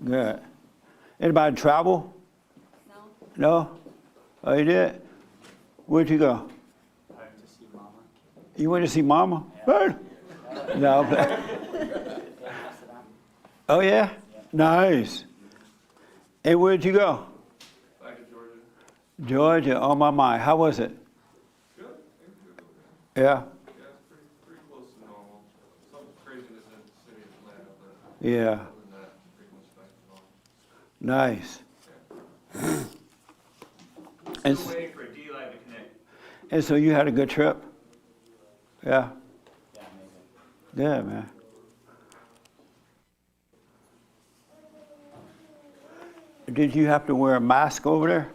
Good. Anybody travel? No. No? Oh, you did? Where'd you go? I went to see Mama. You went to see Mama? Yeah. No. In Amsterdam. Oh, yeah? Nice. And where'd you go? Back to Georgia. Georgia, on my mind. How was it? Good. Things are good. Yeah? Yeah, it's pretty close to normal. Some craziness in the city of Atlanta, but Yeah. other than that, pretty much back to normal. Nice. And, Still waiting for a D-Live to connect. and so you had a good trip? Yeah? Yeah, amazing. Yeah, man. Did you have to wear a mask over there?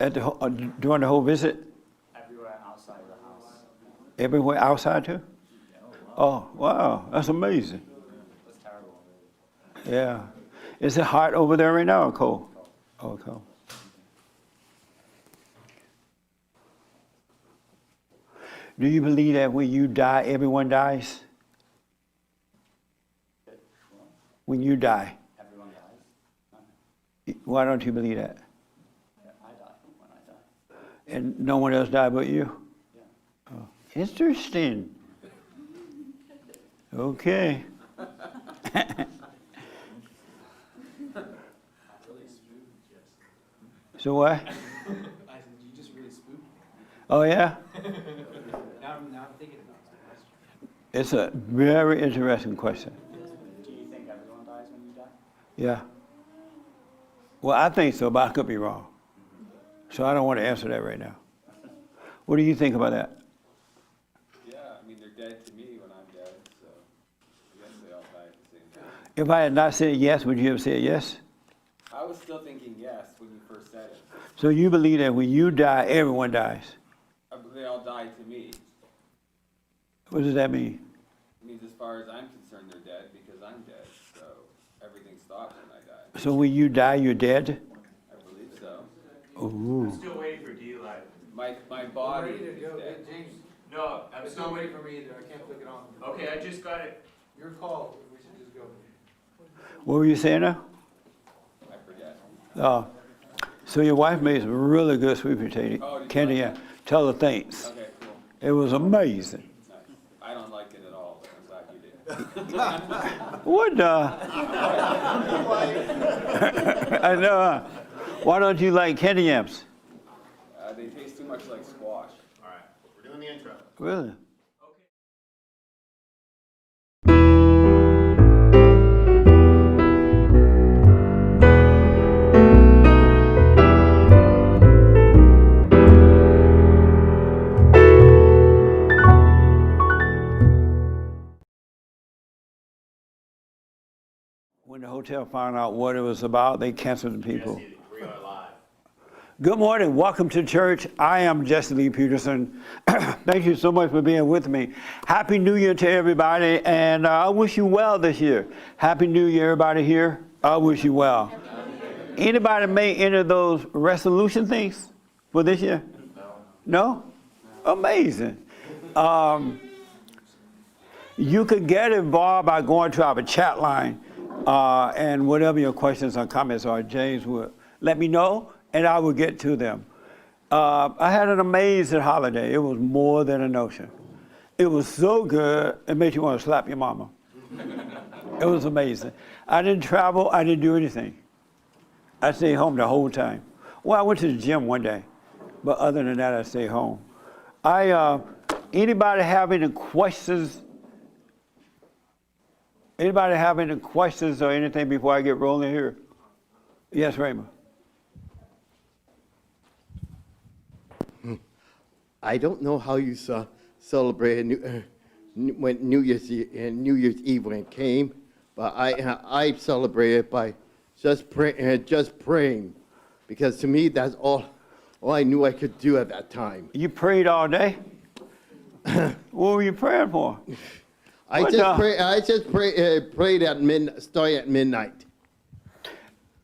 At the, during the whole visit? Everywhere outside of the house. Everywhere outside too? Oh, wow. That's amazing. It was terrible. Yeah. Is it hot over there right now or cold? Oh, cold. Do you believe that when you die, everyone dies? When you die? Everyone dies. Why don't you believe that? Yeah, I die when I die. And no one else died but you? Yeah. Oh, interesting. Okay. So what? I said, you just really spooked me. Oh, yeah? Now I'm thinking about it. It's a very interesting question. Do you think everyone dies when you die? Yeah. Well, I think so, but I could be wrong. So I don't want to answer that right now. What do you think about that? Yeah, I mean, they're dead to me when I'm dead, so I guess they all die at the same time. If I had not said yes, would you have said yes? I was still thinking yes when you first said it. So you believe that when you die, everyone dies. They all die to me. What does that mean? It means as far as I'm concerned, they're dead because I'm dead, so everything stops when I die. So when you die, you're dead? I believe so. Ooh. Still waiting for D-Live. My body Ready to is go, dead. James. No, I'm It's still not waiting. waiting for me either. I can't flick it on. Okay, I just got it. Your call. We should just go. What were you saying now? I forget. So your wife made some really good sweet potato Oh, did you candy. like Yeah. Tell her thanks. Okay, cool. It was amazing. Nice. I don't like it at all, but I'm glad you did. What the? I know. Huh? Why don't you like candy yams? They taste too much like squash. All right, we're doing the intro. Really? When the hotel found out what it was about, they canceled the people. Jesse, we are live. Good morning. Welcome to church. I am Jesse Lee Peterson. Thank you so much for being with me. Happy New Year to everybody, and I wish you well this year. Happy New Year, everybody here. I wish you well. Anybody made any of those resolution things for this year? No? Amazing. You could get involved by going to our chat line, and whatever your questions or comments are, James will let me know, and I will get to them. I had an amazing holiday. It was more than a notion. It was so good, it made you want to slap your mama. It was amazing. I didn't travel, I didn't do anything. I stayed home the whole time. Well, I went to the gym one day, but other than that, I stayed home. Anybody have any questions? Anybody have any questions or anything before I get rolling here? Yes, Raymond. I don't know how you celebrated when New Year's Eve when it came, but I celebrated by just praying, because to me that's all I knew I could do at that time. You prayed all day? What were you praying for? I just prayed at midnight, starting at midnight.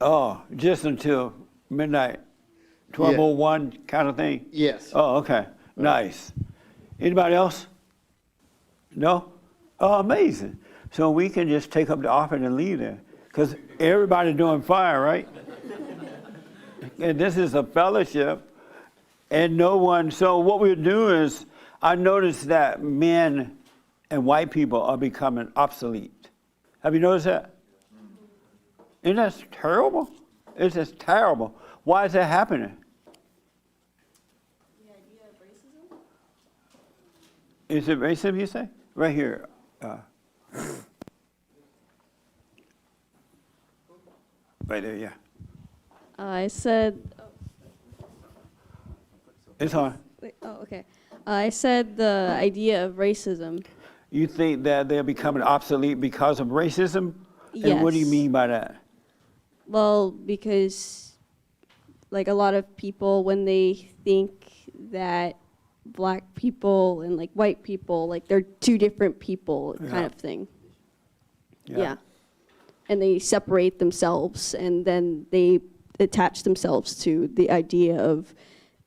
Oh, just until midnight, 12:01 kind of thing? Yes. Oh, okay. Nice. Anybody else? No? Oh, amazing. So we can just take up the offering and leave there. Because everybody's doing fine, right? And this is a fellowship. And no one, so what we're doing is, I noticed that men and white people are becoming obsolete. Have you noticed that? Isn't that terrible? It's just terrible. Why is that happening? The idea of racism? Is it racism, you say? Right here. Right there, yeah. I said, It's on. wait, oh, okay. I said the idea of racism. You think that they're becoming obsolete because of racism? And what do you Yes. mean by that? Well, because like a lot of people, when they think that black people and like white people, like they're two different people Yeah. kind of thing. Yeah. And they separate themselves and then they attach themselves to the idea of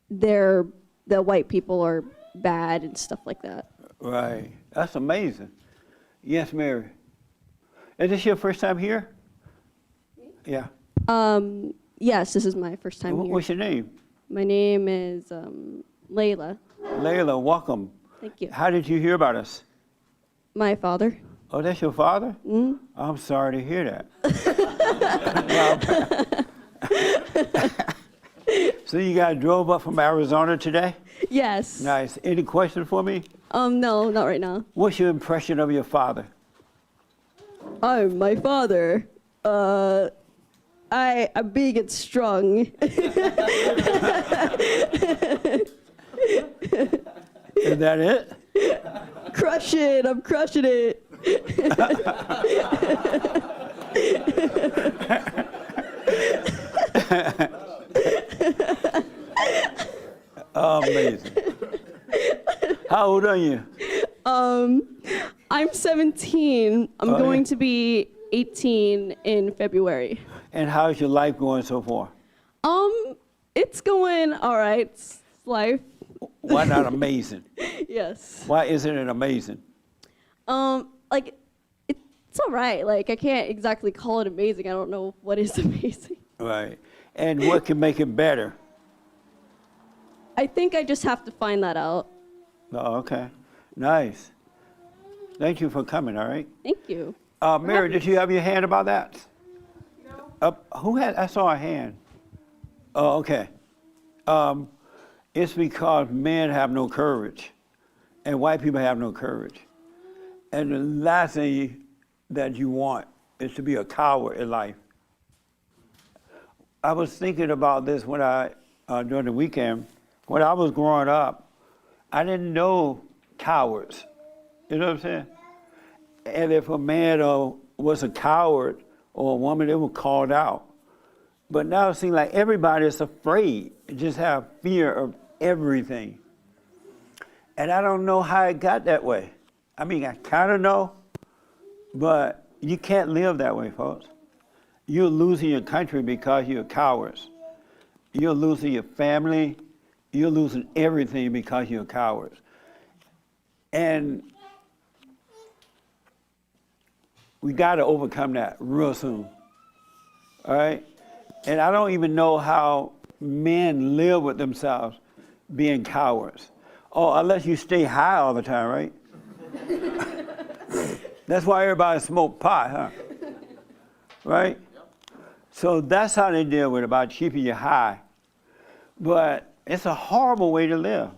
the white people are bad and stuff like that. Right. That's amazing. Yes, Mary. Is this your first time here? Yeah. Yes, this is my first time here. What's your name? My name is Layla. Layla, welcome. Thank you. How did you hear about us? My father. Oh, that's your father? Mm? I'm sorry to hear that. So you guys drove up from Arizona today? Yes. Nice. Any question for me? No, not right now. What's your impression of your father? I'm my father. I'm big and strong. Is that it? Crush it, I'm crushing it. Amazing. How old are you? I'm 17. I'm Oh, going yeah. to be 18 in February. And how's your life going so far? It's going all right. It's life. Why not amazing? Yes. Why isn't it amazing? Like it's all right. Like I can't exactly call it amazing. I don't know what is amazing. Right. And what can make it better? I think I just have to find that out. Oh, okay. Nice. Thank you for coming, all right? Thank you. Mary, did you have your hand about that? No. Who had, I saw a hand. Oh, okay. It's because men have no courage and white people have no courage. And the last thing that you want is to be a coward in life. I was thinking about this when during the weekend. When I was growing up, I didn't know cowards. You know what I'm saying? And if a man was a coward or a woman, they were called out. But now it seems like everybody is afraid, just have fear of everything. And I don't know how it got that way. I mean, I kind of know, but you can't live that way, folks. You're losing your country because you're cowards. You're losing your family. You're losing everything because you're cowards. And we got to overcome that real soon. All right? And I don't even know how men live with themselves being cowards. Oh, unless you stay high all the time, right? That's why everybody smoke pot, huh? Right? So that's how they deal with it, about keeping you high. But it's a horrible way to live.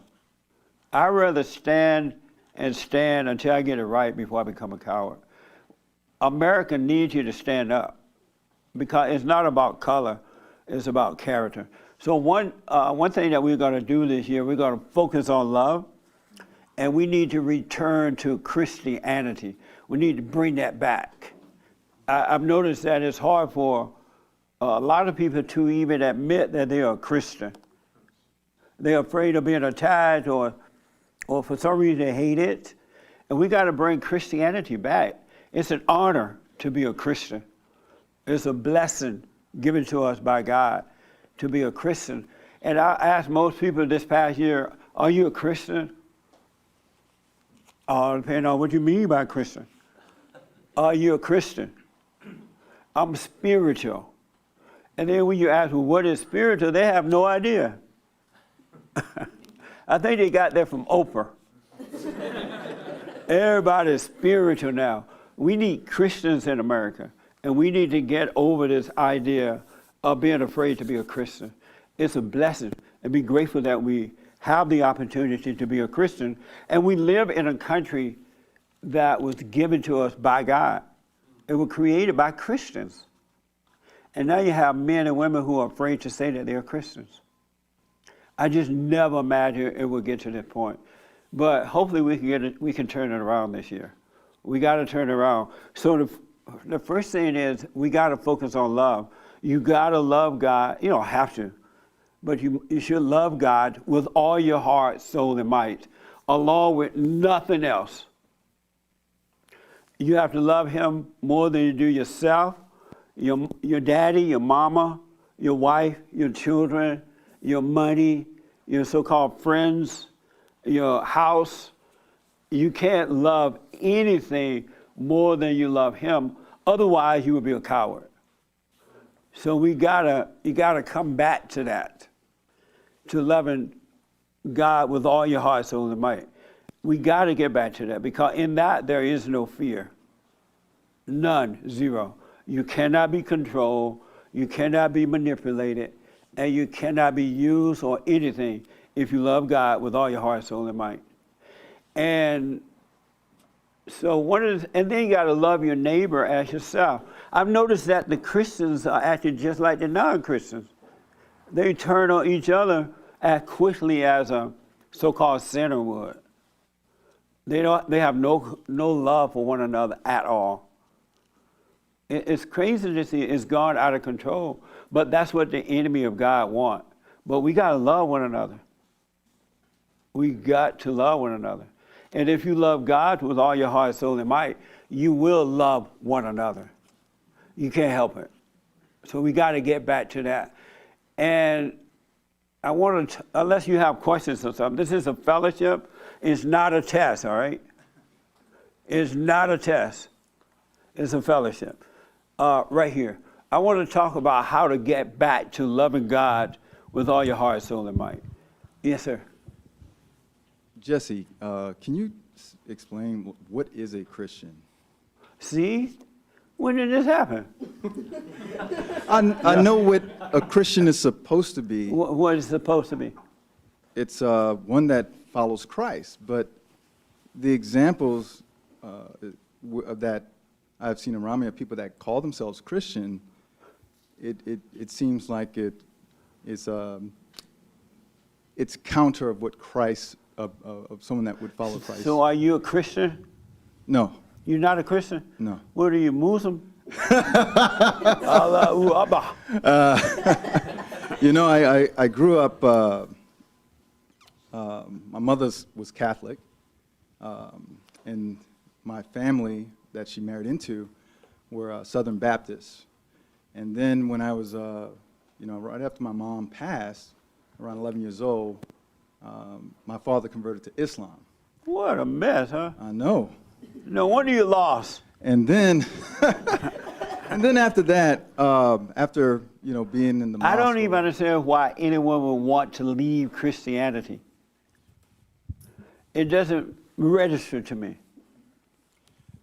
I'd rather stand until I get it right before I become a coward. America needs you to stand up because it's not about color, it's about character. So one thing that we're going to do this year, we're going to focus on love, and we need to return to Christianity. We need to bring that back. I've noticed that it's hard for a lot of people to even admit that they are a Christian. They're afraid of being attacked or for some reason they hate it. And we got to bring Christianity back. It's an honor to be a Christian. It's a blessing given to us by God to be a Christian. And I asked most people this past year, are you a Christian? Depending on what you mean by Christian. Are you a Christian? I'm spiritual. And then when you ask them, what is spiritual, they have no idea. I think they got that from Oprah. Everybody's spiritual now. We need Christians in America, and we need to get over this idea of being afraid to be a Christian. It's a blessing, and be grateful that we have the opportunity to be a Christian, and we live in a country that was given to us by God. It was created by Christians. And now you have men and women who are afraid to say that they're Christians. I just never imagined it would get to this point. But hopefully we can turn it around this year. We got to turn it around. So the first thing is we got to focus on love. You got to love God. You don't have to, but you should love God with all your heart, soul, and might, along with nothing else. You have to love him more than you do yourself, your daddy, your mama, your wife, your children, your money, your so-called friends, your house. You can't love anything more than you love him. Otherwise, you would be a coward. So you gotta come back to that, to loving God with all your heart, soul, and might. We gotta get back to that, because in that there is no fear. None, zero. You cannot be controlled, you cannot be manipulated, and you cannot be used or anything if you love God with all your heart, soul, and might. And so and then you got to love your neighbor as yourself. I've noticed that the Christians are acting just like the non-Christians. They turn on each other as quickly as a so-called sinner would. They have no love for one another at all. It's crazy to see it's gone out of control, but that's what the enemy of God wants. But we got to love one another. We got to love one another. And if you love God with all your heart, soul, and might, you will love one another. You can't help it. So we got to get back to that. And I want to, unless you have questions or something, this is a fellowship. It's not a test, all right? It's not a test. It's a fellowship. Right here. I want to talk about how to get back to loving God with all your heart, soul, and might. Yes, sir. Jesse, can you explain what is a Christian? See? When did this happen? I know what a Christian is supposed to be. What is it supposed to be? It's one that follows Christ. But the examples that I've seen around me of people that call themselves Christian, it seems like it's counter of what Christ, of someone that would follow Christ. So are you a Christian? No. You're not a Christian? No. What are you, Muslim? Allahu Akbar. You know, I grew up, my mother was Catholic, and my family that she married into were Southern Baptists. And then when I was, right after my mom passed, around 11 years old, my father converted to Islam. What a mess, huh? I know. No wonder you lost. And then, and then after that, after being in the mosque, I don't even understand why anyone would want to leave Christianity. It doesn't register to me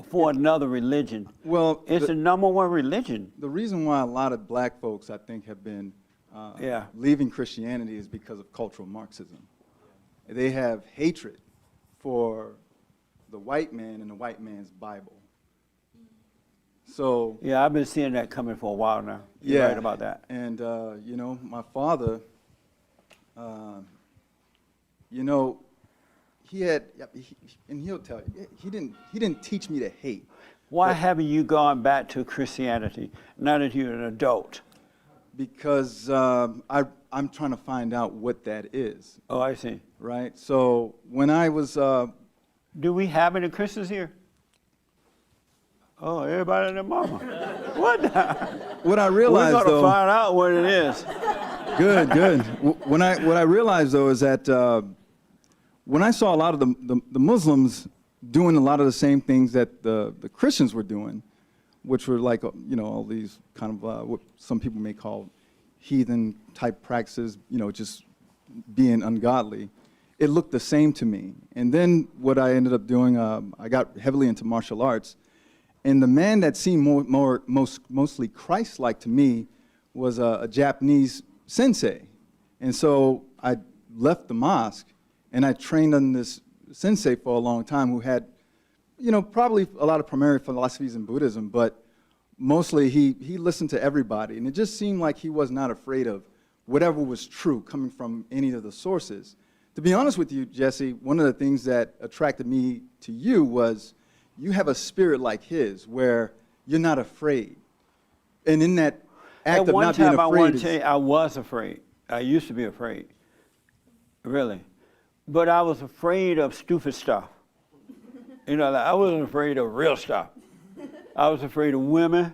for another religion. Well, It's the number one religion. the reason why a lot of black folks, I think, have been leaving Christianity is because of cultural Marxism. They have hatred for the white man and the white man's Bible. So Yeah, I've been seeing that coming for a while now. You're right about that. And my father, he'll tell you, he didn't teach me to hate. Why haven't you gone back to Christianity now that you're an adult? Because I'm trying to find out what that is. Oh, I see. Right. So when I was, Do we have any Christians here? Oh, everybody and their mama. What the? what I We're realized going to though, find out what it is. good. What I realized though is that when I saw a lot of the Muslims doing a lot of the same things that the Christians were doing, which were like, all these kind of what some people may call heathen type practices, just being ungodly. It looked the same to me. And then what I ended up doing, I got heavily into martial arts. And the man that seemed mostly Christ-like to me was a Japanese sensei. And so I left the mosque, and I trained under this sensei for a long time who had, probably a lot of primary philosophies in Buddhism, but mostly he listened to everybody. And it just seemed like he was not afraid of whatever was true coming from any of the sources. To be honest with you, Jesse, one of the things that attracted me to you was you have a spirit like his where you're not afraid. And in that act of not being At one time, I want to afraid, tell you, I was afraid. I used to be afraid, really. But I was afraid of stupid stuff. I wasn't afraid of real stuff. I was afraid of women.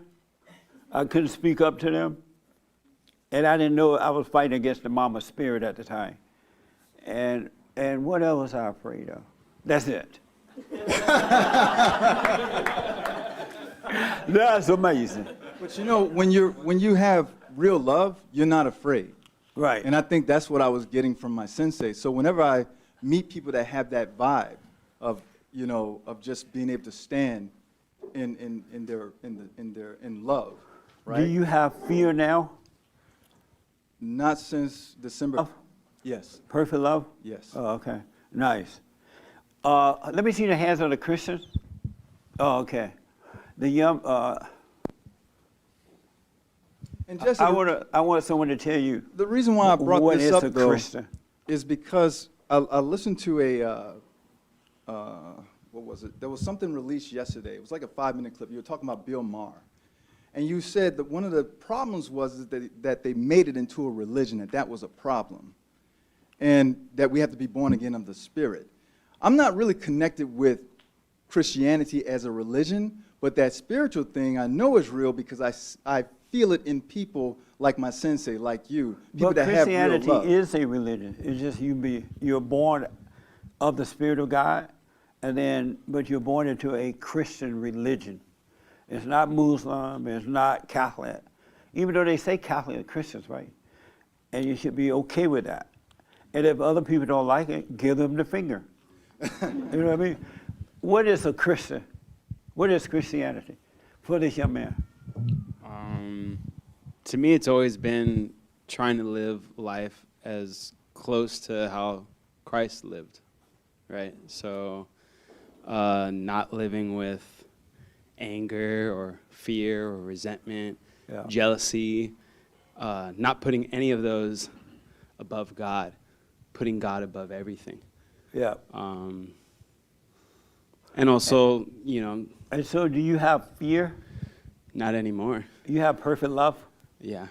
I couldn't speak up to them. And I didn't know I was fighting against the mama spirit at the time. And what else was I afraid of? That's it. That's amazing. but when you have real love, you're not afraid. Right. And I think that's what I was getting from my sensei. So whenever I meet people that have that vibe of just being able to stand in love, right? Do you have fear now? Not since December. Of Yes. perfect love? Yes. Oh, okay. Nice. Let me see the hands of the Christians. Oh, okay. The young. And Jesse, I want someone to tell you the reason why I brought what this is up a though Christian. is because I listened to what was it? There was something released yesterday. It was like a 5-minute clip. You were talking about Bill Maher. And you said that one of the problems was that they made it into a religion, that was a problem. And that we have to be born again of the Spirit. I'm not really connected with Christianity as a religion, but that spiritual thing I know is real because I feel it in people like my sensei, like you, people But that have real Christianity love. is a religion. It's just you're born of the Spirit of God, but you're born into a Christian religion. It's not Muslim, it's not Catholic. Even though they say Catholic are Christians, right? And you should be okay with that. And if other people don't like it, give them the finger. You know what I mean? What is a Christian? What is Christianity for this young man? To me, it's always been trying to live life as close to how Christ lived, right? So not living with anger or fear or resentment, jealousy, not putting any of those above God, putting God above everything. Yeah. And also, And so do you have fear? not anymore. You have perfect love? Yeah.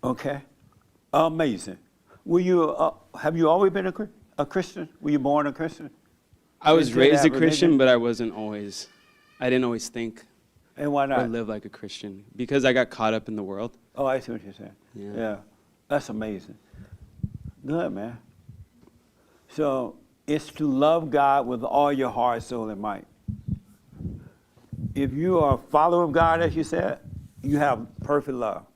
Okay. Amazing. Have you always been a Christian? Were you born a Christian? I was Into raised that a Christian, religion? but I didn't always think And why or not? live like a Christian because I got caught up in the world. Oh, I see what you're saying. Yeah. That's amazing. Good, man. So it's to love God with all your heart, soul, and might. If you are a follower of God, as you said, you have perfect love.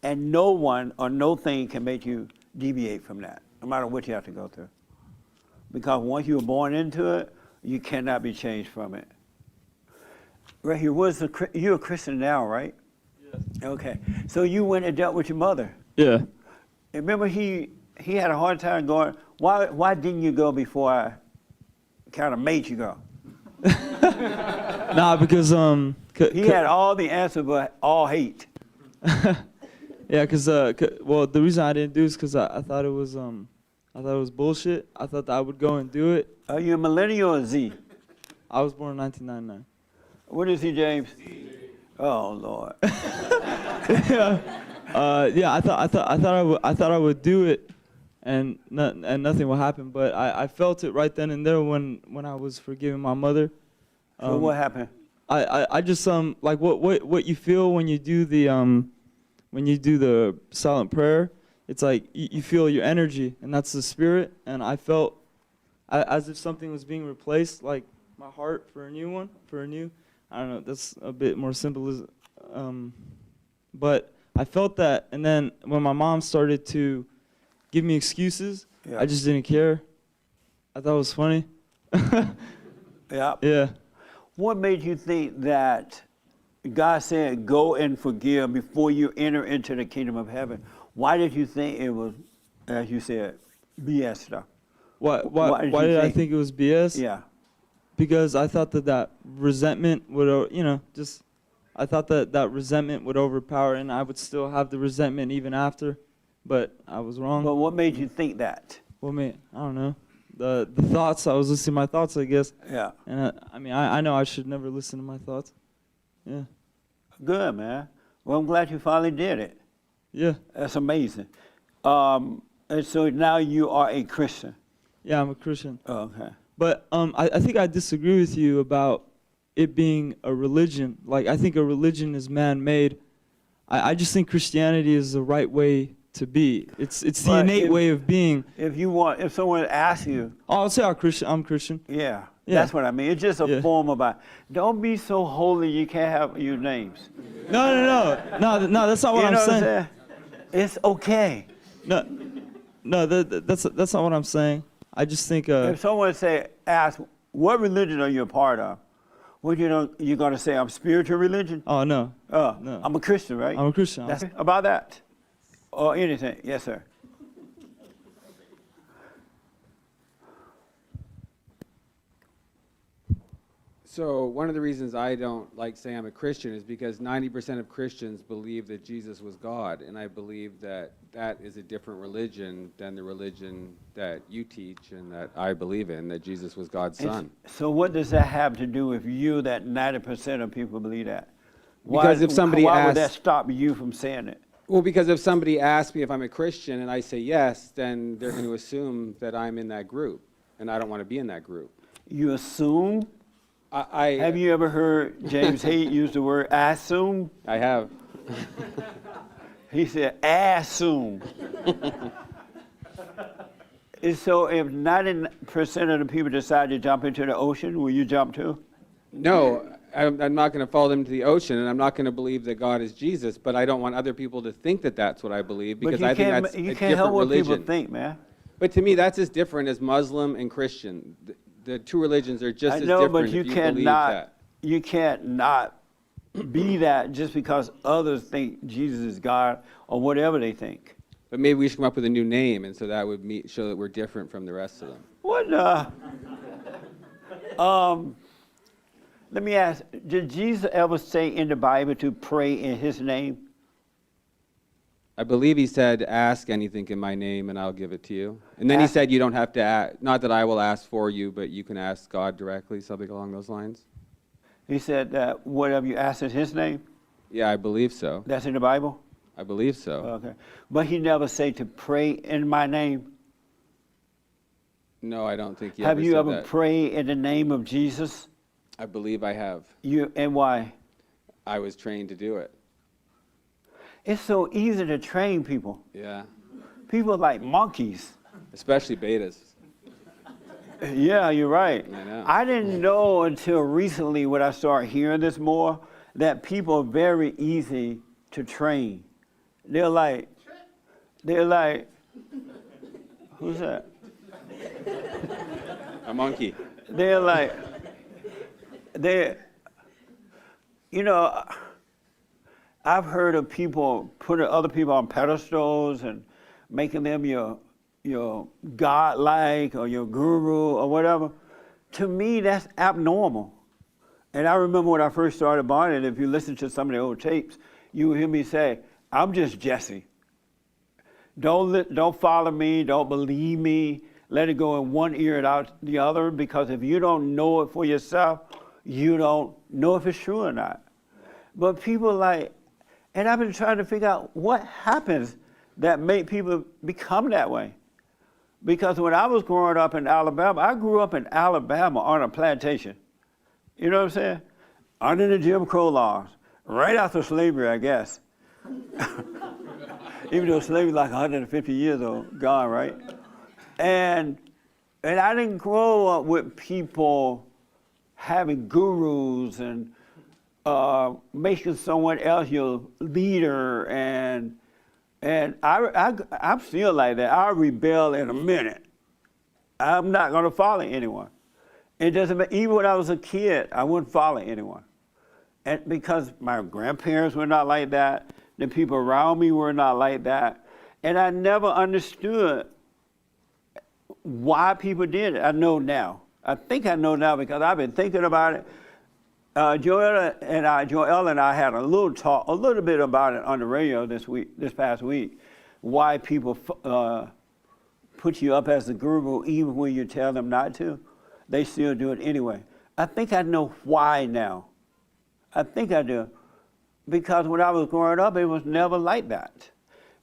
And no one or no thing can make you deviate from that, no matter what you have to go through. Because once you were born into it, you cannot be changed from it. Right here, you're a Christian now, right? Yes. Okay. So you went and dealt with your mother. Yeah. And remember, he had a hard time going, why didn't you go before I kind of made you go? Nah, because He had all the answers, but all hate. yeah, well, the reason I didn't do is because I thought it was bullshit. I thought that I would go and do it. Are you a millennial or Z? I was born in 1999. What is he, James? Oh Lord. Yeah, I thought I would do it, and nothing will happen. But I felt it right then and there when I was forgiving my mother. So what happened? I just like what you feel when you do the silent prayer. It's like you feel your energy, and that's the spirit. And I felt as if something was being replaced, like my heart for a new one, I don't know, that's a bit more simple. But I felt that, and then when my mom started to give me excuses, Yeah. I just didn't care. I thought it was funny. Yeah. Yeah. What made you think that God said, go and forgive before you enter into the kingdom of heaven? Why did you think it was, as you said, BS stuff? Why Why did I think it was BS? Yeah. Because I thought that resentment would, I thought that resentment would overpower, and I would still have the resentment even after, but I was wrong. But what made you think that? I don't know. The thoughts, I was listening to my thoughts, I guess. Yeah. And I know I should never listen to my thoughts. Yeah. Good, man. Well, I'm glad you finally did it. Yeah. That's amazing. And so now you are a Christian. Yeah, I'm a Christian. Oh, okay. But I think I disagree with you about it being a religion. Like, I think a religion is man-made. I just think Christianity is the right way to be. It's the But innate way of being. If someone asks you, Oh, I'll say I'm Christian. yeah, Yeah. that's what I mean. It's just a Yeah. form about, don't be so holy you can't have your names. No, that's not what You I'm know what I'm saying. saying? It's okay. No, that's not what I'm saying. I just think If someone ask, what religion are you a part of? Well, you're going to say, I'm spiritual religion? oh no, No. I'm a Christian, right? I'm a Christian. That's about that? Or anything? Yes, sir. So one of the reasons I don't like saying I'm a Christian is because 90% of Christians believe that Jesus was God, and I believe that that is a different religion than the religion that you teach and that I believe in, that Jesus was God's son. So what does that have to do with you that 90% of people believe that? Because if somebody why would that asks- stop you from saying it? Well, because if somebody asks me if I'm a Christian and I say yes, then they're going to assume that I'm in that group, and I don't want to be in that group. You assume? I Have you ever heard James Haight use the word assume? I have. He said assume. And so if 90% of the people decide to jump into the ocean, will you jump too? No, I'm not going to fall into the ocean, and I'm not going to believe that God is Jesus, but I don't want other people to think that that's what I believe, because I think that's a you different can't help what religion. people think, man. But to me, that's as different as Muslim and Christian. The two religions are just I as know, different but if you you can't believe not. that. You can't not be that just because others think Jesus is God or whatever they think. But maybe we should come up with a new name, and so that would show that we're different from the rest of them. What? Let me ask, did Jesus ever say in the Bible to pray in his name? I believe he said, ask anything in my name, and I'll give it to you. And then he said you don't have to ask, not that I will ask for you, but you can ask God directly, something along those lines. He said that whatever you ask in his name? Yeah, I believe so. That's in the Bible? I believe so. Okay. But he never said to pray in my name? No, I don't think he Have ever you said ever that. prayed in the name of Jesus? I believe I have. And why? I was trained to do it. It's so easy to train people. Yeah. People are like monkeys. Especially betas. Yeah, you're right. I know. I didn't know until recently when I started hearing this more that people are very easy to train. They're like, who's that? A monkey. They're like, I've heard of people putting other people on pedestals and making them your God-like or your guru or whatever. To me, that's abnormal. And I remember when I first started bonding, if you listen to some of the old tapes, you would hear me say, I'm just Jesse. Don't follow me, don't believe me, let it go in one ear and out the other, because if you don't know it for yourself, you don't know if it's true or not. But people and I've been trying to figure out what happens that make people become that way. Because when I was growing up in Alabama, I grew up in Alabama on a plantation. You know what I'm saying? Under the Jim Crow laws, right after slavery, I guess. Even though slavery is like 150 years old, gone, right? And And I didn't grow up with people having gurus and making someone else your leader, and I'm still like that. I rebel in a minute. I'm not going to follow anyone. It doesn't matter. Even when I was a kid, I wouldn't follow anyone, and because my grandparents were not like that, the people around me were not like that, and I never understood why people did it. I know now. I think I know now because I've been thinking about it. Joel and I had a little bit about it on the radio this past week. Why people put you up as a guru even when you tell them not to, they still do it anyway. I think I know why now. I think I do, because when I was growing up, it was never like that.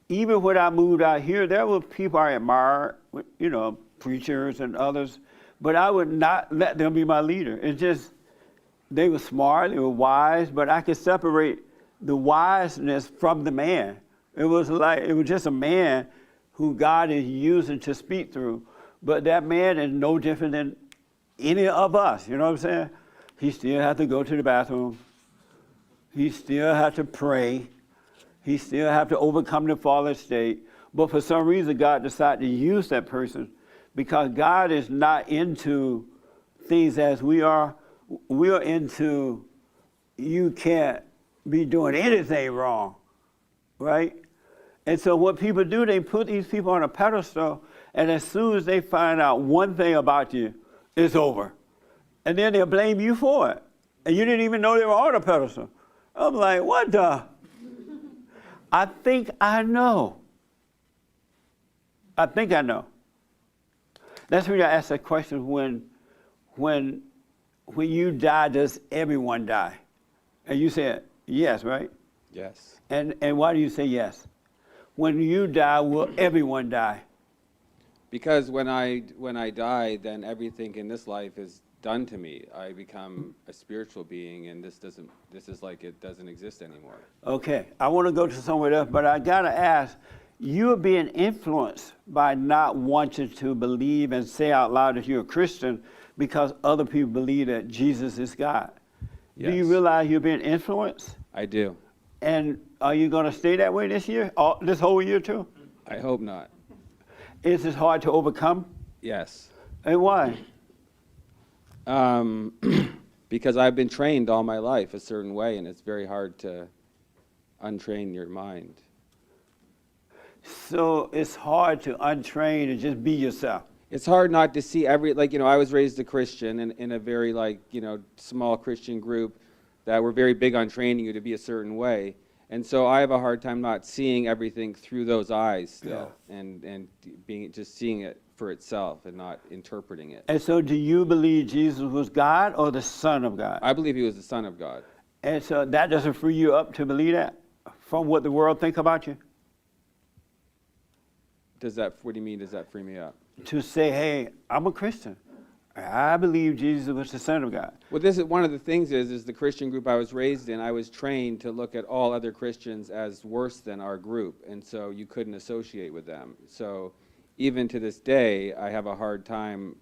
Even when I moved out here, there were people I admired, preachers and others, but I would not let them be my leader. It's just, they were smart, they were wise, but I could separate the wiseness from the man. It was just a man who God is using to speak through, but that man is no different than any of us, you know what I'm saying? He still has to go to the bathroom. He still has to pray. He still has to overcome the fallen state. But for some reason, God decided to use that person because God is not into things as we are. We are into, you can't be doing anything wrong, right? And so what people do, they put these people on a pedestal, and as soon as they find out one thing about you, it's over. And then they'll blame you for it. And you didn't even know they were on a pedestal. I'm like, what the? I think I know. I think I know. That's when I ask that question, when you die, does everyone die? And you said yes, right? Yes. And why do you say yes? When you die, will everyone die? Because when I die, then everything in this life is done to me. I become a spiritual being, and this is like it doesn't exist anymore. Okay, I want to go to somewhere else, but I gotta ask, you're being influenced by not wanting to believe and say out loud that you're a Christian because other people believe that Jesus is God. Yes. Do you realize you're being influenced? I do. And are you going to stay that way this year, this whole year too? I hope not. Is it hard to overcome? Yes. And why? Because I've been trained all my life a certain way, and it's very hard to untrain your mind. So it's hard to untrain and just be yourself. It's hard not to see I was raised a Christian in a very small Christian group that were very big on training you to be a certain way. And so I have a hard time not seeing everything through those eyes still, and just seeing it for itself and not interpreting it. And so do you believe Jesus was God or the Son of God? I believe he was the Son of God. And so that doesn't free you up to believe that from what the world think about you? What do you mean, does that free me up? To say, hey, I'm a Christian. I believe Jesus was the Son of God. Well, this is one of the things is the Christian group I was raised in, I was trained to look at all other Christians as worse than our group, and so you couldn't associate with them. So even to this day, I have a hard time,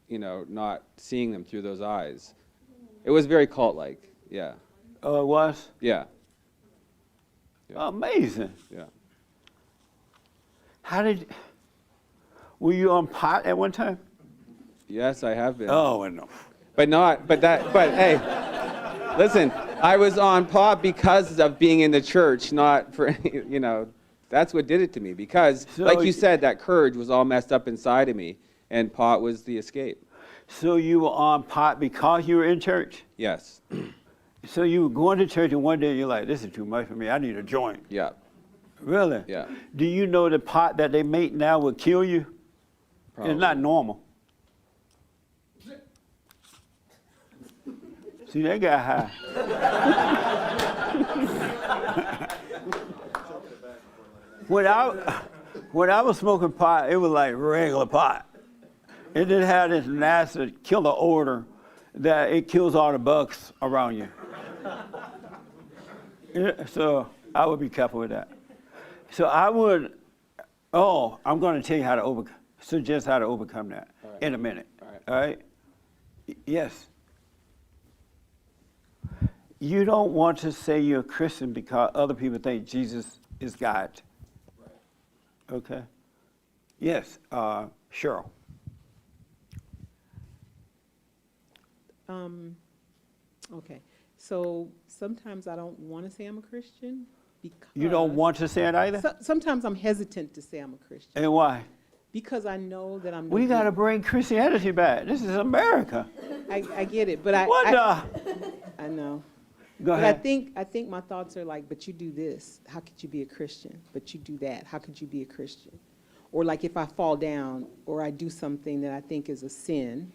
not seeing them through those eyes. It was very cult-like, yeah. Oh, it was? Yeah. Amazing. Yeah. Were you on pot at one time? Yes, I have been. Oh, no. But hey, listen, I was on pot because of being in the church, not for, that's what did it to me. Because, like you said, that courage was all messed up inside of me, and pot was the escape. So you were on pot because you were in church? Yes. So you were going to church, and one day you're like, this is too much for me. I need a joint. Yeah. Really? Yeah. Do you know the pot that they make now will kill you? Probably. It's not normal. See, that got high. When I was smoking pot, it was like regular pot. It didn't have this nasty killer odor that it kills all the bugs around you. So I would be careful with that. So I'm going to tell you how to overcome. suggest how to overcome that in a minute. All right? Yes. You don't want to say you're a Christian because other people think Jesus is God. Right. Okay. Yes, Cheryl. Okay. So sometimes I don't want to say I'm a Christian because You don't want to say it either? sometimes I'm hesitant to say I'm a Christian And why? because I know that I'm. We got to bring Christianity back. This is America. I get it, but What the? I know. Go But I ahead. think my thoughts are like, but you do this, how could you be a Christian? But you do that, how could you be a Christian? Or like if I fall down or I do something that I think is a sin,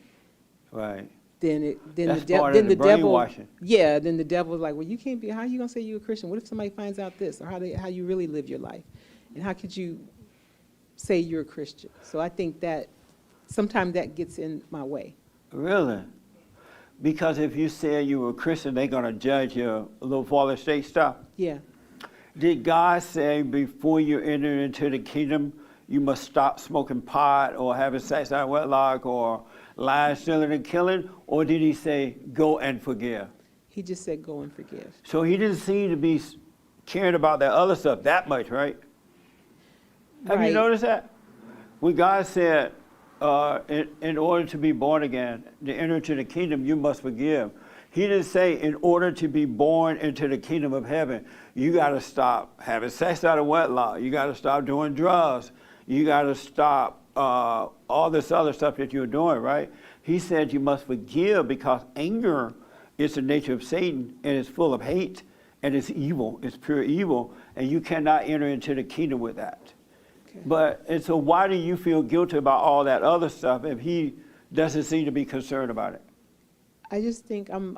Right. then That's the part devil, of the brainwashing. yeah, then the devil's like, well, you can't be. How are you gonna say you're a Christian? What if somebody finds out this, or how you really live your life, and how could you say you're a Christian? So I think that sometimes that gets in my way. Really? Because if you say you were a Christian, they're going to judge your little father state stuff. Yeah, Did God say before you enter into the kingdom, you must stop smoking pot or having sex out of wedlock or lying, stealing, and killing? Or did he say, go and forgive? he just said go and forgive. So he didn't seem to be caring about that other stuff that much, right? Have you Right. noticed that? When God said, in order to be born again, to enter into the kingdom, you must forgive. He didn't say, in order to be born into the kingdom of heaven, you got to stop having sex out of wedlock. You got to stop doing drugs. You got to stop all this other stuff that you're doing, right? He said you must forgive because anger is the nature of Satan and it's full of hate and it's evil. It's pure evil. And you cannot enter into the kingdom with that. And so why do you feel guilty about all that other stuff if he doesn't seem to be concerned about it? I just think I'm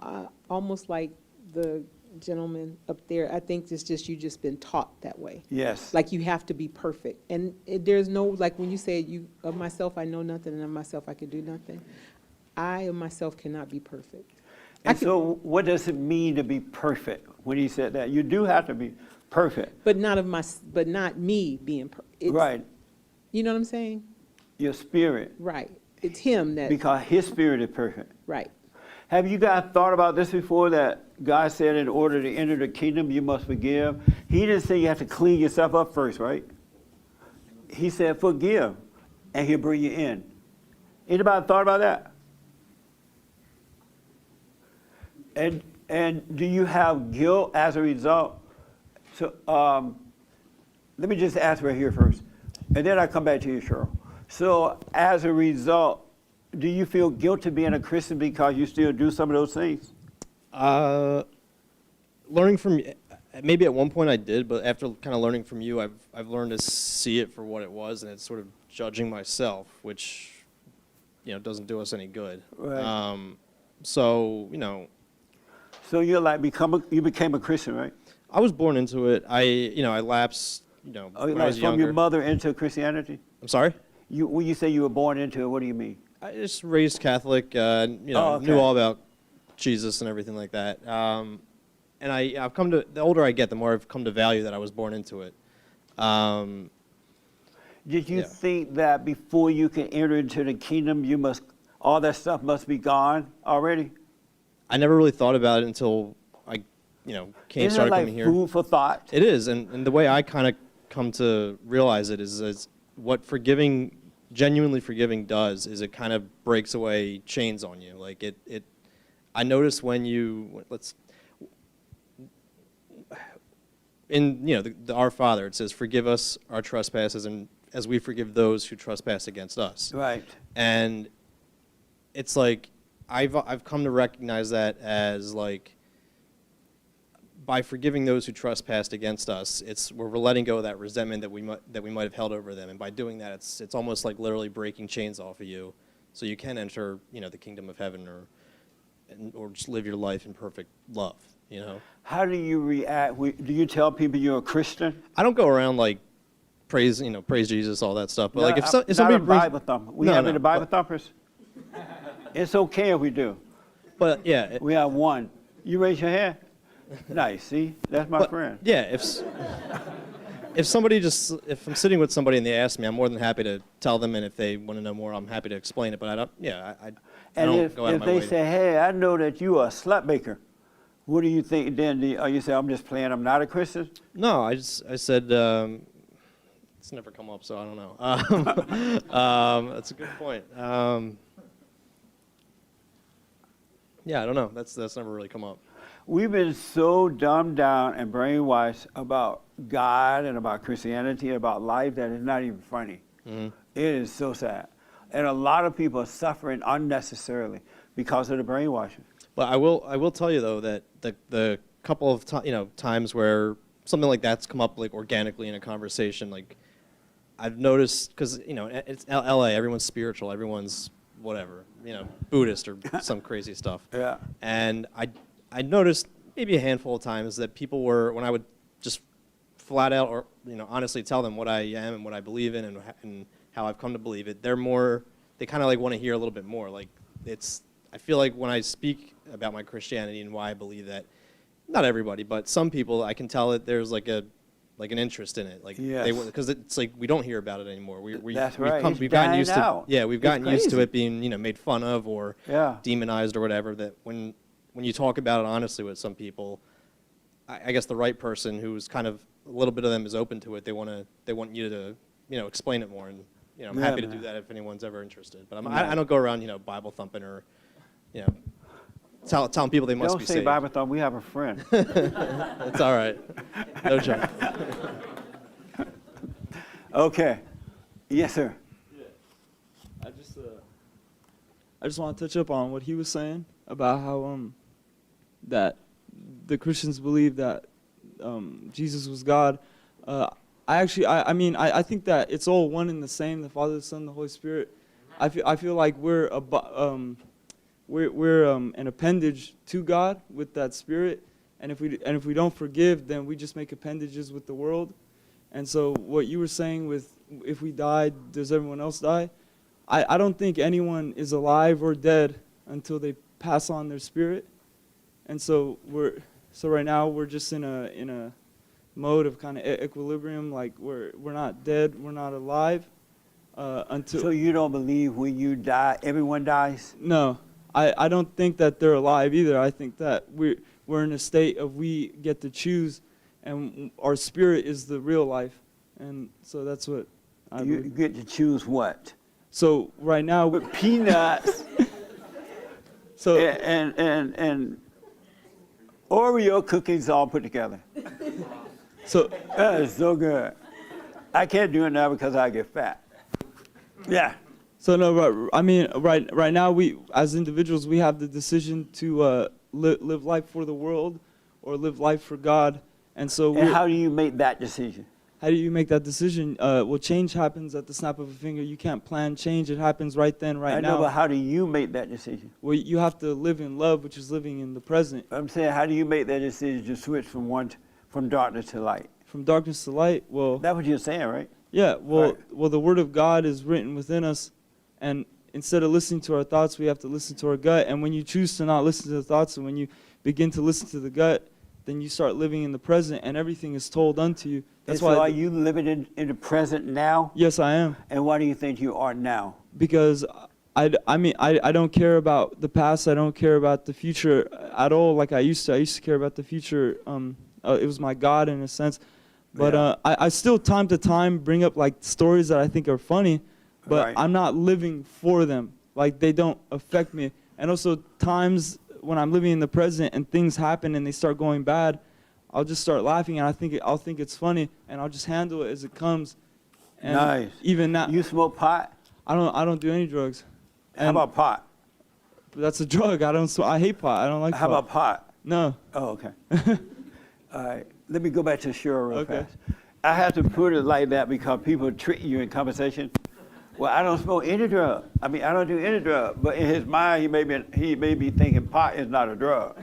almost like the gentleman up there. I think it's just you just been taught that way. Yes. Like you have to be perfect, and there's no, like when you say you of myself I know nothing, and of myself I can do nothing. I of myself cannot be perfect. And so what does it mean to be perfect when he said that? You do have to be perfect. But not me being perfect. Right. You know what I'm saying? Your spirit. Right. It's him that. Because his spirit is perfect. Right. Have you guys thought about this before, that God said in order to enter the kingdom, you must forgive? He didn't say you have to clean yourself up first, right? He said forgive, and he'll bring you in. Anybody thought about that? And do you have guilt as a result? So let me just ask right here first, and then I'll come back to you, Cheryl. So as a result, do you feel guilty being a Christian because you still do some of those things? Learning from, maybe at one point I did, but after kind of learning from you, I've learned to see it for what it was, and it's sort of judging myself, which, doesn't do us any good. Right. So, So you're like you became a Christian, right? I was born into it. I lapsed, when I Like was from younger. your mother into Christianity? I'm sorry? When you say you were born into it, what do you mean? I just raised Catholic, okay. knew all about Jesus and everything like that. And I've come to, the older I get, the more I've come to value that I was born into it. Did you think that before you can enter into the kingdom, all that stuff must be gone already? I never really thought about it until I, started like coming here. Food for thought? It is, and the way I kind of come to realize it is what genuinely forgiving does is it kind of breaks away chains on you. Like I notice when in the Our Father, it says, "Forgive us our trespasses, and as we forgive those who trespass against us." Right. And it's like I've come to recognize that as like, by forgiving those who trespassed against us, we're letting go of that resentment that we might have held over them, and by doing that, it's almost like literally breaking chains off of you, so you can enter the kingdom of heaven or just live your life in perfect love. How do you react? Do you tell people you're a Christian? I don't go around like praise Jesus, all that stuff. But No, like if not somebody a Bible thumper. We have any Bible thumpers? It's okay if we do. But yeah, We have one. You raise your hand. Nice. See, that's my friend. Yeah, if I'm sitting with somebody and they ask me, I'm more than happy to tell them, and if they want to know more, I'm happy to explain it. But I And don't if go out of if my they way. say, hey, I know that you are a slut baker, what do you think then? You say, I'm just playing, I'm not a Christian? No, I said it's never come up, so I don't know. That's a good point. Yeah, I don't know. That's never really come up. We've been so dumbed down and brainwashed about God and about Christianity and about life that it's not even funny. Mm-hmm. It is so sad. And a lot of people are suffering unnecessarily because of the brainwashing. But I will tell you though that the couple of times where something like that's come up like organically in a conversation, like I've noticed, because it's L.A. Everyone's spiritual, everyone's whatever, Buddhist or some crazy stuff. Yeah. And I noticed maybe a handful of times that people were, when I would just flat out or honestly tell them what I am and what I believe in and how I've come to believe it, they kind of like want to hear a little bit more. Like I feel like when I speak about my Christianity and why I believe that, not everybody, but some people, I can tell that there's like an interest in it, like because it's like we don't hear about it anymore. That's right. We've gotten used out. we've gotten used to crazy. it being made fun of or demonized or whatever. That when you talk about it honestly with some people, I guess the right person who's kind of a little bit of them is open to it. They want you to explain it more, and I'm happy to do that if anyone's ever interested. But I don't go around Bible thumping or telling people they must Don't be say saved. Bible thump, we have a friend. It's all right. No joke. Okay. Yes, sir. Yeah. I just want to touch up on what he was saying about how that the Christians believe that Jesus was God. I think that it's all one and the same, the Father, the Son, the Holy Spirit. I feel like we're an appendage to God with that Spirit, and if we don't forgive, then we just make appendages with the world. And so what you were saying with if we die, does everyone else die? I don't think anyone is alive or dead until they pass on their spirit. And so right now we're just in a mode of kind of equilibrium, like we're not dead, we're not alive until. So you don't believe when you die, everyone dies? No, I don't think that they're alive either. I think that we're in a state of we get to choose, and our spirit is the real life, and so that's what I You believe. get to choose what? So right now, With peanuts so and Oreo cookies all put together. so That is so good. I can't do it now because I get fat. Yeah. So no, I mean, right now we, as individuals, we have the decision to live life for the world or live life for God. And so, And how do you make that decision? how do you make that decision? Well, change happens at the snap of a finger. You can't plan change; it happens right then, right I now. know, but how do you make that decision? Well, you have to live in love, which is living in the present. I'm saying, how do you make that decision to switch from darkness to light? From darkness to light. Well, That's what you're saying, right? yeah. Well, Right. the Word of God is written within us, and instead of listening to our thoughts, we have to listen to our gut. And when you choose to not listen to the thoughts, and when you begin to listen to the gut, then you start living in the present, and everything is told unto you. That's And so why. are you living in the present now? Yes, I am. And why do you think you are now? Because I don't care about the past. I don't care about the future at all like I used to. I used to care about the future. It was my God in a sense. But Yeah. I still time to time bring up like stories that I think are funny, but Right. I'm not living for them. Like they don't affect me. And also times when I'm living in the present and things happen and they start going bad, I'll just start laughing and I'll think it's funny and I'll just handle it as it comes. And Nice. even now, You smoke pot? I don't do any drugs. How about pot? That's a drug. I hate pot. I don't like How pot. about pot? No. Oh, okay. All right. Let me go back to Cheryl real Okay. fast. I have to put it like that because people trick you in conversation. Well, I don't smoke any drug. I mean, I don't do any drug. But in his mind, he may be thinking pot is not a drug.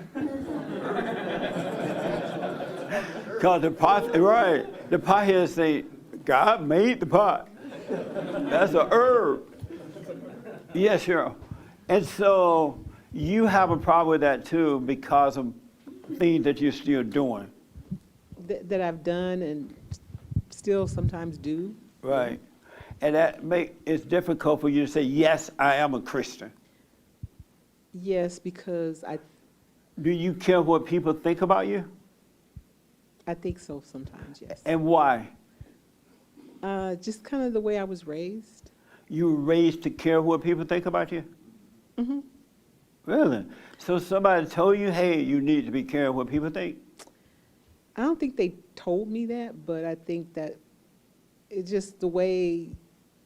Because the pot, right? The pot here say, God made the pot. That's a herb. Yes, Cheryl. And so you have a problem with that too because of things that you're still doing. That I've done and still sometimes do. Right. And it's difficult for you to say, yes, I am a Christian. Yes, because Do you care what people think about you? I think so sometimes, yes. And why? Just kind of the way I was raised. You were raised to care what people think about you? Hmm. Really? So somebody told you, hey, you need to be careful what people think? I don't think they told me that, but I think that it's just the way,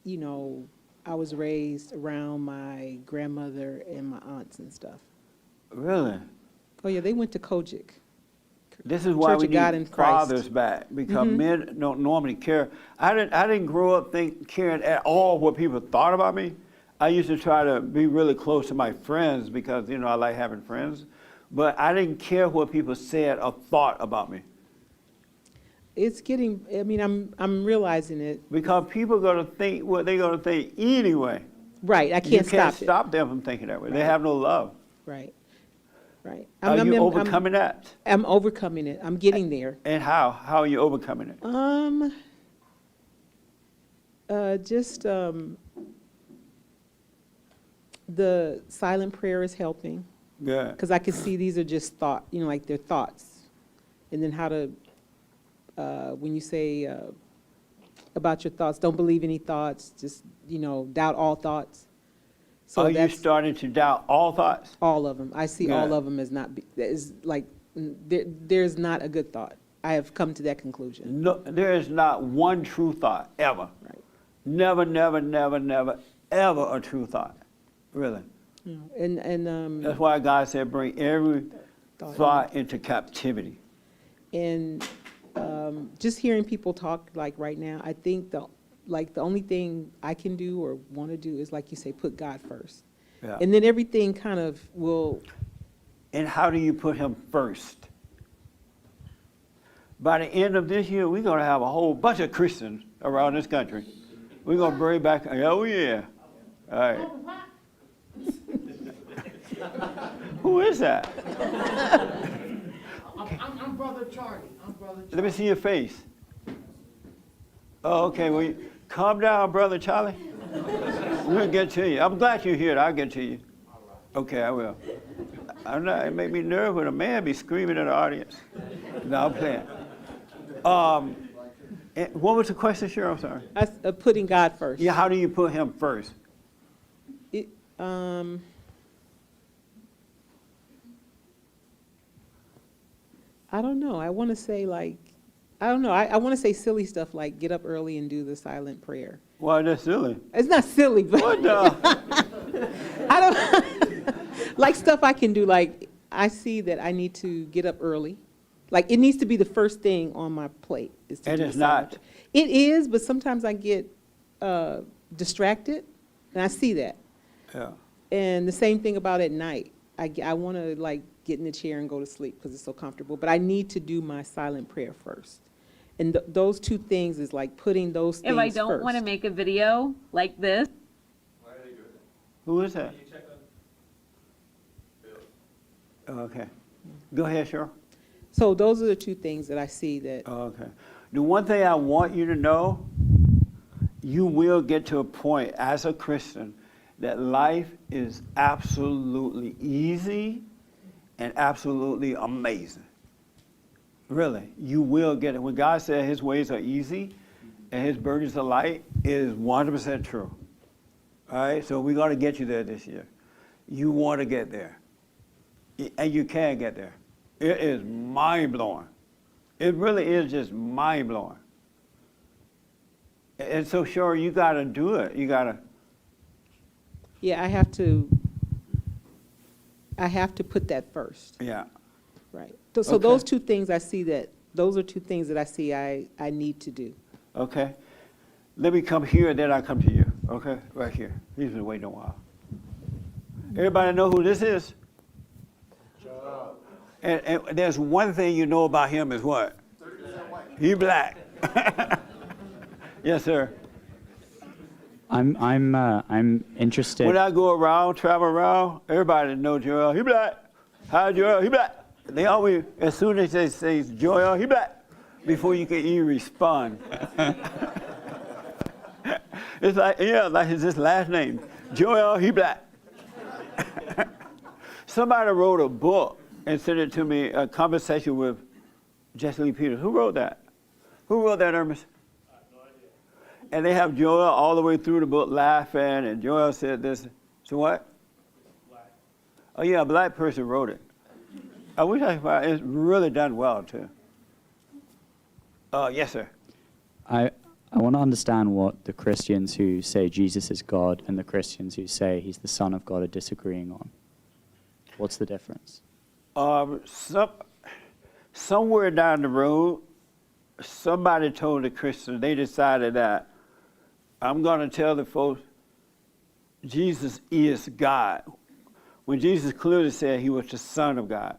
you know, I was raised around my grandmother and my aunts and stuff. Really? Oh yeah, they went to Kojic. This is why Church we of God in need Christ. fathers back, because men don't normally care. I didn't grow up caring at all what people thought about me. I used to try to be really close to my friends because, you know, I like having friends. But I didn't care what people said or thought about me. It's getting, I mean, I'm realizing it. Because people are going to think what they're going to think anyway. Right, I You can't can't stop it. stop them from thinking that way. They Right. have no love. Right, right. Are you overcoming that? I'm overcoming it. I'm getting there. And how? How are you overcoming it? Just the silent prayer is helping. Good. Because I can see these are just thought, you know, like they're thoughts. And then how to, when you say about your thoughts, don't believe any thoughts, just, you know, doubt all thoughts. So Are you that's starting to doubt all thoughts? all of them. I see Good. all of them as not, as like, there's not a good thought. I have come to that conclusion. No, there is not one true thought, ever. Right. Never, never, never, never, ever a true thought. Really. You know, and That's why God said bring every Thought. thought into captivity. And just hearing people talk like right now, I think the only thing I can do or want to do is, like you say, put God first. Yeah. And then everything kind of will, And how do you put him first? By the end of this year, we're going to have a whole bunch of Christians around this country. We're going to bring back, oh yeah. All right. Who is that? I'm Brother Charlie. Let me see your face. Oh, okay. Well, calm down, Brother Charlie. We'll get to you. I'm glad you're here. I'll get to you. Okay, I will. I'm not, it make me nervous when a man be screaming at the audience. No, I'm playing. What was the question, Cheryl? I'm sorry. putting God first. Yeah, how do you put him first? I don't know. I want to say I don't know. I want to say silly stuff like get up early and do the silent prayer. Why, that's silly. It's not silly, but What the? I don't like stuff I can do. Like I see that I need to get up early. Like it needs to be the first thing on my plate. Is to And do it's the silent not. prayer. It is, but sometimes I get distracted, and I see that. Yeah. And the same thing about at night. I want to like get in the chair and go to sleep because it's so comfortable. But I need to do my silent prayer first. And those two things is like putting those things If I don't want to first. make a video like this, Who is that? Okay. Go ahead, Cheryl. So those are the two things that I see that. Okay. The one thing I want you to know, you will get to a point as a Christian that life is absolutely easy and absolutely amazing. Really, you will get it. When God said his ways are easy and his burdens are light, it is 100% true. All right, so we're going to get you there this year. You want to get there. And you can get there. It is mind-blowing. It really is just mind-blowing. And so, sure, you got to do it. You got to. Yeah, I have to put that first. Yeah. Right. So Okay. those two things I see that, those are two things that I see I need to do. Okay. Let me come here, and then I come to you. Okay? Right here. He's been waiting a while. Everybody know who this is? And there's one thing you know about him is what? He black. Yes, sir. I'm interested. When I go around, travel around, everybody knows Joel. He black. Hi, Joel. He black. They always, as soon as they say Joel, he black. before you can even respond. It's like, yeah, like his last name, Joel, he black. Somebody wrote a book and sent it to me, a conversation with Jesse Lee Peterson. Who wrote that? Who wrote that, Ernest? I have no idea. And they have Joel all the way through the book laughing, and Joel said this. So what? Black. Oh, yeah, a black person wrote it. I wish I could find it. It's really done well, too. Yes, sir. I want to understand what the Christians who say Jesus is God and the Christians who say he's the Son of God are disagreeing on. What's the difference? Somewhere down the road, somebody told the Christians, they decided that I'm going to tell the folks Jesus is God. When Jesus clearly said he was the Son of God.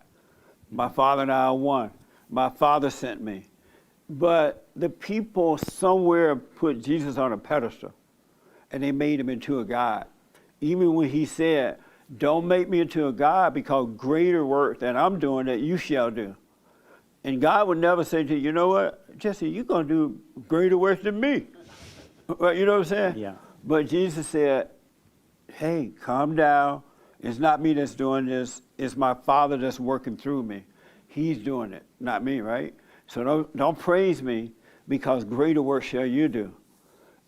My Father and I are one. My Father sent me. But the people somewhere put Jesus on a pedestal, and they made him into a God. Even when he said, don't make me into a God, because greater work than I'm doing that you shall do. And God would never say to you, you know what, Jesse, you're going to do greater work than me. You know what I'm saying? Yeah. But Jesus said, hey, calm down. It's not me that's doing this. It's my Father that's working through me. He's doing it, not me, right? So don't praise me, because greater work shall you do.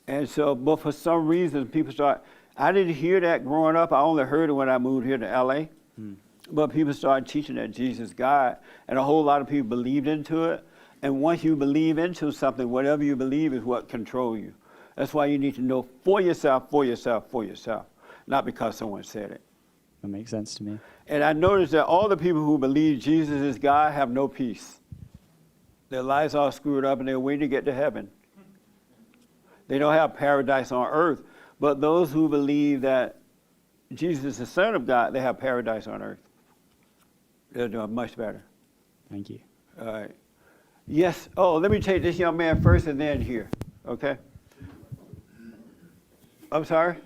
And so, but for some reason, people start, I didn't hear that growing up. I only heard it when I moved here to LA. But people started teaching that Jesus is God, and a whole lot of people believed into it. And once you believe into something, whatever you believe is what controls you. That's why you need to know for yourself, not because someone said it. That makes sense to me. And I noticed that all the people who believe Jesus is God have no peace. Their lives are screwed up, and they're waiting to get to heaven. They don't have paradise on earth. But those who believe that Jesus is the Son of God, they have paradise on earth. They're doing much better. Thank you. All right. Yes. Oh, let me take this young man first and then here. Okay? I'm sorry?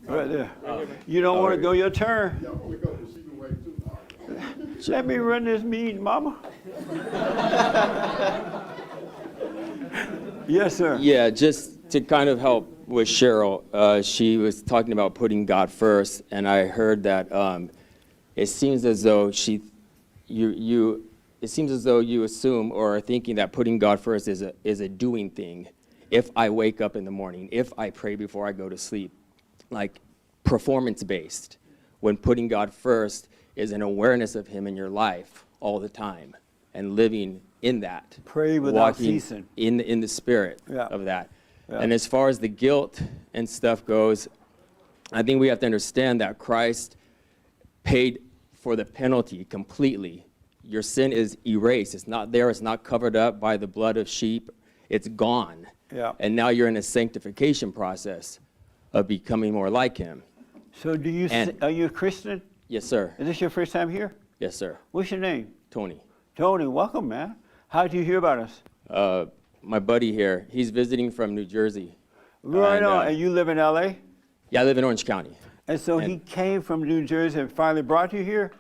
Right there. You don't want to go your turn? Let me run this meeting, Mama. Yes, sir. Yeah, just to kind of help with Cheryl, she was talking about putting God first, and I heard that it seems as though it seems as though you assume or are thinking that putting God first is a doing thing. If I wake up in the morning, if I pray before I go to sleep, like performance-based, when putting God first is an awareness of him in your life all the time and living in that. Pray without ceasing. In the spirit of that. Yeah. And as far as the guilt and stuff goes, I think we have to understand that Christ paid for the penalty completely. Your sin is erased. It's not there. It's not covered up by the blood of sheep. It's gone. Yeah. And now you're in a sanctification process of becoming more like him. So are you a Christian? Yes, sir. Is this your first time here? Yes, sir. What's your name? Tony. Tony, welcome, man. How did you hear about us? My buddy here, he's visiting from New Jersey. Right on. And you live in LA? Yeah, I live in Orange County. And so he came from New Jersey and finally brought you here?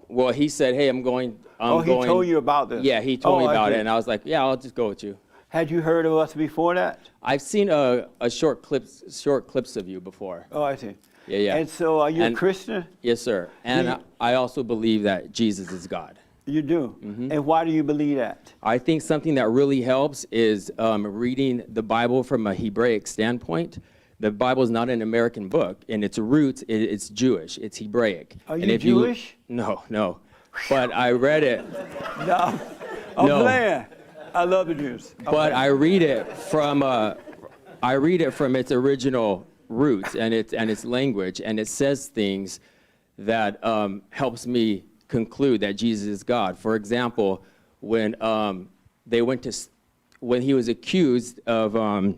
Well, he said, hey, I'm going. He told you about this? Yeah, he told me about it, and I was like, yeah, I'll just go with you. Had you heard of us before that? I've seen a short clips of you before. Oh, I see. Yeah. And so are you a Christian? Yes, sir. And I also believe that Jesus is God. You do? And why do you believe that? I think something that really helps is reading the Bible from a Hebraic standpoint. The Bible is not an American book. In its roots, it's Jewish. It's Hebraic. Are you Jewish? No. But I read it. No. I'm playing. I love the Jews. But I read it from its original roots and its language, and it says things that helps me conclude that Jesus is God. For example, when when he was accused of,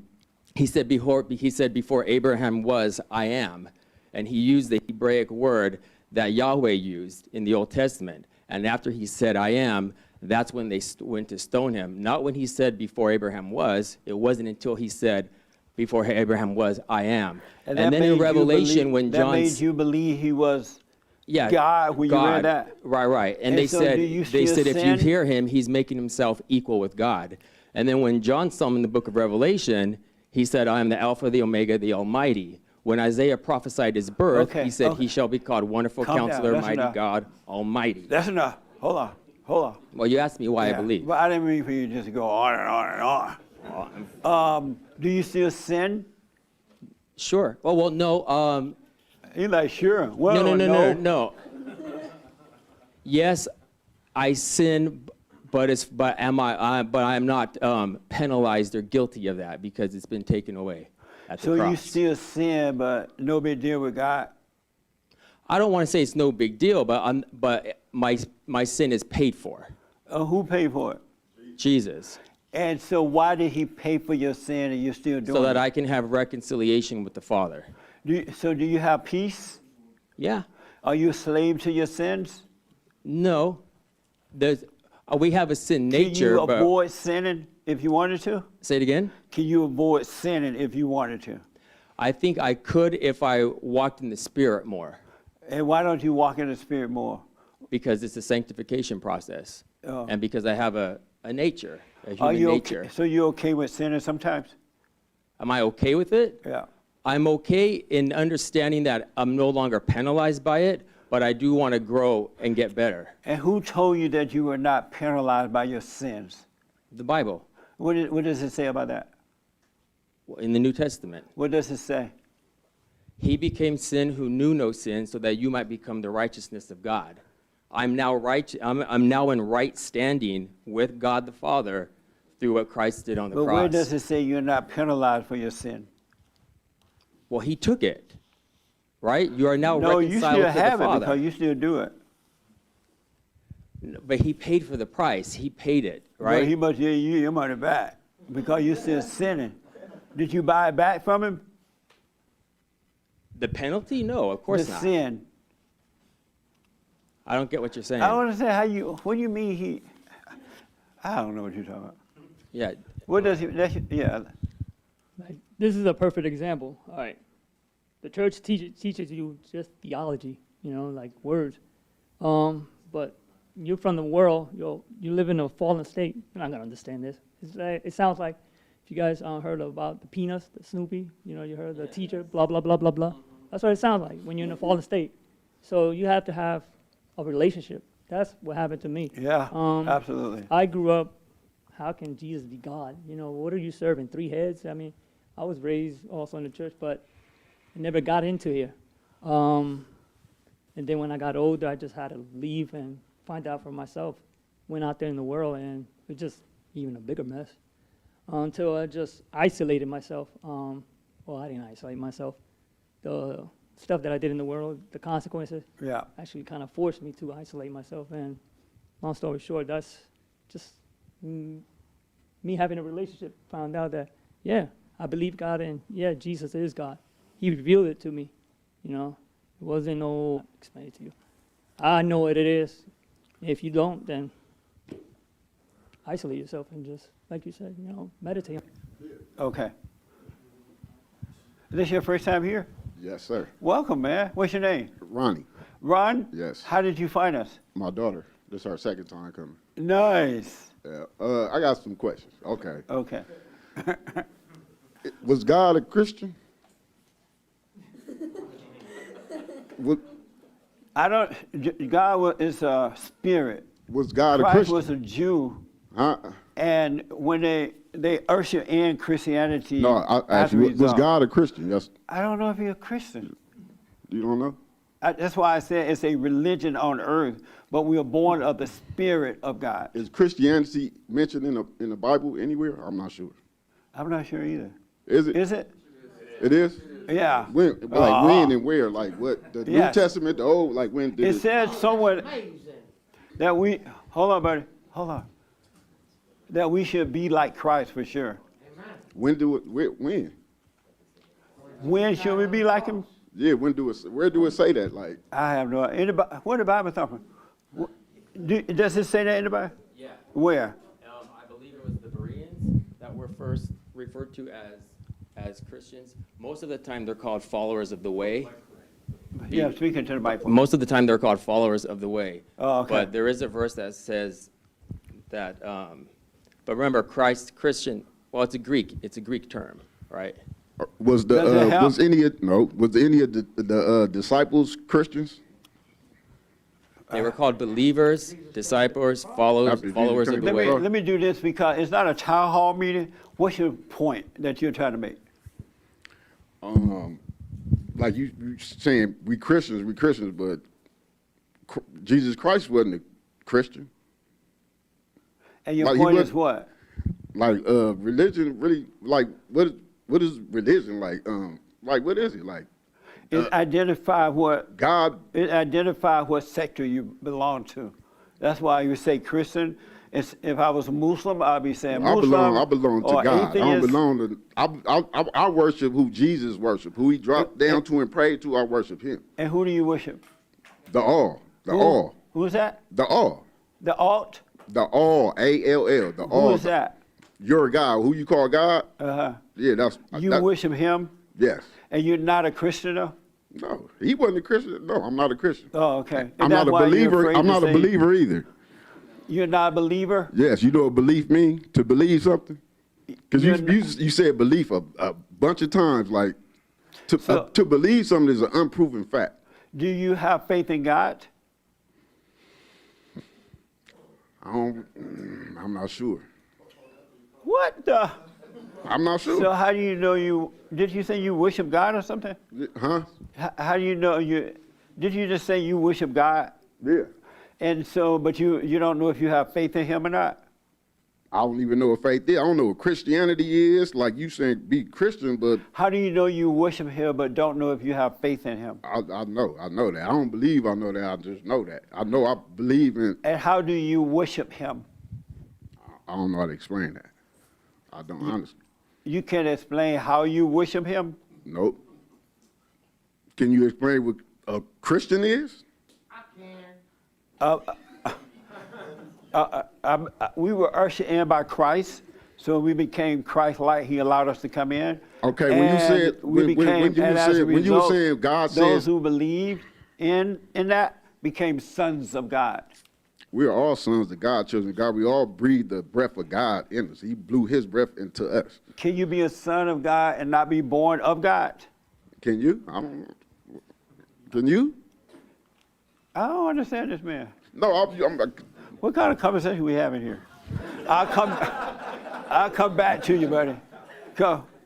he said before Abraham was, I am, and he used the Hebraic word that Yahweh used in the Old Testament. And after he said, I am, that's when they went to stone him. Not when he said before Abraham was. It wasn't until he said before Abraham was, I am. And then in Revelation, when John... That made you believe he was Yeah, God when you read that? Right. And And they so said do you they still said if you sin? hear him, he's making himself equal with God. And then when John saw him in the book of Revelation, he said, I am the Alpha, the Omega, the Almighty. When Isaiah prophesied his birth, Okay, he said, okay. he shall be called Wonderful Calm down, Counselor, that's Mighty enough. God, Almighty. That's enough. Hold on. Well, you asked me why I Yeah, believe. But I didn't mean for you to just go on and on and on. Do you still sin? Sure. Oh, well, no. He's like, sure. Well, No. Yes, I sin, but I am not penalized or guilty of that because it's been taken away at the So cross. you still sin, but no big deal with God? I don't want to say it's no big deal, but my sin is paid for. Who paid for it? Jesus. And so why did he pay for your sin and you're still doing So that it? I can have reconciliation with the Father. So do you have peace? Yeah. Are you a slave to your sins? No. We have a sin Can nature, you but... avoid sinning if you wanted to? Say it again? Can you avoid sinning if you wanted to? I think I could if I walked in the Spirit more. And why don't you walk in the Spirit more? Because it's a sanctification process. Oh. And because I have a nature, a Are human you nature. okay? So you're okay with sinning sometimes? Am I okay with it? Yeah. I'm okay in understanding that I'm no longer penalized by it, but I do want to grow and get better. And who told you that you were not penalized by your sins? The Bible. What does it say about that? In the New Testament. What does it say? He became sin who knew no sin so that you might become the righteousness of God. I'm now in right standing with God the Father through what Christ did on the But cross. where does it say you're not penalized for your sin? Well, he took it, right? You are now No, you reconciled still to the have it Father. because you still do it. But he paid for the price. He paid it, right? Well, he must give you your money back because you're still sinning. Did you buy it back from him? The penalty? No, of course The not. sin. I don't get what you're saying. I don't understand how you. What do you mean he? I don't know what you're talking about. Yeah. What does he? Yeah. Like, this is a perfect example. All right. The church teaches you just theology, like words. But you're from the world. You live in a fallen state. You're not going to understand this. It sounds like, if you guys heard about the Peanuts, the Snoopy, you heard the teacher, blah, blah, blah, blah, blah. That's what it sounds like when you're in a fallen state. So you have to have a relationship. That's what happened to me. Yeah, absolutely. I grew up, how can Jesus be God? What are you serving, 3 heads? I mean, I was raised also in the church, but I never got into here. And then when I got older, I just had to leave and find out for myself. Went out there in the world, and it was just even a bigger mess. Until I just isolated myself. Well, I didn't isolate myself. The stuff that I did in the world, the consequences, actually kind of forced me to isolate myself. And long story short, that's just me having a relationship. Found out that, yeah, I believe God, and yeah, Jesus is God. He revealed it to me. It wasn't no explain it to you. I know what it is. If you don't, then isolate yourself and just, like you said, meditate. Okay. Is this your first time here? Yes, sir. Welcome, man. What's your name? Ronnie. Ron? Yes. How did you find us? My daughter. This is her second time coming. Nice. Yeah. I got some questions. Okay. Okay. Was God a Christian? God is a spirit. Was God a Christ Christian? was a Jew. Huh? And when they usher in Christianity. No, I asked you, was God a Christian? Yes. I don't know if he's a Christian. You don't know? That's why I said it's a religion on earth, but we are born of the Spirit of God. Is Christianity mentioned in the Bible anywhere? I'm not sure. I'm not sure either. Is it? Is it? It is? Yeah. When, like when and where? Like what? The Yes. New Testament, the Old, like when did It says somewhere that we, hold on, buddy, hold on. That we should be like Christ for sure. When do it, when? When should we be like him? Yeah, where do it say that? Like, I have no idea. Where the Bible talking? Does it say that in the Bible? Yeah. Where? I believe it was the Bereans that were first referred to as Christians. Most of the time they're called followers of the way. Yeah, speaking to the microphone. Most of the time, they're called followers of the way. Oh, okay. But there is a verse that says that, but remember, Christian, well, it's a Greek term, right? Was any of the disciples Christians? They were called believers, disciples, followers of the way. Let me do this because it's not a town hall meeting. What's your point that you're trying to make? Like you saying we Christians, but Jesus Christ wasn't a Christian. And your point is what? Like religion really, like what is religion like? Like what is it like? It identifies what God. It identifies what sector you belong to. That's why you say Christian. If I was a Muslim, I'd be saying Muslim. I belong to God. Atheist. I don't belong to. I worship who Jesus worshiped, who He dropped down to and prayed to. I worship Him. And who do you worship? The All. The All. Who is that? The All. The Alt. The All. ALL. The All. Who is that? You're a God. Who you call God? Yeah, that's. You worship Him. Yes. And you're not a Christian, though. No, he wasn't a Christian. No, I'm not a Christian. Oh, okay. And I'm not a believer. I'm not a believer either. You're not a believer? Yes, you know what belief mean? To believe something? Because you said belief a bunch of times. Like, to believe something is an unproven fact. Do you have faith in God? I'm not sure. What the? I'm not sure. So how do you know did you say you worship God or something? Huh? How do you know did you just say you worship God? Yeah. And so, but you don't know if you have faith in Him or not? I don't even know what faith is. I don't know what Christianity is. Like you saying be Christian, but. How do you know you worship Him but don't know if you have faith in Him? I know that. I don't believe I know that. I just know that. I know I believe in. And how do you worship Him? I don't know how to explain that. I don't honestly. You can't explain how you worship Him? Nope. Can you explain what a Christian is? We were ushered in by Christ, so we became Christ-like. He allowed us to come in. Okay, when you said when you were saying God said those who believed in that became sons of God. We are all sons of God, children of God. We all breathe the breath of God in us. He blew His breath into us. Can you be a son of God and not be born of God? Can you? I don't know. Can you? I don't understand this man. No, I'm what kind of conversation we having here? I'll come back to you, buddy.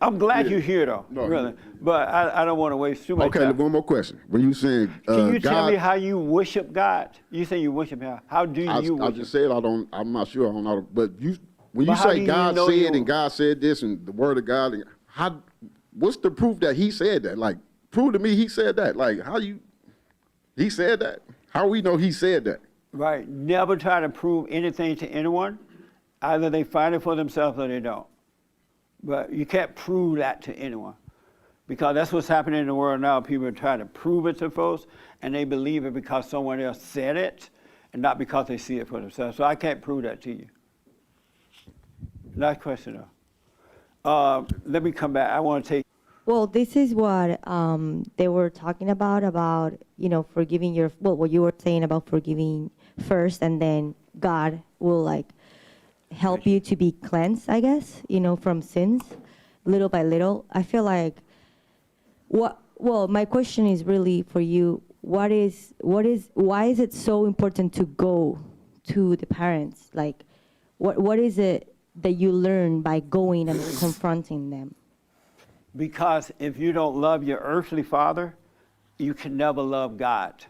I'm glad you're here, though, really. But I don't want to waste too much time. Okay, one more question. When you saying can you tell me how you worship God? You say you worship Him. How do you worship? I just said I'm not sure. I don't know. But when you say God said and God said this and the Word of God, what's the proof that He said that? Like, prove to me He said that. Like, He said that? How we know He said that? Right. Never try to prove anything to anyone. Either they find it for themselves or they don't. But you can't prove that to anyone. Because that's what's happening in the world now. People are trying to prove it to folks, and they believe it because someone else said it, and not because they see it for themselves. So I can't prove that to you. Last question, though. Let me come back. I want to take. Well, this is what they were talking about, forgiving what you were saying about forgiving first, and then God will, help you to be cleansed, I guess, from sins, little by little. I feel like, my question is really for you, why is it so important to go to the parents? Like, what is it that you learn by going and confronting them? Because if you don't love your earthly father, you can never love God.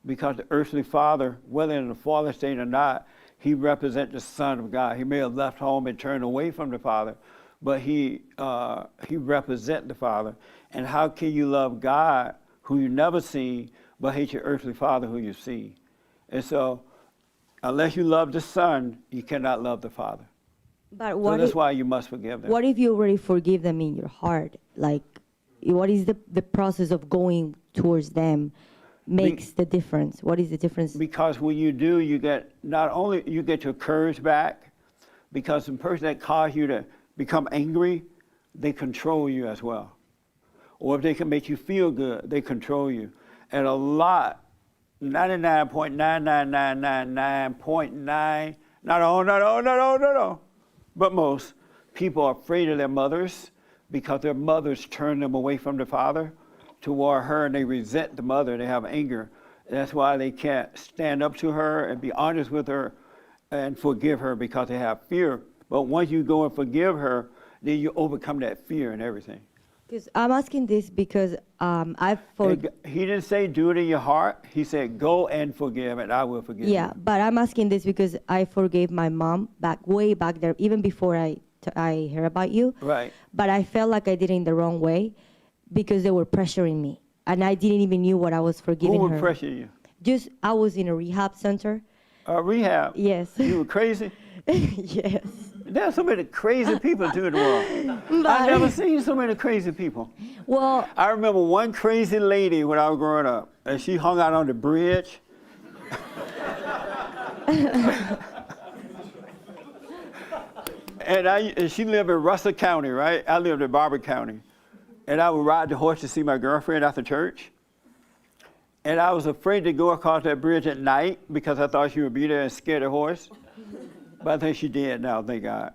Because the earthly father, whether in the father state or not, he represents the Son of God. He may have left home and turned away from the Father, but he represents the Father. And how can you love God, who you never see, but hate your earthly father, who you see? And so, unless you love the Son, you cannot love the Father. But so that's why you must forgive them. What if you already forgive them in your heart? Like, what is the process of going towards them makes the difference? What is the difference? Because when you do, you get not only you get your courage back, because the person that caused you to become angry, they control you as well. or if they can make you feel good, they control you. And a lot, 99.99999.9, not all, but most people are afraid of their mothers because their mothers turn them away from the father toward her, and they resent the mother. They have anger. That's why they can't stand up to her and be honest with her and forgive her, because they have fear. But once you go and forgive her, then you overcome that fear and everything. Because I'm asking this because He didn't say do it in your heart. He said go and forgive, and I will forgive you. Yeah, but I'm asking this because I forgave my mom way back there, even before I heard about you. Right. But I felt like I did it in the wrong way because they were pressuring me, and I didn't even knew what I was forgiving Who her. would pressure you? Just I was in a rehab center. Rehab? Yes. You were crazy? Yes. There's so many crazy people too in the world. I've never seen so many crazy people. Well, I remember one crazy lady when I was growing up, and she hung out on the bridge. And she lived in Russell County, right? I lived in Barber County. And I would ride the horse to see my girlfriend after church. And I was afraid to go across that bridge at night because I thought she would be there and scare the horse. But I think she did now, thank God.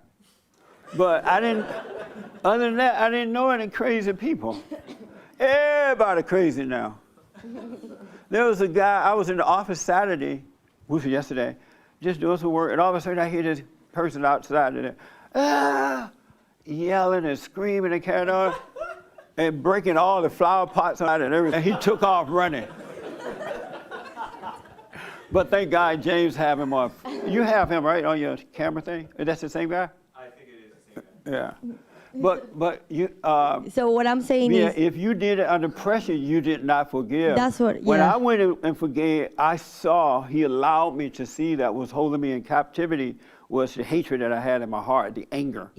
But other than that, I didn't know any crazy people. Everybody crazy now. There was a guy, I was in the office Saturday, which was yesterday, just doing some work, and all of a sudden I hear this person outside there, yelling and screaming and carrying on, and breaking all the flower pots out and everything. And he took off running. But thank God James have him on. You have him, right, on your camera thing? Is that the same guy? I think it is the same guy. Yeah. But you. So what I'm saying yeah, is, if you did it under pressure, you did not forgive. That's what. When yeah. I went and forgave, I saw He allowed me to see that was holding me in captivity was the hatred that I had in my heart, the anger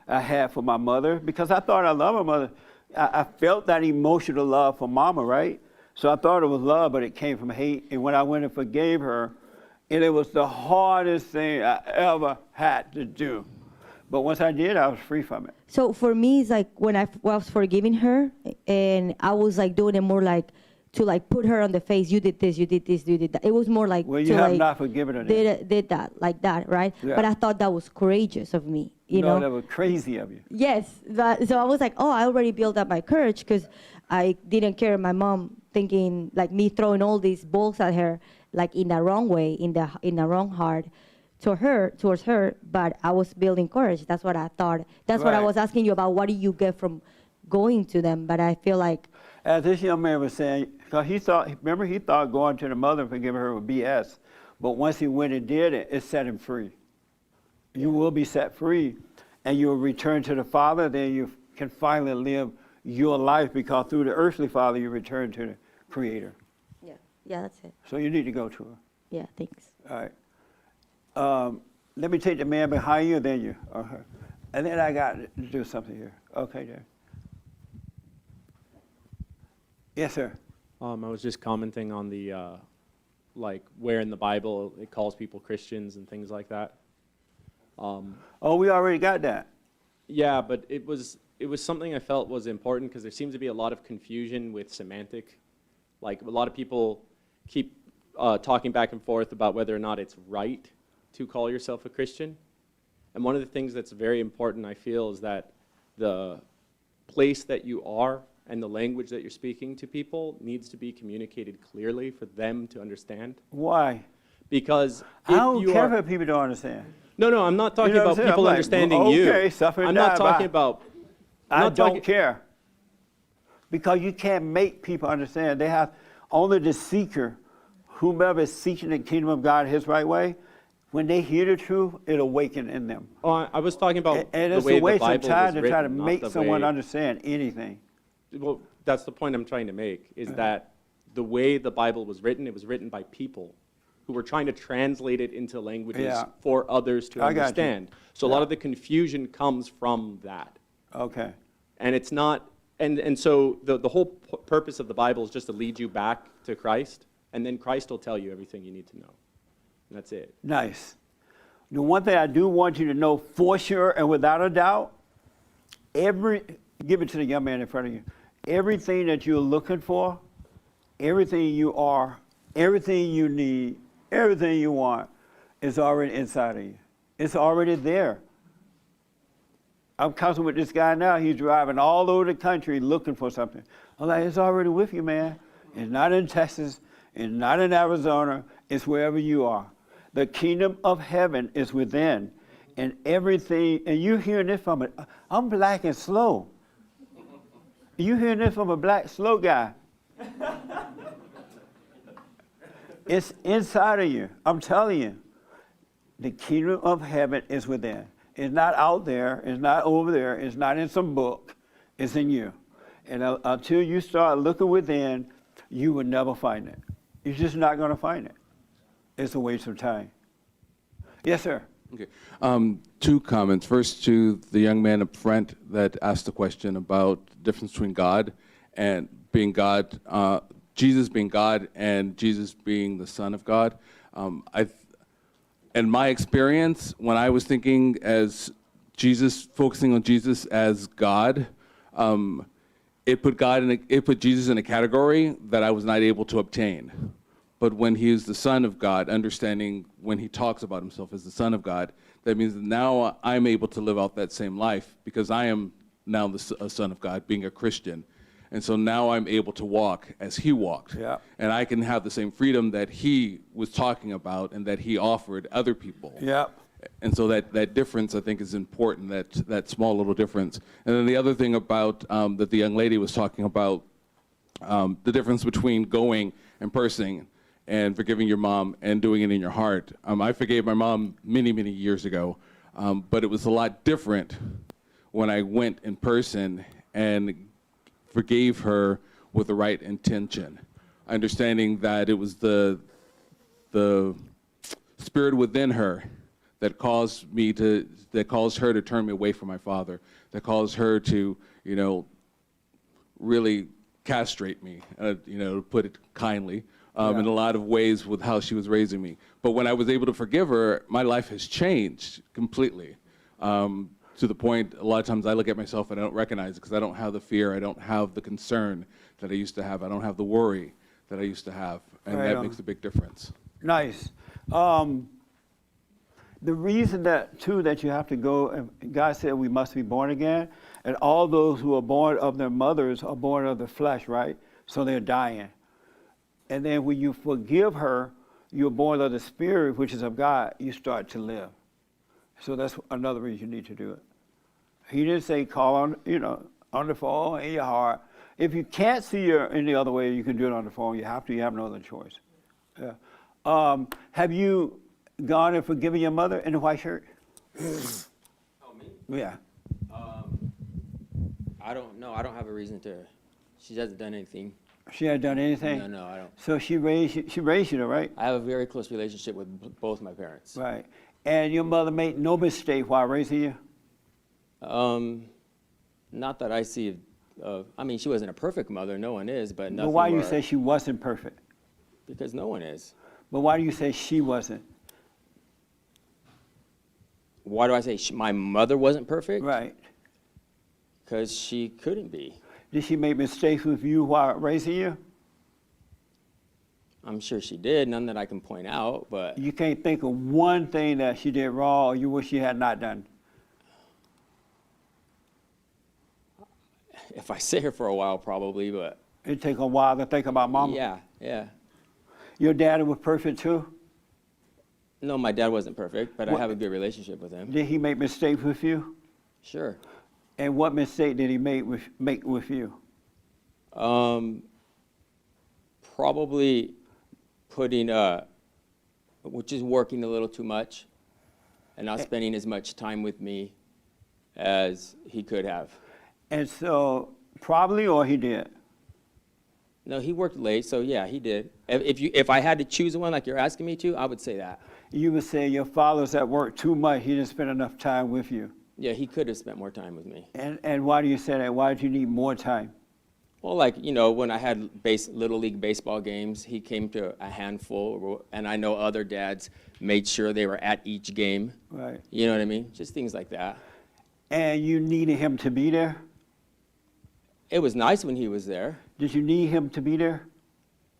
I had for my mother, because I thought I loved my mother. I felt that emotional love for Mama, right? So I thought it was love, but it came from hate. And when I went and forgave her, and it was the hardest thing I ever had to do. But once I did, I was free from it. So for me, it's like when I was forgiving her, and I was like doing it more like to like put her on the face. You did this, you did this, you did that. It was more like Well, you to have like not forgiven her then. did that like that, right? Yeah. But I thought that was courageous of me, you know. That was crazy of you. Yes, so I was like, oh, I already built up my courage because I didn't care. My mom thinking like me throwing all these balls at her, like in the wrong way, in the wrong heart, towards her. But I was building courage. That's what I thought. That's what I was asking you about. What do you get from going to them? But I feel like, as this young man was saying, because he thought going to the mother and forgiving her was BS. But once he went and did it, it set him free. You will be set free, and you will return to the Father. Then you can finally live your life, because through the earthly father, you return to the Creator. Yeah, that's it. So you need to go to her. Yeah, thanks. All right. Let me take the man behind you, then you, or her. And then I got to do something here. Okay, there. Yes, sir. I was just commenting on the, like, where in the Bible it calls people Christians and things like that. Oh, we already got that. Yeah, but it was something I felt was important because there seems to be a lot of confusion with semantic. Like, a lot of people keep talking back and forth about whether or not it's right to call yourself a Christian. And one of the things that's very important, I feel, is that the place that you are and the language that you're speaking to people needs to be communicated clearly for them to understand. Why? Because I don't care if people don't understand. No, I'm not talking about people like, understanding well, you. Okay, suffer and I'm die, not talking bye. about. I don't care. Because you can't make people understand. They have only the seeker, whomever is seeking the kingdom of God his right way, when they hear the truth, it awakens in them. Oh, I was talking about and the it's way a waste the Bible of time was to try to written, make not the someone way. understand anything. Well, that's the point I'm trying to make, is that the way the Bible was written, it was written by people who were trying to translate it into languages for others to I got you. understand. So a lot of the confusion comes from that. Okay. And it's not, and so the whole purpose of the Bible is just to lead you back to Christ, and then Christ will tell you everything you need to know. And that's it. Nice. The one thing I do want you to know for sure and without a doubt, give it to the young man in front of you. everything that you're looking for, everything you are, everything you need, everything you want is already inside of you. It's already there. I'm counseling with this guy now. He's driving all over the country looking for something. I'm like, it's already with you, man. It's not in Texas. It's not in Arizona. It's wherever you are. The kingdom of heaven is within. And everything, and you're hearing this from it. I'm black and slow. You hearing this from a black, slow guy. It's inside of you. I'm telling you. The kingdom of heaven is within. It's not out there. It's not over there. It's not in some book. It's in you. And until you start looking within, you will never find it. You're just not going to find it. It's a waste of time. Yes, sir. Okay. Two comments. First, to the young man up front that asked the question about the difference between God and being God, Jesus being God and Jesus being the Son of God. In my experience, when I was thinking as Jesus, focusing on Jesus as God, it put Jesus in a category that I was not able to obtain. But when he is the Son of God, understanding when he talks about himself as the Son of God, that means that now I'm able to live out that same life because I am now a Son of God, being a Christian. And so now I'm able to walk as he walked. Yeah. And I can have the same freedom that he was talking about and that he offered other people. Yeah. And so that difference, I think, is important, that small little difference. And then the other thing about that the young lady was talking about, the difference between going and pursing and forgiving your mom and doing it in your heart. I forgave my mom many, many years ago, but it was a lot different when I went in person and forgave her with the right intention, understanding that it was the spirit within her that caused her to turn me away from my father, that caused her to, really castrate me, to put it kindly, in a lot of ways with how she was raising me. But when I was able to forgive her, my life has changed completely. To the point, a lot of times I look at myself and I don't recognize it because I don't have the fear, I don't have the concern that I used to have, I don't have the worry that I used to have, and Right that on. makes a big difference. Nice. The reason that you have to go, God said we must be born again, and all those who are born of their mothers are born of the flesh, right? So they're dying. And then when you forgive her, you're born of the spirit, which is of God, you start to live. So that's another reason you need to do it. He didn't say call on, on the phone, in your heart. If you can't see her any other way, you can do it on the phone. You have no other choice. Yeah. Have you gone and forgiven your mother in the white shirt? Oh, me? Yeah. I don't know. I don't have a reason to. She hasn't done anything. She hasn't done anything? No, I don't. So she raised you, right? I have a very close relationship with both my parents. Right. And your mother made no mistake while raising you? Not that I see. She wasn't a perfect mother. No one is, but nothing. But why do you say she wasn't perfect? Because no one is. But why do you say she wasn't? Why do I say my mother wasn't perfect? Right. Because she couldn't be. Did she make mistakes with you while raising you? I'm sure she did, none that I can point out, but... You can't think of one thing that she did wrong or you wish she had not done? If I sit here for a while, probably, but... It'd take a while to think about mama? Yeah. Your daddy was perfect too? No, my dad wasn't perfect, but I have a good relationship with him. Did he make mistakes with you? Sure. And what mistake did he make with you? Probably putting, which is working a little too much and not spending as much time with me as he could have. And so, probably, or he did? No, he worked late, so yeah, he did. If I had to choose one like you're asking me to, I would say that. You would say your father's at work too much, he didn't spend enough time with you. Yeah, he could have spent more time with me. And why do you say that? Why did you need more time? Well, when I had Little League baseball games, he came to a handful, and I know other dads made sure they were at each game. Right. You know what I mean? Just things like that. And you needed him to be there? It was nice when he was there. Did you need him to be there?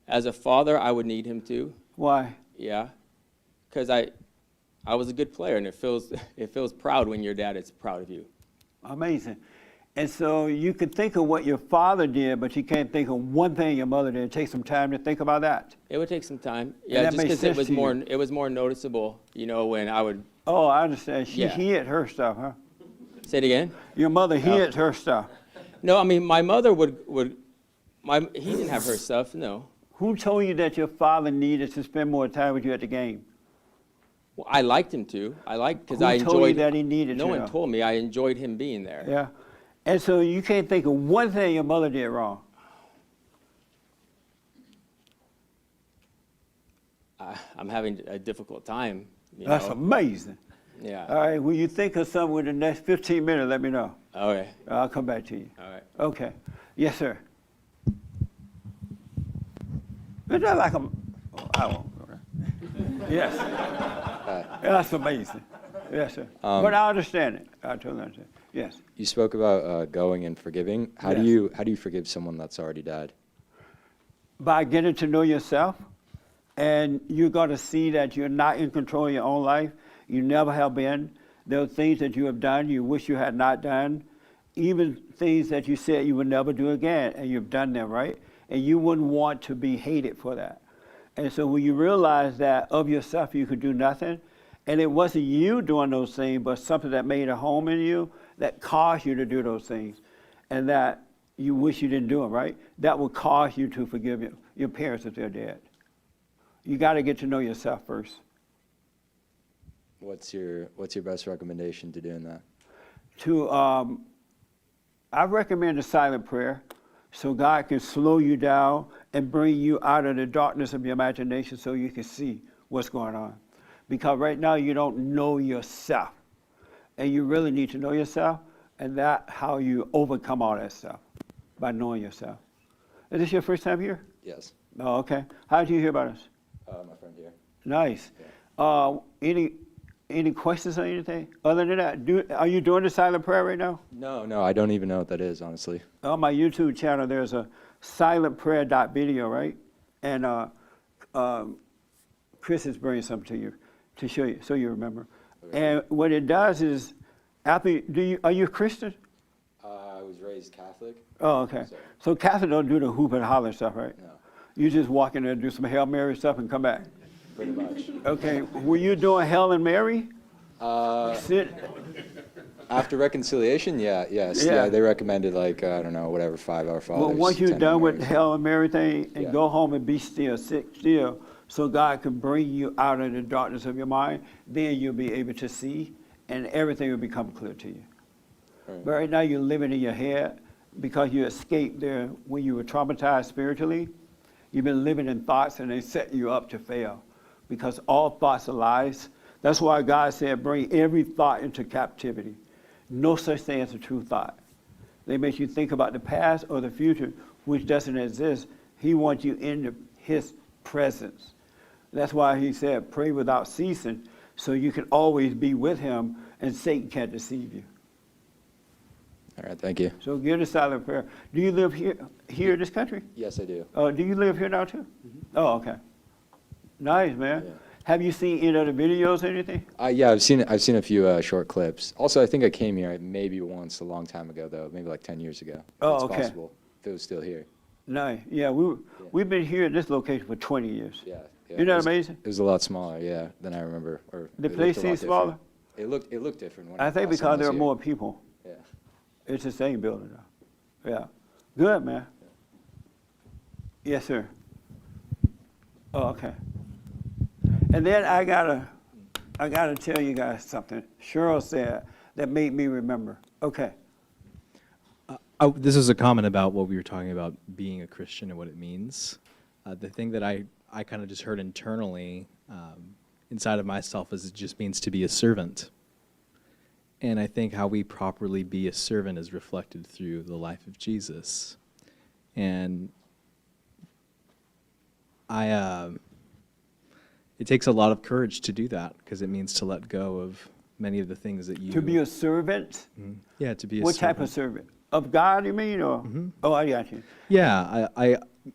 As a father, I would need him to. Why? Yeah, because I was a good player, and it feels proud when your dad is proud of you. Amazing. And so you can think of what your father did, but you can't think of one thing your mother did. Take some time to think about that. It would take some time. And Yeah, that just makes because sense to you. it was more noticeable, when I would. Oh, I understand. She Yeah. hid her stuff, huh? Say it again. Your mother hid her stuff. No, I mean my mother he didn't have her stuff. No. Who told you that your father needed to spend more time with you at the game? Well, I liked him to. Because Who I told enjoyed. you that he needed No to? one told me. I enjoyed him being there. Yeah. And so you can't think of one thing your mother did wrong. I'm having a difficult time. That's amazing. Yeah. All right, when you think of something within the next 15 minutes, let me know. Okay. I'll come back to you. All right. Okay. Yes, sir. Is that like a... Oh, I won't go there. Yes. That's amazing. Yes, sir. But I understand it. I totally understand. Yes. You spoke about going and forgiving. How do you forgive someone that's already died? By getting to know yourself, and you're going to see that you're not in control of your own life. You never have been. There are things that you have done you wish you had not done, even things that you said you would never do again, and you've done them, right? And you wouldn't want to be hated for that. And so when you realize that of yourself you could do nothing, and it wasn't you doing those things, but something that made a home in you that caused you to do those things, and that you wish you didn't do them, right? That will cause you to forgive your parents if they're dead. You got to get to know yourself first. What's your best recommendation to doing that? I recommend a silent prayer so God can slow you down and bring you out of the darkness of your imagination so you can see what's going on. Because right now you don't know yourself. And you really need to know yourself, and that's how you overcome all that stuff, by knowing yourself. Is this your first time here? Yes. Oh, okay. How did you hear about us? My friend here. Nice. Any questions or anything? Other than that, are you doing the silent prayer right now? No, I don't even know what that is, honestly. On my YouTube channel, there's a silentprayer.video, right? And Chris is bringing something to you to show you, so you remember. Okay. And what it does is, are you a Christian? I was raised Catholic. Oh, okay. So Catholic don't do the hoop and holler stuff, right? No. You just walk in there and do some Hail Mary stuff and come back. Pretty much. Okay. Were you doing Hail and Mary? After reconciliation, yes. Yeah, they recommended like, I don't know, whatever, 5 Our Fathers. Well, once you're done with the Hail and Mary thing, and go home and be still, sit still, so God can bring you out of the darkness of your mind, then you'll be able to see, and everything will become clear to you. Right. But right now you're living in your head because you escaped there when you were traumatized spiritually. You've been living in thoughts, and they set you up to fail because all thoughts are lies. That's why God said, bring every thought into captivity. No such thing as a true thought. They make you think about the past or the future, which doesn't exist. He wants you in his presence. That's why he said, pray without ceasing, so you can always be with him, and Satan can't deceive you. All right, thank you. So give the silent prayer. Do you live here in this country? Yes, I do. Do you live here now, too? Mm-hmm. Oh, okay. Nice, man. Yeah. Have you seen any other videos or anything? Yeah, I've seen a few short clips. Also, I think I came here maybe once a long time ago, though, maybe like 10 years ago. Oh, it's okay. possible if it was still here. Nice. Yeah, we've been here at this location for 20 years. Yeah. Isn't that amazing? It was a lot smaller, than I remember. Or the place seems smaller? It looked different. I think because there are more people. Yeah. It's the same building, though. Yeah. Good, man. Yeah. Yes, sir. Oh, okay. And then I gotta tell you guys something Cheryl said that made me remember. Okay. This is a comment about what we were talking about being a Christian and what it means. The thing that I kind of just heard internally inside of myself is it just means to be a servant. And I think how we properly be a servant is reflected through the life of Jesus. And it takes a lot of courage to do that because it means to let go of many of the things that you... To be a servant? Yeah, to be a servant. What type of servant? Of God, you mean? Or? Oh, I got you. Yeah,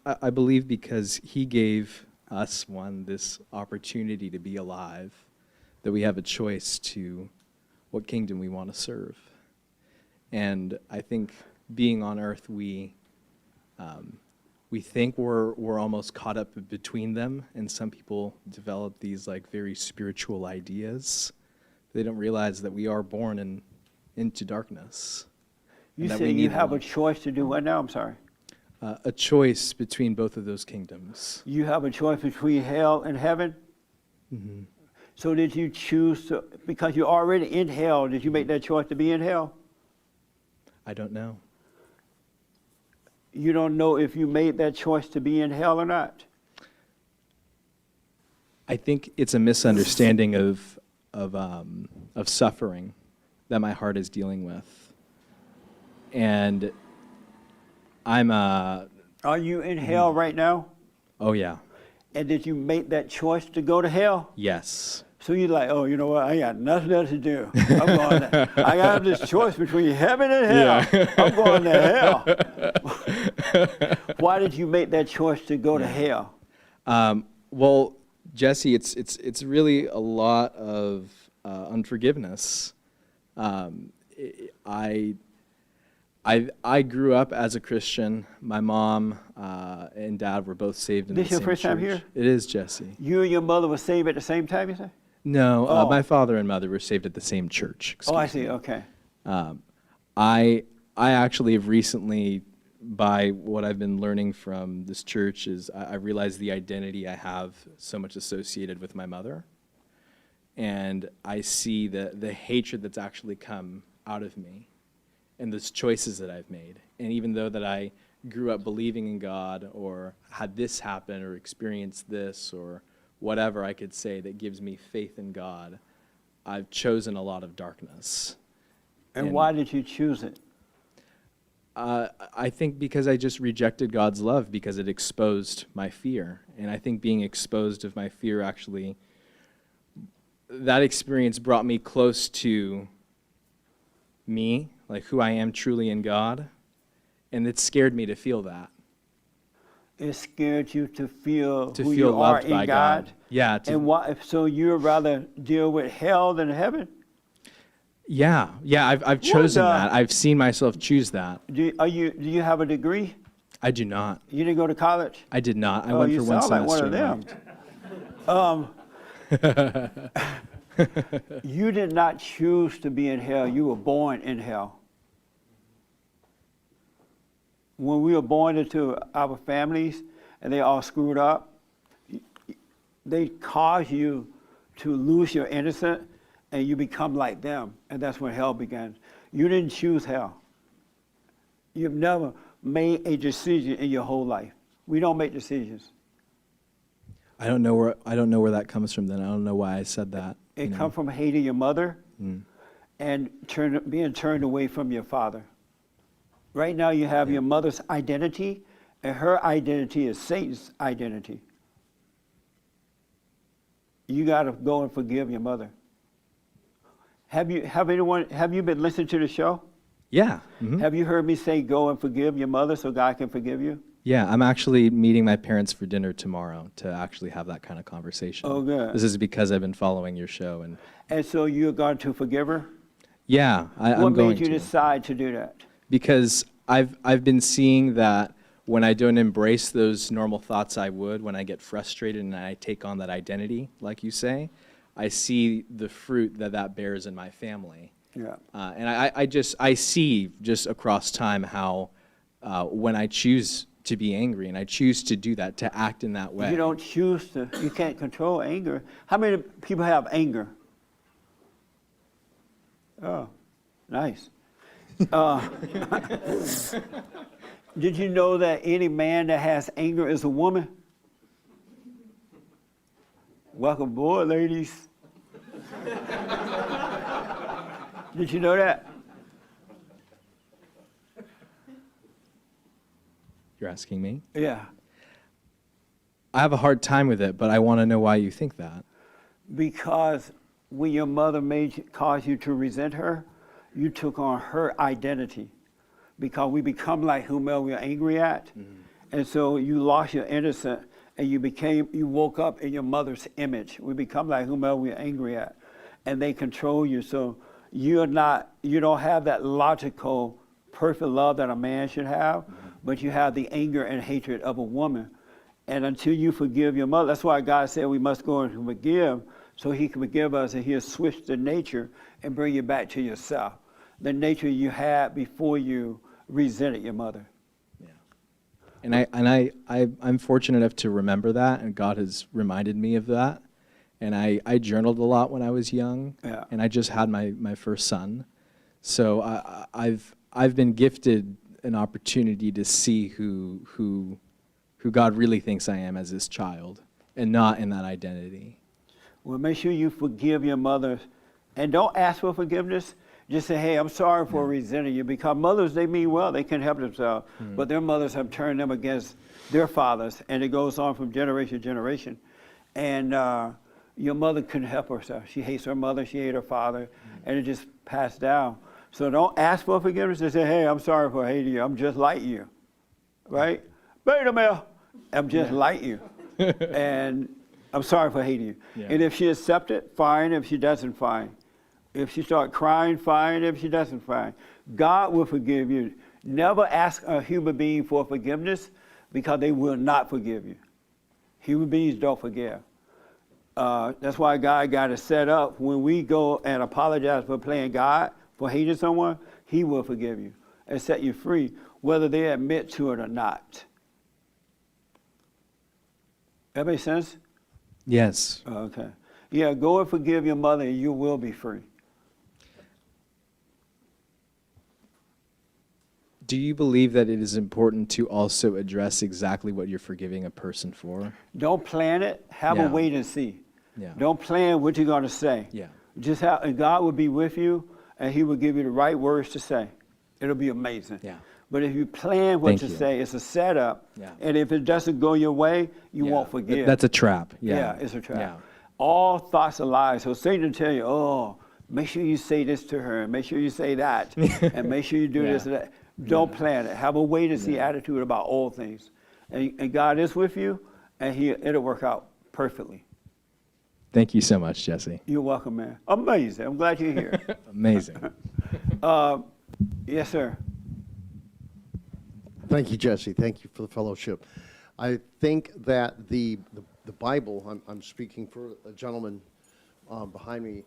I believe because he gave us, this opportunity to be alive, that we have a choice to what kingdom we want to serve. And I think being on earth, we think we're almost caught up between them, and some people develop these like very spiritual ideas. They don't realize that we are born into darkness. You say you have a choice to do what now? I'm sorry. A choice between both of those kingdoms. You have a choice between hell and heaven? Mm-hmm. So did you choose to, because you're already in hell, did you make that choice to be in hell? I don't know. You don't know if you made that choice to be in hell or not? I think it's a misunderstanding of suffering that my heart is dealing with. And are you in hell right now? Oh, yeah. And did you make that choice to go to hell? Yes. So you're like, oh, you know what? I got nothing else to do. I'm going to, I got this choice between heaven and hell. Yeah. I'm going to hell. Why did you make that choice to go to hell? Well, Jesse, it's really a lot of unforgiveness. I grew up as a Christian. My mom and dad were both saved in the same church. This your first time here? It is, Jesse. You and your mother were saved at the same time, you say? No, my father and mother were saved at the same church. Oh, I see. Okay. I actually have recently, by what I've been learning from this church, is I realized the identity I have so much associated with my mother, and I see the hatred that's actually come out of me, and those choices that I've made. And even though that I grew up believing in God, or had this happen, or experienced this, or whatever I could say that gives me faith in God, I've chosen a lot of darkness. And why did you choose it? I think because I just rejected God's love, because it exposed my fear. And I think being exposed of my fear actually, that experience brought me close to me, like who I am truly in God. And it scared me to feel that. It scared you to feel To who feel you are loved in by God? God. Yeah. And why, so you'd rather deal with hell than heaven? Yeah, I've chosen that. I've seen myself choose that. Do you have a degree? I do not. You didn't go to college? I did not. I went for one semester. You did not choose to be in hell. You were born in hell. When we were born into our families and they all screwed up, they cause you to lose your innocence and you become like them. And that's when hell begins. You didn't choose hell. You've never made a decision in your whole life. We don't make decisions. I don't know where that comes from then. I don't know why I said that. It comes from hating your mother and being turned away from your father. Right now you have your mother's identity, and her identity is Satan's identity. You got to go and forgive your mother. Have you been listening to the show? Yeah. Mm-hmm. Have you heard me say go and forgive your mother so God can forgive you? Yeah, I'm actually meeting my parents for dinner tomorrow to actually have that kind of conversation. Oh, good. This is because I've been following your show. And so you're going to forgive her? Yeah, I'm going to. What made you decide to do that? Because I've been seeing that when I don't embrace those normal thoughts I would, when I get frustrated and I take on that identity, like you say, I see the fruit that bears in my family. Yeah. And I see just across time how when I choose to be angry and I choose to do that, to act in that way. You don't choose to, you can't control anger. How many people have anger? Oh, nice. Did you know that any man that has anger is a woman? Welcome aboard, ladies. Did you know that? You're asking me? Yeah. I have a hard time with it, but I want to know why you think that. Because when your mother caused you to resent her, you took on her identity. because we become like whomever we're angry at. And so you lost your innocence and you woke up in your mother's image. We become like whomever we're angry at. And they control you. So you don't have that logical, perfect love that a man should have, but you have the anger and hatred of a woman. And until you forgive your mother, that's why God said we must go and forgive, so he can forgive us and he'll switch the nature and bring you back to yourself. The nature you had before you resented your mother. And I'm fortunate enough to remember that, and God has reminded me of that. And I journaled a lot when I was young, and I just had my first son. So I've been gifted an opportunity to see who God really thinks I am as his child, and not in that identity. Well, make sure you forgive your mother, and don't ask for forgiveness. Just say, hey, I'm sorry for resenting you, because mothers, they mean well, they can help themselves, but their mothers have turned them against their fathers, and it goes on from generation to generation. And your mother couldn't help herself. She hates her mother, she hates her father, and it just passed down. So don't ask for forgiveness. Just say, hey, I'm sorry for hating you. I'm just like you, right? Beta male, I'm just like you. And I'm sorry for hating you. And if she accepts it, fine. If she doesn't, fine. If she starts crying, fine. If she doesn't, fine. God will forgive you. Never ask a human being for forgiveness, because they will not forgive you. Human beings don't forgive. That's why God got it set up. When we go and apologize for playing God, for hating someone, he will forgive you and set you free, whether they admit to it or not. That makes sense? Yes. Okay. Yeah, go and forgive your mother and you will be free. Do you believe that it is important to also address exactly what you're forgiving a person for? Don't plan it. Have a wait and see. Don't plan what you're going to say. Just have, and God will be with you, and he will give you the right words to say. It'll be amazing. But if you plan what to say, it's a setup. And if it doesn't go your way, you won't forgive. That's a trap. Yeah, it's a trap. All thoughts are lies. So Satan will tell you, oh, make sure you say this to her, and make sure you say that, and make sure you do this and that. Don't plan it. Have a wait and see attitude about all things. And God is with you, and it'll work out perfectly. Thank you so much, Jesse. You're welcome, man. Amazing. I'm glad you're here. Amazing. Yes, sir. Thank you, Jesse. Thank you for the fellowship. I think that the Bible, I'm speaking for a gentleman behind me,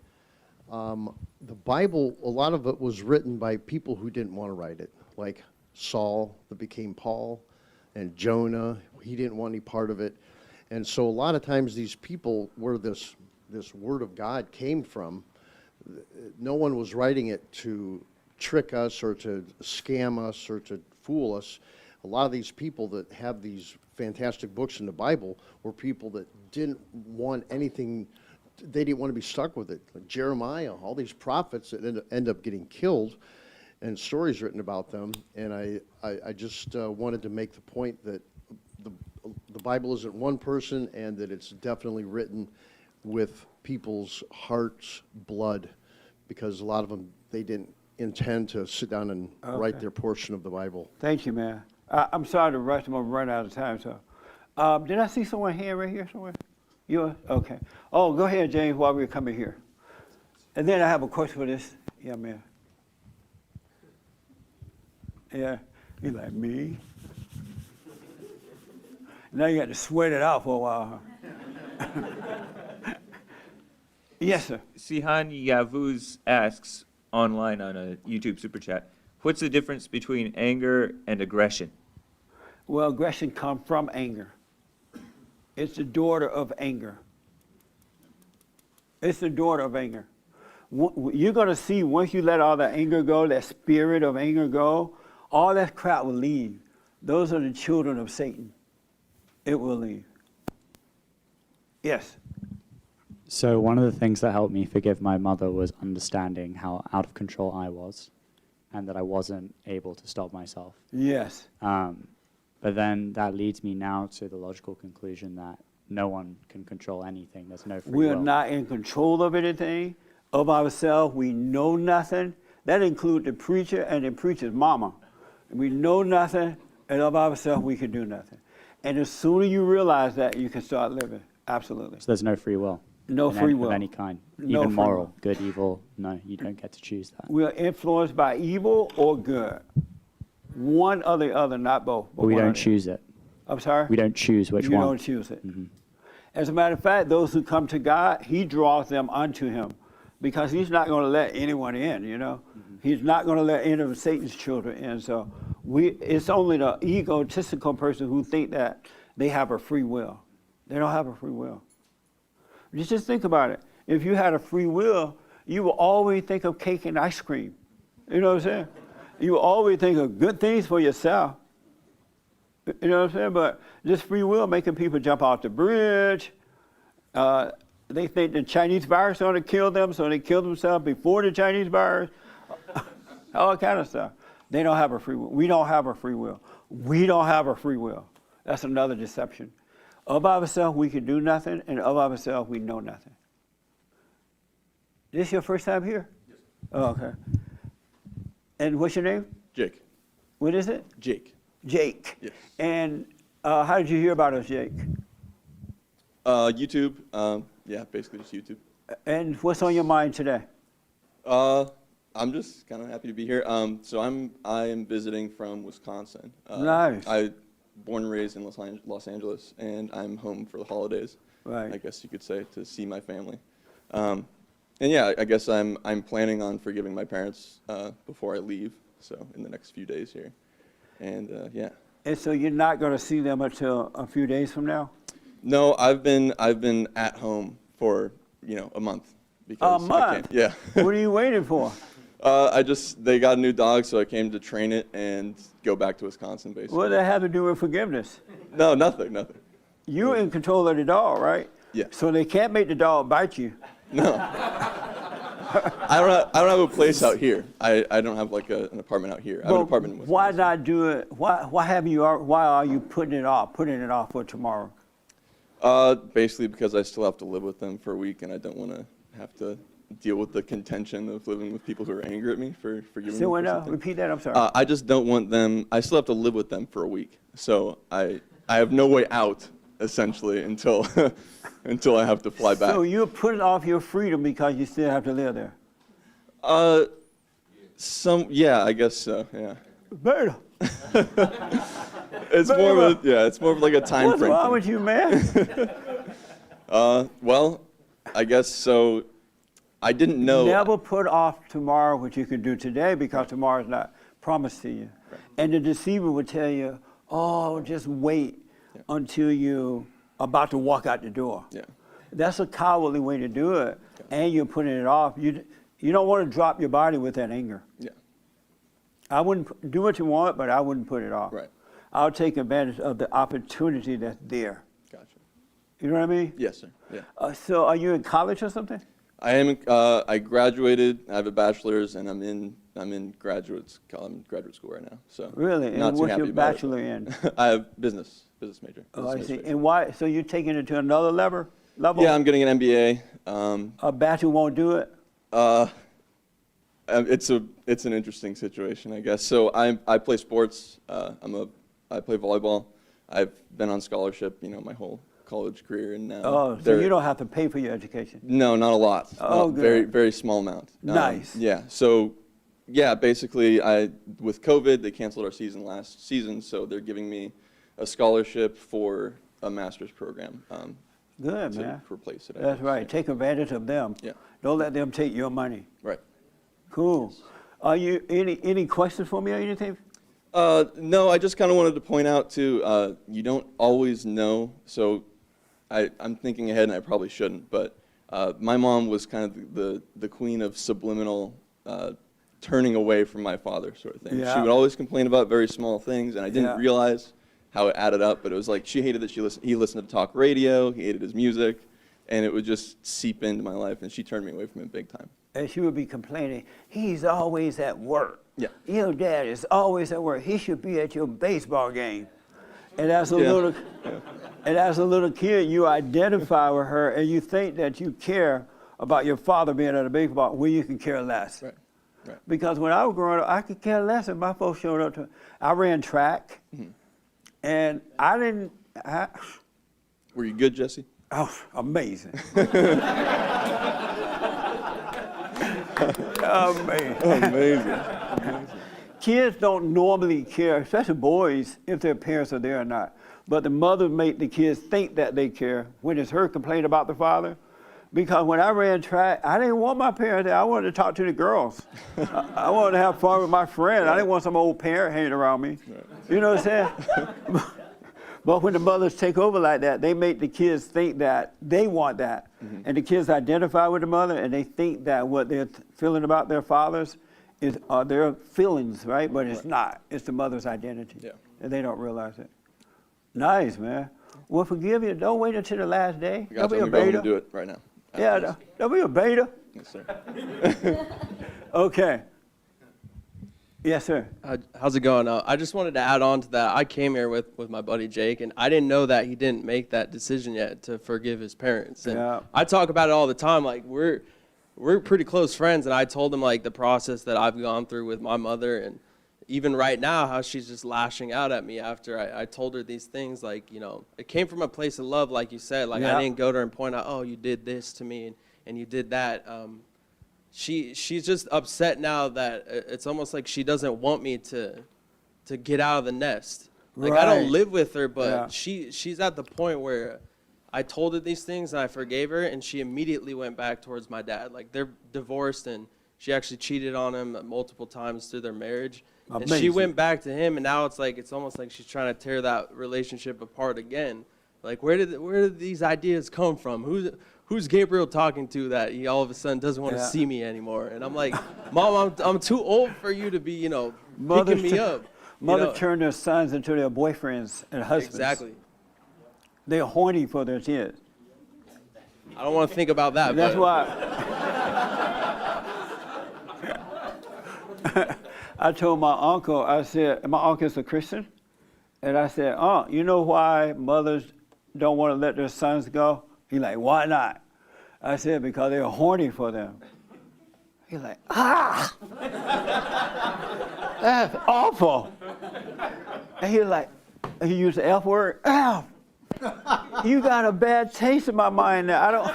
the Bible, a lot of it was written by people who didn't want to write it, like Saul that became Paul, and Jonah, he didn't want any part of it. And so a lot of times these people, where this word of God came from, no one was writing it to trick us or to scam us or to fool us. A lot of these people that have these fantastic books in the Bible were people that didn't want anything, they didn't want to be stuck with it. Like Jeremiah, all these prophets that end up getting killed, and stories written about them. And I just wanted to make the point that the Bible isn't one person, and that it's definitely written with people's heart's blood, because a lot of them, they didn't intend to sit down and write their portion of the Bible. Thank you, man. I'm sorry to rush. I'm going to run out of time. So, did I see someone here right here somewhere? You? Okay. Oh, go ahead, James, while we're coming here. And then I have a question for this. Yeah, man. Yeah. You like me? Now you got to sweat it out for a while, huh? Yes, sir. Sihan Yavuz asks online on a YouTube super chat, what's the difference between anger and aggression? Well, aggression comes from anger. It's the daughter of anger. It's the daughter of anger. You're going to see once you let all the anger go, that spirit of anger go, all that crap will leave. Those are the children of Satan. It will leave. Yes. So one of the things that helped me forgive my mother was understanding how out of control I was, and that I wasn't able to stop myself. Yes. But then that leads me now to the logical conclusion that no one can control anything. There's no free will. We are not in control of anything, of ourselves. We know nothing. That includes the preacher and the preacher's mama. We know nothing, and of ourselves we can do nothing. And the sooner you realize that, you can start living. Absolutely. So there's no free will? No free will. Of any kind? No Even free moral, will. good, evil? No, you don't get to choose that. We are influenced by evil or good. One or the other, not both. But we one or don't the other. choose it. I'm sorry? We don't choose which you one. You don't choose it. Mm-hmm. As a matter of fact, those who come to God, he draws them unto him because he's not going to let anyone in, you know. Mm-hmm. He's not going to let any of Satan's children in. So it's only the egotistical person who think that they have a free will. They don't have a free will. Just think about it. If you had a free will, you will always think of cake and ice cream. You know what I'm saying? You will always think of good things for yourself. You know what I'm saying? But this free will making people jump off the bridge. They think the Chinese virus is going to kill them, so they kill themselves before the Chinese virus. All kind of stuff. They don't have a free will. We don't have a free will. We don't have a free will. That's another deception. Of ourselves, we can do nothing, and of ourselves, we know nothing. This your first time here? Yes. Oh, okay. And what's your name? Jake. What is it? Jake. Jake. Yes. And how did you hear about us, Jake? YouTube. Yeah, basically just YouTube. And what's on your mind today? I'm just kind of happy to be here. So I am visiting from Wisconsin. Nice. I born and raised in Los Angeles, and I'm home for the holidays. Right. I guess you could say, to see my family. And yeah, I guess I'm planning on forgiving my parents before I leave. So in the next few days here, and yeah. And so you're not going to see them until a few days from now? No, I've been at home for a month. Because a month? Yeah. What are you waiting for? They got a new dog, so I came to train it and go back to Wisconsin, basically. What does that have to do with forgiveness? No, nothing. You're in control of the dog, right? Yeah. So they can't make the dog bite you. No. I don't have a place out here. I don't have like an apartment out here. I have an apartment in Wisconsin. Why not do it? Why are you putting it off for tomorrow? Basically because I still have to live with them for a week, and I don't want to have to deal with the contention of living with people who are angry at me for giving me something. Repeat that, I'm sorry. I just don't want them, I still have to live with them for a week. So I have no way out, essentially, until until I have to fly back. So you're putting off your freedom because you still have to live there? Yeah, I guess so, yeah. Better. It's more of like a time What's frame. What's wrong with you, man? Well, I guess so. I didn't know. Never put off tomorrow what you can do today, because tomorrow is not promised to you. Right. And the deceiver would tell you, oh, just wait until you're about to walk out the door. Yeah. That's a cowardly way to do it, and you're putting it off. You don't want to drop your body with that anger. Yeah. I wouldn't do what you want, but I wouldn't put it off. Right. I'll take advantage of the opportunity that's there. Gotcha. You know what I mean? Yes, sir. Yeah. So are you in college or something? I am. I graduated. I have a bachelor's, and I'm in graduate school right now. So really, not and too what's happy your about bachelor it. in? I have business major. Oh, I see. And why? So you're taking it to another level? Yeah, I'm getting an MBA. A bachelor won't do it. It's an interesting situation, I guess. So I play sports. I play volleyball. I've been on scholarship, my whole college career, and now. Oh, so you don't have to pay for your education? No, not a lot. Oh, good. Very, very small amount. Nice. Yeah. So, yeah, basically, with COVID, they canceled our season last season, so they're giving me a scholarship for a master's program. Good, to man. replace it. That's right. Take advantage of them. Yeah. Don't let them take your money. Right. Cool. Are you any questions for me or anything? No, I just kind of wanted to point out too. You don't always know. So, I'm thinking ahead, and I probably shouldn't. But my mom was kind of the queen of subliminal turning away from my father, sort of thing. Yeah. She would always complain about very small things, and I didn't realize how it added up. But it was like she hated that he listened to talk radio. He hated his music, and it would just seep into my life. And she turned me away from it big time. And she would be complaining, he's always at work. Yeah. Your dad is always at work. He should be at your baseball game. And as a little kid, you identify with her, and you think that you care about your father being at a baseball where you can care less. Right. Right. Because when I was growing up, I could care less if my folks showed up to. I ran track, and I didn't. Were you good, Jesse? Oh, amazing. Amazing. Kids don't normally care, especially boys, if their parents are there or not. But the mothers make the kids think that they care when it's her complaint about the father. Because when I ran track, I didn't want my parents there. I wanted to talk to the girls. I wanted to have fun with my friend. I didn't want some old parent hanging around me. You know what I'm saying? But when the mothers take over like that, they make the kids think that they want that. And the kids identify with the mother, and they think that what they're feeling about their fathers are their feelings, right? But it's not. It's the mother's identity. Yeah. And they don't realize it. Nice, man. Well, forgive you. Don't wait until the last day. Don't be a beta. Do it right now. Yeah, don't be a beta. Yes, sir. Okay. Yes, sir. How's it going? I just wanted to add on to that. I came here with my buddy Jake, and I didn't know that he didn't make that decision yet to forgive his parents. And Yeah. I talk about it all the time. Like, we're pretty close friends, and I told him, like, the process that I've gone through with my mother, and even right now, how she's just lashing out at me after I told her these things. Like, you know, it came from a place of love, like you said. Like, Yeah. I didn't go to her and point out, oh, you did this to me, and you did that. She's just upset now that it's almost like she doesn't want me to get out of the nest. Like, I don't Right. live with her, but Yeah. she's at the point where I told her these things and I forgave her, and she immediately went back towards my dad. Like, they're divorced, and she actually cheated on him multiple times through their marriage. And she Amazing. went back to him, and now it's almost like she's trying to tear that relationship apart again. Like, where did these ideas come from? Who's Gabriel talking to that he all of a sudden doesn't want to Yeah. see me anymore? And I'm like, Mom, I'm too old for you to be, you know, Mothers picking me up. you Mothers know? turn their sons into their boyfriends and husbands. Exactly. They're horny for their kids. I don't want to think about that. That's but why I told my uncle, I said, my uncle's a Christian, and I said, you know why mothers don't want to let their sons go? He's like, why not? I said, because they're horny for them. He's like, that's awful. And he's like, he used the F word, you got a bad taste in my mind now. I don't,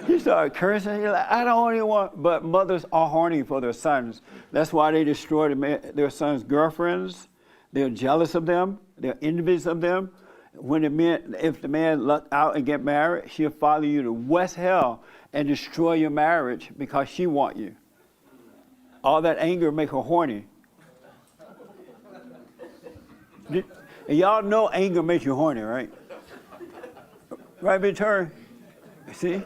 he started cursing. He's like, I don't even want, but mothers are horny for their sons. That's why they destroy their sons' girlfriends. They're jealous of them. They're envious of them. If the man luck out and get married, she'll follow you to West Hell and destroy your marriage because she want you. All that anger make her horny. And y'all know anger makes you horny, right? Right, Big Turn? See?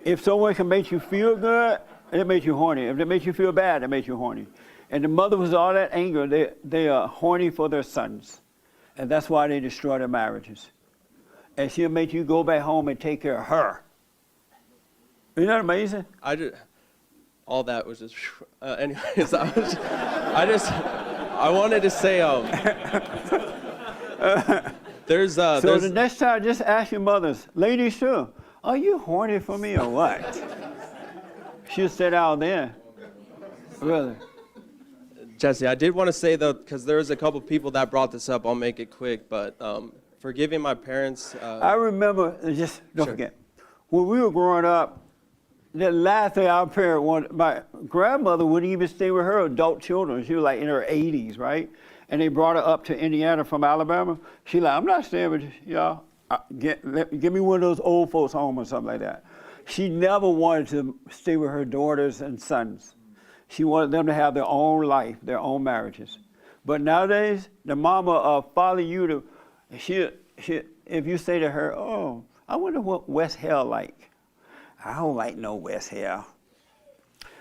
If someone can make you feel good, it makes you horny. If it makes you feel bad, it makes you horny. And the mother with all that anger, they are horny for their sons. And that's why they destroy their marriages. And she'll make you go back home and take care of her. Isn't that amazing? All that was just, anyways, I wanted to say, So the next time, just ask your mothers, ladies too, are you horny for me or what? She'll sit out there. Really. Jesse, I did want to say, though, because there was a couple people that brought this up, I'll make it quick, but forgiving my parents. I remember, just don't forget, when we were growing up, the last thing our parent wanted, my grandmother wouldn't even stay with her adult children. She was like in her 80s, right? And they brought her up to Indiana from Alabama. She like, I'm not staying with y'all. Give me one of those old folks home or something like that. She never wanted to stay with her daughters and sons. She wanted them to have their own life, their own marriages. But nowadays, the mama follow you to, if you say to her, oh, I wonder what West Hell like. I don't like no West Hell.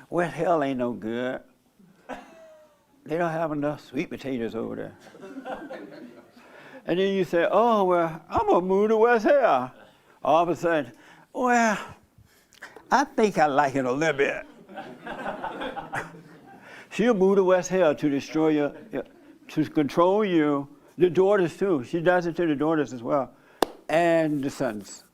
West Hell ain't no good. They don't have enough sweet potatoes over there. And then you say, oh, well, I'm going to move to West Hell. All of a sudden, well, I think I like it a little bit. She'll move to West Hell to destroy you, to control you. The daughters, too. She does it to the daughters as well. And the sons.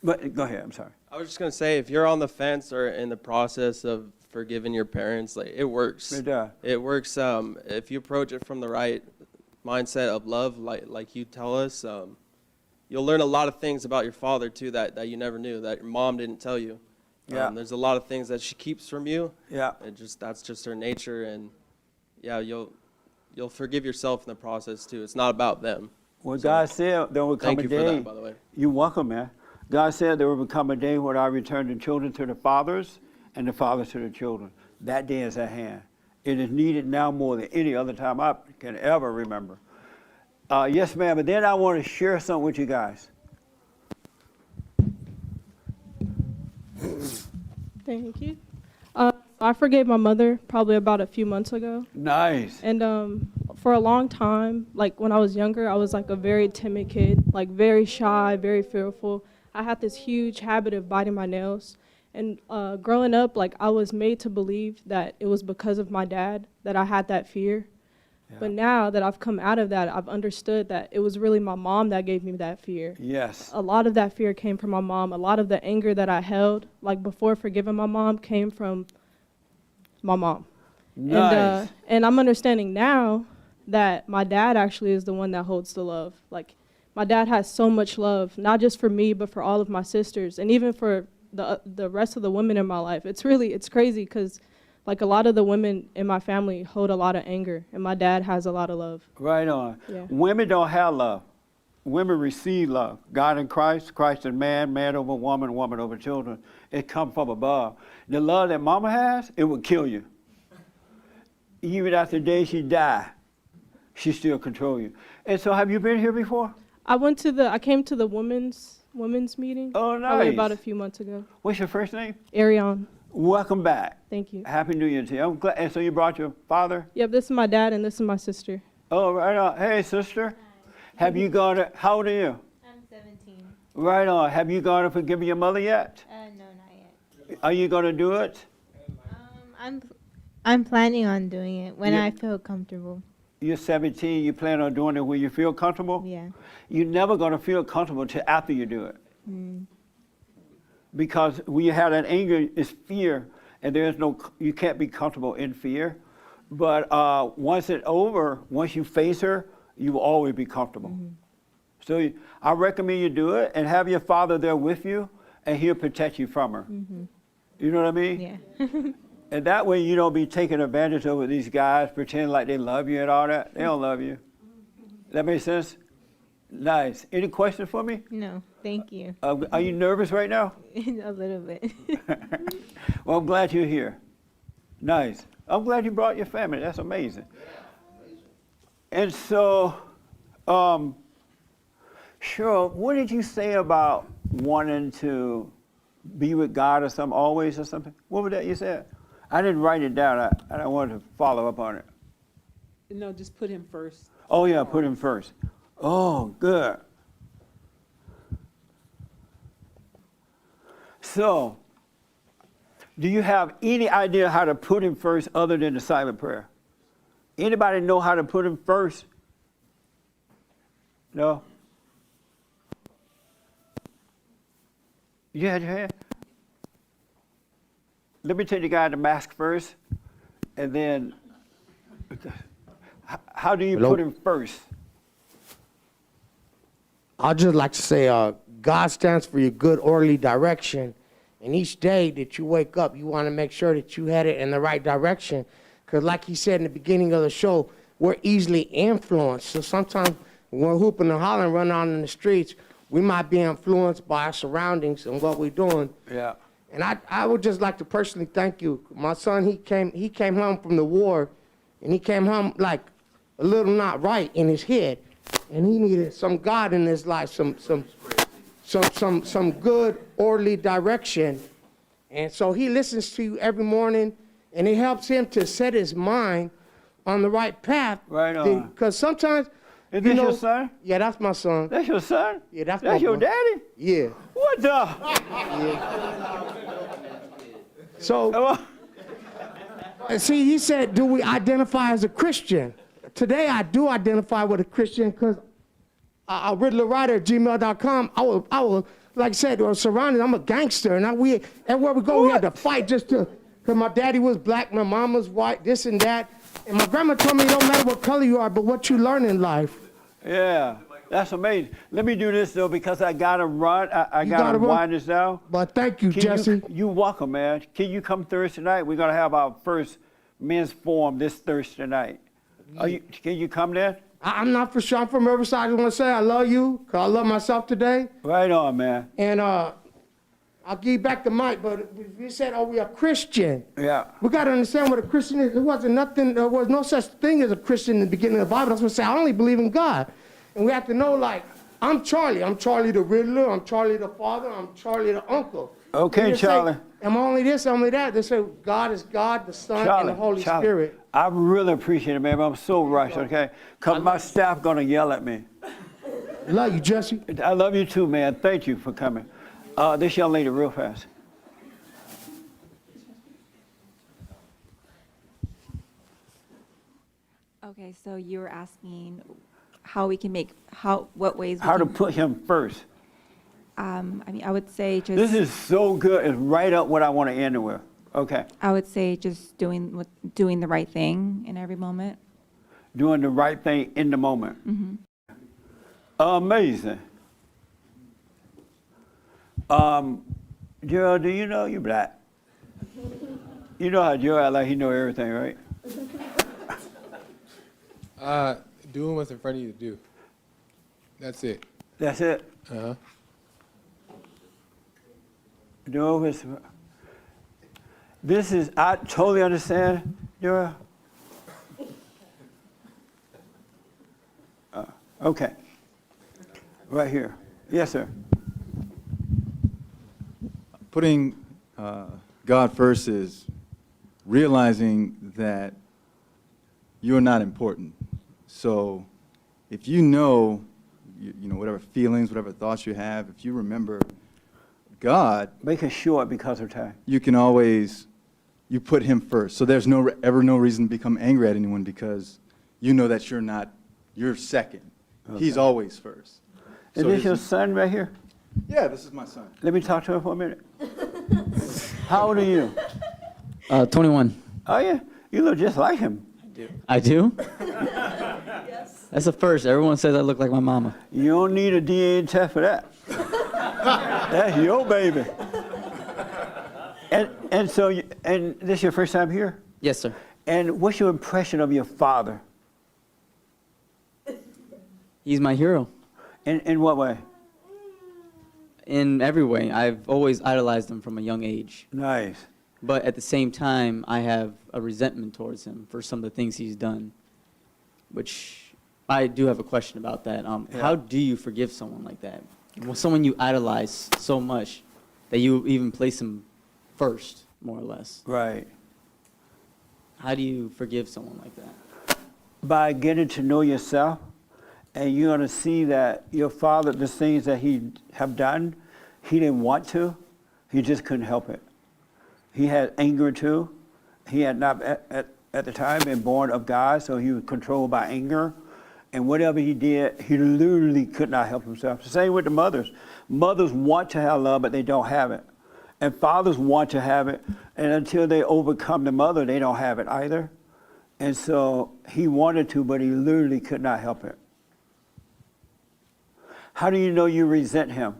But go ahead, I'm sorry. I was just gonna say, if you're on the fence or in the process of forgiving your parents, like it works. It does. It works. If you approach it from the right mindset of love, like you tell us, you'll learn a lot of things about your father too that you never knew, that your mom didn't tell you. Yeah. There's a lot of things that she keeps from you. Yeah. That's just her nature, and yeah, you'll forgive yourself in the process too. It's not about them. Well, God said there will come Thank a you day. for that, by the way. You're welcome, man. God said there will come a day when I return the children to the fathers and the fathers to the children. That day is at hand. It is needed now more than any other time I can ever remember. Yes, ma'am, but then I want to share something with you guys. Thank you. I forgave my mother probably about a few months ago. Nice. And for a long time, like when I was younger, I was like a very timid kid, like very shy, very fearful. I had this huge habit of biting my nails. And growing up, like I was made to believe that it was because of my dad that I had that fear. Yeah. But now that I've come out of that, I've understood that it was really my mom that gave me that fear. Yes. A lot of that fear came from my mom. A lot of the anger that I held, like before forgiving my mom, came from my mom. Nice. And I'm understanding now that my dad actually is the one that holds the love. Like my dad has so much love, not just for me, but for all of my sisters, and even for the rest of the women in my life. It's crazy because like a lot of the women in my family hold a lot of anger, and my dad has a lot of love. Right on. Yeah. Women don't have love. Women receive love. God in Christ, Christ in man, man over woman, woman over children. It comes from above. The love that mama has, it would kill you. Even after the day she died, she still control you. And so have you been here before? I came to the women's meeting. Oh, nice. Probably about a few months ago. What's your first name? Ariane. Welcome back. Thank you. Happy New Year to you. I'm glad. And so you brought your father? Yep, this is my dad and this is my sister. Oh, right on. Hey, sister. Hi. Have you gone to, how old are you? I'm 17. Right on. Have you gone to forgive your mother yet? No, not yet. Are you going to do it? I'm planning on doing it when Yeah. I feel comfortable. You're 17. You plan on doing it when you feel comfortable? Yeah. You're never going to feel comfortable until after you do it. Because when you have that anger, it's fear, and you can't be comfortable in fear. But once it's over, once you face her, you will always be comfortable. So I recommend you do it and have your father there with you, and he'll protect you from her. You know what I mean? Yeah. And that way you don't be taking advantage of these guys, pretending like they love you and all that. They don't love you. That makes sense? Nice. Any questions for me? No, thank you. Are you nervous right now? A little bit. Well, I'm glad you're here. Nice. I'm glad you brought your family. That's amazing. And so, Cheryl, what did you say about wanting to be with God or something, always or something? What was that you said? I didn't write it down. I wanted to follow up on it. No, just put him first. Oh, yeah, put him first. Oh, good. So, do you have any idea how to put him first other than the silent prayer? Anybody know how to put him first? No? You had your hand? Let me take the guy in the mask first, and then how do you put him first? I'd just like to say, God stands for your good, orderly direction. And each day that you wake up, you want to make sure that you head it in the right direction. Because like he said in the beginning of the show, we're easily influenced. So sometimes when we're hooping and hollering, running out in the streets, we might be influenced by our surroundings and what we're doing. Yeah. And I would just like to personally thank you. My son, he came home from the war, and he came home like a little not right in his head. And he needed some God in his life, some good, orderly direction. And so he listens to you every morning, and it helps him to set his mind on the right path. Right on. Because sometimes, Is this your son? Yeah, that's my son. That's your son? Yeah, that's your son. daddy? Yeah. What the? Yeah. So, see, he said, do we identify as a Christian? Today, I do identify with a Christian because Riddler Writer at gmail.com, I will like I said, surrounded. I'm a gangster, and everywhere we go, we had to fight just to, because my daddy was black, my mom was white, this and that. And my grandma told me it don't matter what color you are, but what you learn in life. Yeah, that's amazing. Let me do this, though, because I got to run. I got to wind this down. But thank you, Jesse. You're welcome, man. Can you come Thursday night? We're going to have our first men's forum this Thursday night. Can you come then? I'm not for sure. I'm from Riverside. I just want to say I love you, because I love myself today. Right on, man. And I'll give you back the mic, but you said, oh, we are Christian. Yeah. We got to understand what a Christian is. There was no such thing as a Christian in the beginning of the Bible. That's what I say, I only believe in God. And we have to know, like, I'm Charlie. I'm Charlie the Riddler. I'm Charlie the father. I'm Charlie the uncle. Okay, Charlie. I'm only this, only that. They say God is God, the Son, and the Holy Spirit. I really appreciate it, man. I'm so rushed, okay? Because my staff going to yell at me. Love you, Jesse. I love you too, man. Thank you for coming. This young lady, real fast. Okay, so you were asking how we can make, what ways we How to can, put him first. I mean, I would say just. This is so good. It's right up what I want to end it with. Okay. I would say just doing the right thing in every moment. Doing the right thing in the moment. Mm-hmm. Amazing. Gerald, do you know you black? You know how Gerald like he know everything, right? Doing what's in front of you to do. That's it. That's it? Uh-huh. Doing what's... This is, I totally understand, Gerald. Okay. Right here. Yes, sir. Putting God first is realizing that you're not important. So if you know, you know, whatever feelings, whatever thoughts you have, if you remember God. Make it short because of time. You can always, you put him first. So there's ever no reason to become angry at anyone because you know that you're second. Okay. He's always first. Is this your son right here? Yeah, this is my son. Let me talk to him for a minute. How old are you? 21. Oh, yeah? You look just like him. I do? Yes. That's a first. Everyone says I look like my mama. You don't need a DNA test for that. That's your baby. And so, and this your first time here? Yes, sir. And what's your impression of your father? He's my hero. In what way? In every way. I've always idolized him from a young age. Nice. But at the same time, I have a resentment towards him for some of the things he's done, which I do have a question about that. How do you forgive someone like that? Well, someone you idolize so much that you even place him first, more or less. Right. How do you forgive someone like that? By getting to know yourself, and you're going to see that your father, the things that he have done, he didn't want to, he just couldn't help it. He had anger too. He had not, at the time, been born of God, so he was controlled by anger. And whatever he did, he literally could not help himself. The same with the mothers. Mothers want to have love, but they don't have it. And fathers want to have it, and until they overcome the mother, they don't have it either. And so he wanted to, but he literally could not help it. How do you know you resent him?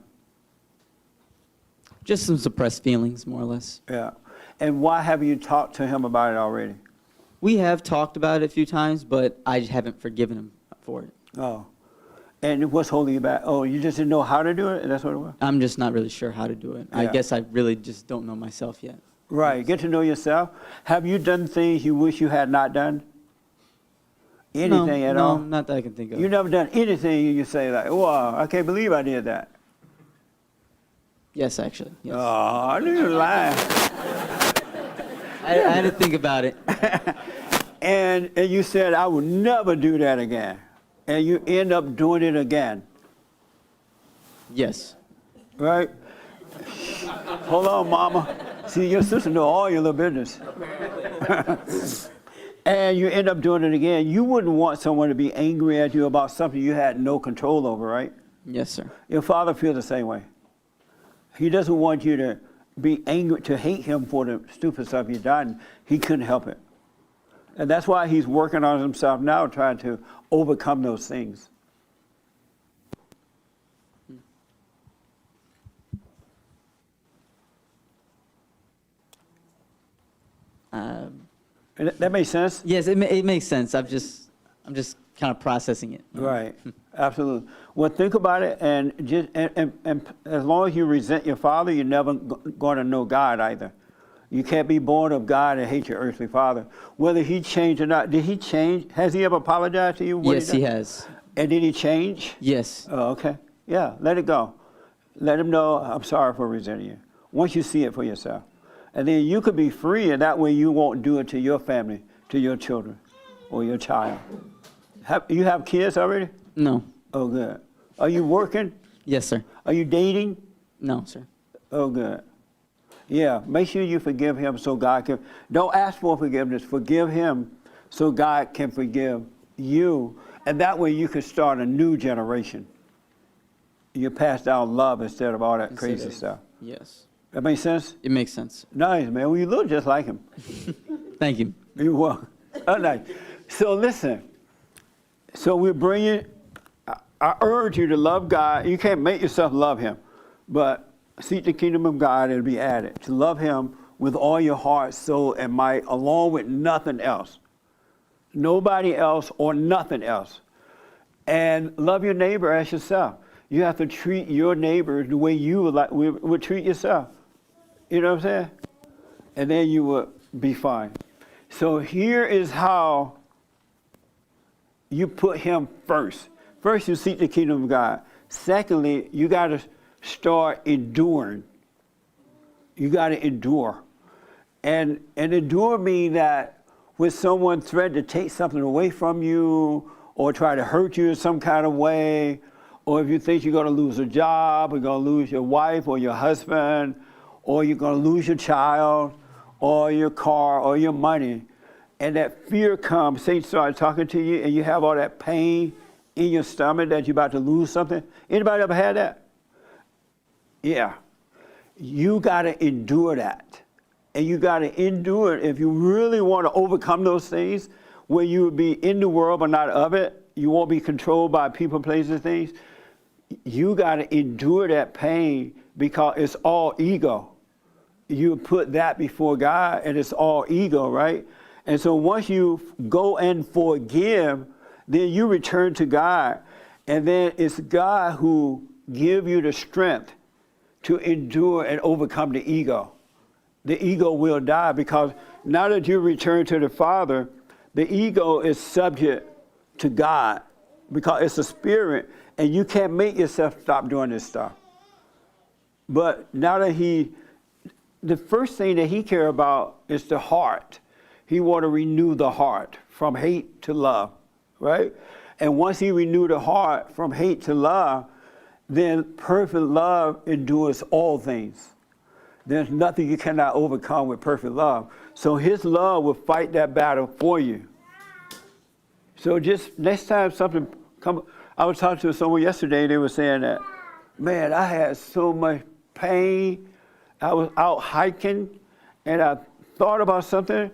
Just some suppressed feelings, more or less. Yeah. And why haven't you talked to him about it already? We have talked about it a few times, but I just haven't forgiven him for it. Oh. And what's holding you back? Oh, you just didn't know how to do it? That's what it was? I'm just not really sure how to do it. I Yeah. guess I really just don't know myself yet. Right. Get to know yourself. Have you done things you wish you had not done? Anything at all? No, not that I can think of. You never done anything you say like, wow, I can't believe I did that. Yes, actually. Yes. Oh, I knew you were lying. I had to think about it. And you said, I would never do that again. And you end up doing it again. Yes. Right? Hold on, mama. See, your sister know all your little business. And you end up doing it again. You wouldn't want someone to be angry at you about something you had no control over, right? Yes, sir. Your father feels the same way. He doesn't want you to be angry, to hate him for the stupid stuff he's done. He couldn't help it. And that's why he's working on himself now, trying to overcome those things. That makes sense? Yes, it makes sense. I'm just kind of processing it. Right, absolutely. Well, think about it, and just and as long as you resent your father, you're never going to know God either. You can't be born of God and hate your earthly father. Whether he changed or not, did he change? Has he ever apologized to you? Yes, he has. And did he change? Yes. Oh, okay. Yeah, let it go. Let him know, I'm sorry for resenting you. Once you see it for yourself. And then you could be free, and that way you won't do it to your family, to your children, or your child. You have kids already? No. Oh, good. Are you working? Yes, sir. Are you dating? No, sir. Oh, good. Yeah, make sure you forgive him so God can. Don't ask for forgiveness. Forgive him so God can forgive you. And that way you can start a new generation. You pass down love instead of all that crazy stuff. Yes. That makes sense? It makes sense. Nice, man. Well, you look just like him. Thank you. You're welcome. Oh, nice. So listen. So we bring you, I urge you to love God. You can't make yourself love him, but seek the kingdom of God and be added. To love him with all your heart, soul, and might, along with nothing else. Nobody else or nothing else. And love your neighbor as yourself. You have to treat your neighbor the way you would treat yourself. You know what I'm saying? And then you will be fine. So here is how you put him first. First, you seek the kingdom of God. Secondly, you got to start enduring. You got to endure. And endure means that when someone threatens to take something away from you or try to hurt you in some kind of way, or if you think you're going to lose a job, or you're going to lose your wife or your husband, or you're going to lose your child, or your car, or your money, and that fear comes, Satan starts talking to you, and you have all that pain in your stomach that you're about to lose something. Anybody ever had that? Yeah. You got to endure that. And you got to endure it if you really want to overcome those things where you would be in the world but not of it. You won't be controlled by people, places, things. You got to endure that pain because it's all ego. You put that before God and it's all ego, right? And so once you go and forgive, then you return to God. And then it's God who gives you the strength to endure and overcome the ego. The ego will die because now that you return to the Father, the ego is subject to God because it's a spirit and you can't make yourself stop doing this stuff. But now that the first thing that he cares about is the heart. He want to renew the heart from hate to love, right? And once he renew the heart from hate to love, then perfect love endures all things. There's nothing you cannot overcome with perfect love. So his love will fight that battle for you. So just next time something comes, I was talking to someone yesterday, they were saying that, man, I had so much pain. I was out hiking and I thought about something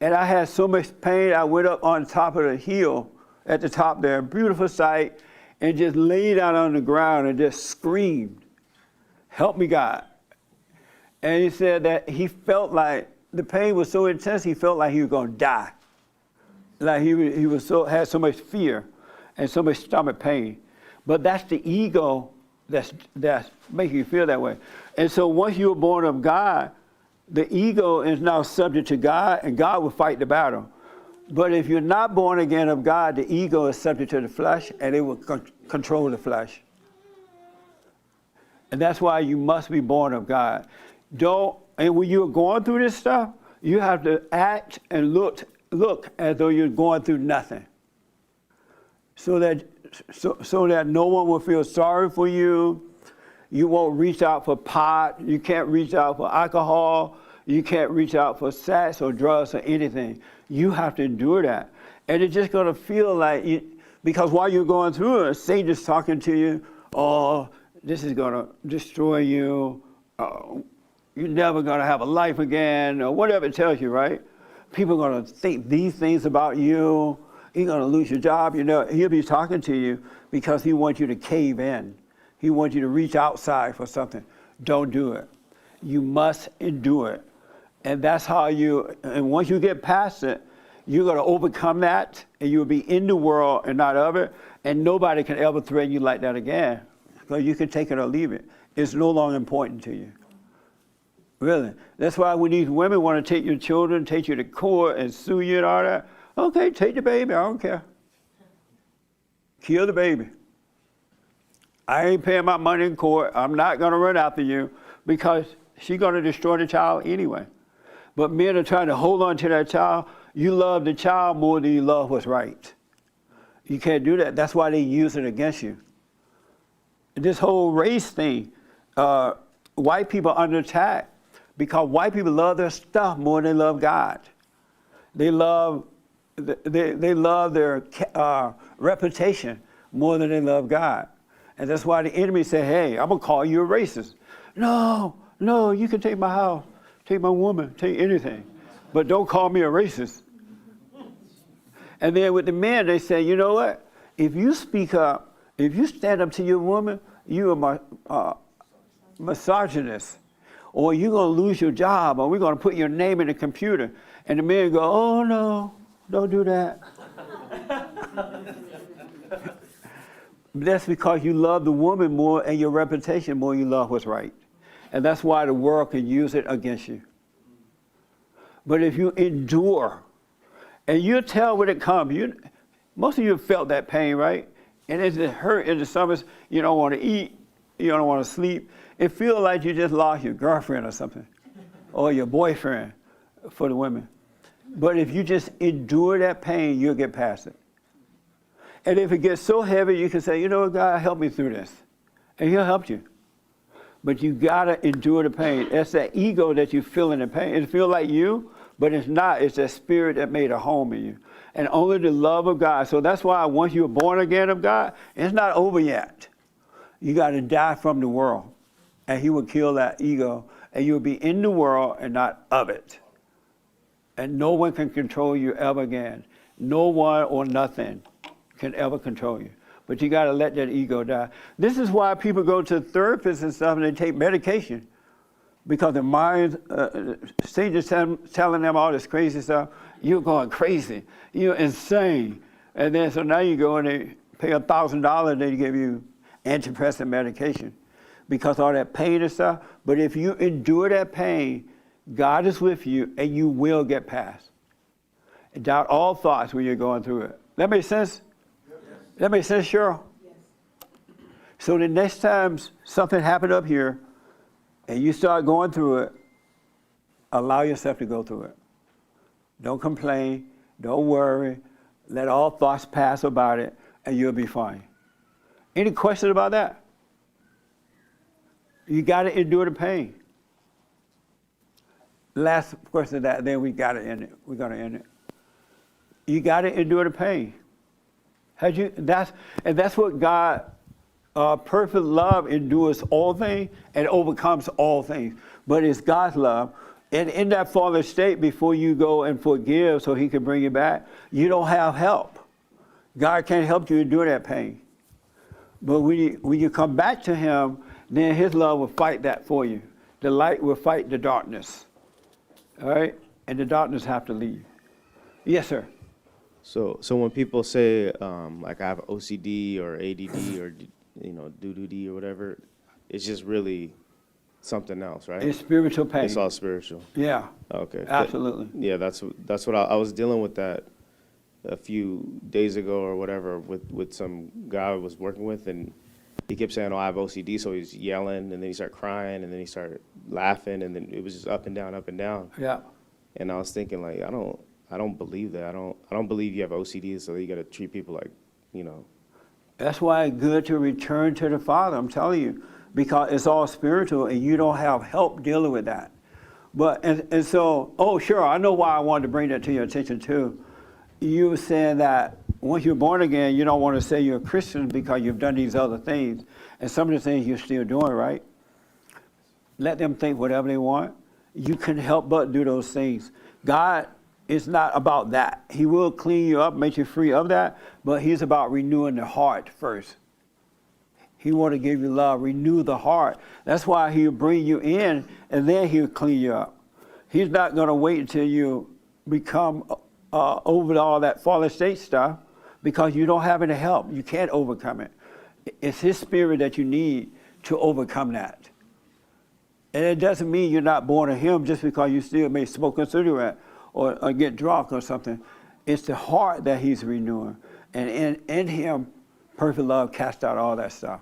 and I had so much pain, I went up on top of the hill at the top there, beautiful sight, and just laid out on the ground and just screamed, help me, God. And he said that he felt like the pain was so intense, he felt like he was going to die. Like he had so much fear and so much stomach pain. But that's the ego that's making you feel that way. And so once you're born of God, the ego is now subject to God, and God will fight the battle. But if you're not born again of God, the ego is subject to the flesh, and it will control the flesh. And that's why you must be born of God. And when you're going through this stuff, you have to act and look as though you're going through nothing. So that no one will feel sorry for you. You won't reach out for pot. You can't reach out for alcohol. You can't reach out for sex or drugs or anything. You have to endure that. And it's just going to feel like, because while you're going through it, Satan is talking to you, oh, this is going to destroy you. you're never going to have a life again, or whatever it tells you, right? People are going to think these things about you. You're going to lose your job. You know, he'll be talking to you because he wants you to cave in. He wants you to reach outside for something. Don't do it. You must endure it. And that's how and once you get past it, you're going to overcome that, and you'll be in the world and not of it, and nobody can ever threaten you like that again. So you can take it or leave it. It's no longer important to you. Really. That's why when these women want to take your children, take you to court and sue you and all that, okay, take the baby, I don't care. Kill the baby. I ain't paying my money in court. I'm not going to run after you because she's going to destroy the child anyway. But men are trying to hold on to that child. You love the child more than you love what's right. You can't do that. That's why they use it against you. This whole race thing, white people are under attack because white people love their stuff more than they love God. They love their reputation more than they love God. And that's why the enemy said, hey, I'm going to call you a racist. No, you can take my house, take my woman, take anything, but don't call me a racist. And then with the men, they say, you know what? If you speak up, if you stand up to your woman, you are misogynist, or you're going to lose your job, or we're going to put your name in the computer. And the men go, oh, no, don't do that. That's because you love the woman more and your reputation more than you love what's right. And that's why the world can use it against you. But if you endure, and you tell when it comes, most of you have felt that pain, right? And it's a hurt in the summers, you don't want to eat, you don't want to sleep. It feels like you just lost your girlfriend or something, or your boyfriend for the women. But if you just endure that pain, you'll get past it. And if it gets so heavy, you can say, you know what, God, help me through this. And he'll help you. But you gotta endure the pain. It's that ego that you feel in the pain. It feels like you, but it's not. It's that spirit that made a home in you. And only the love of God. So that's why once you're born again of God, it's not over yet. You gotta die from the world. And he will kill that ego. And you'll be in the world and not of it. And no one can control you ever again. No one or nothing can ever control you. But you got to let that ego die. This is why people go to therapists and stuff and they take medication. Because their mind, Satan's telling them all this crazy stuff. You're going crazy. You're insane. And then so now you go and they pay $1,000 and they give you antidepressant medication. Because all that pain and stuff. But if you endure that pain, God is with you and you will get past. Doubt all thoughts when you're going through it. That makes sense? That makes sense, Cheryl? Yes. So the next time something happened up here and you start going through it, allow yourself to go through it. Don't complain. Don't worry. Let all thoughts pass about it and you'll be fine. Any questions about that? You got to endure the pain. Last question of that, then we got to end it. We're going to end it. You got to endure the pain. That's what God, perfect love endures all things and overcomes all things. But it's God's love. And in that fallen state, before you go and forgive so he can bring you back, you don't have help. God can't help you endure that pain. But when you come back to him, then his love will fight that for you. The light will fight the darkness. All right? And the darkness have to leave. Yes, sir. So when people say, like, I have OCD or ADD or, doo-doo-dee or whatever, it's just really something else, right? It's spiritual pain. It's all spiritual. Yeah. Okay. Absolutely. Yeah, that's what I was dealing with that a few days ago or whatever with some guy I was working with, and he kept saying, I have OCD, so he's yelling, and then he started crying, and then he started laughing, and then it was just up and down, up and down. Yeah. And I was thinking, like, I don't believe that. I don't believe you have OCD, so you got to treat people like, That's why it's good to return to the Father, I'm telling you, because it's all spiritual and you don't have help dealing with that. But, and so, sure, I know why I wanted to bring that to your attention too. You were saying that once you're born again, you don't want to say you're a Christian because you've done these other things. And some of the things you're still doing, right? let them think whatever they want. You can help but do those things. God is not about that. He will clean you up, make you free of that, but he's about renewing the heart first. He want to give you love, renew the heart. That's why he'll bring you in, and then he'll clean you up. He's not going to wait until you become over all that fallen state stuff, because you don't have any help. You can't overcome it. It's his spirit that you need to overcome that. And it doesn't mean you're not born of him just because you still may smoke a cigarette or get drunk or something. It's the heart that he's renewing. And in him, perfect love casts out all that stuff.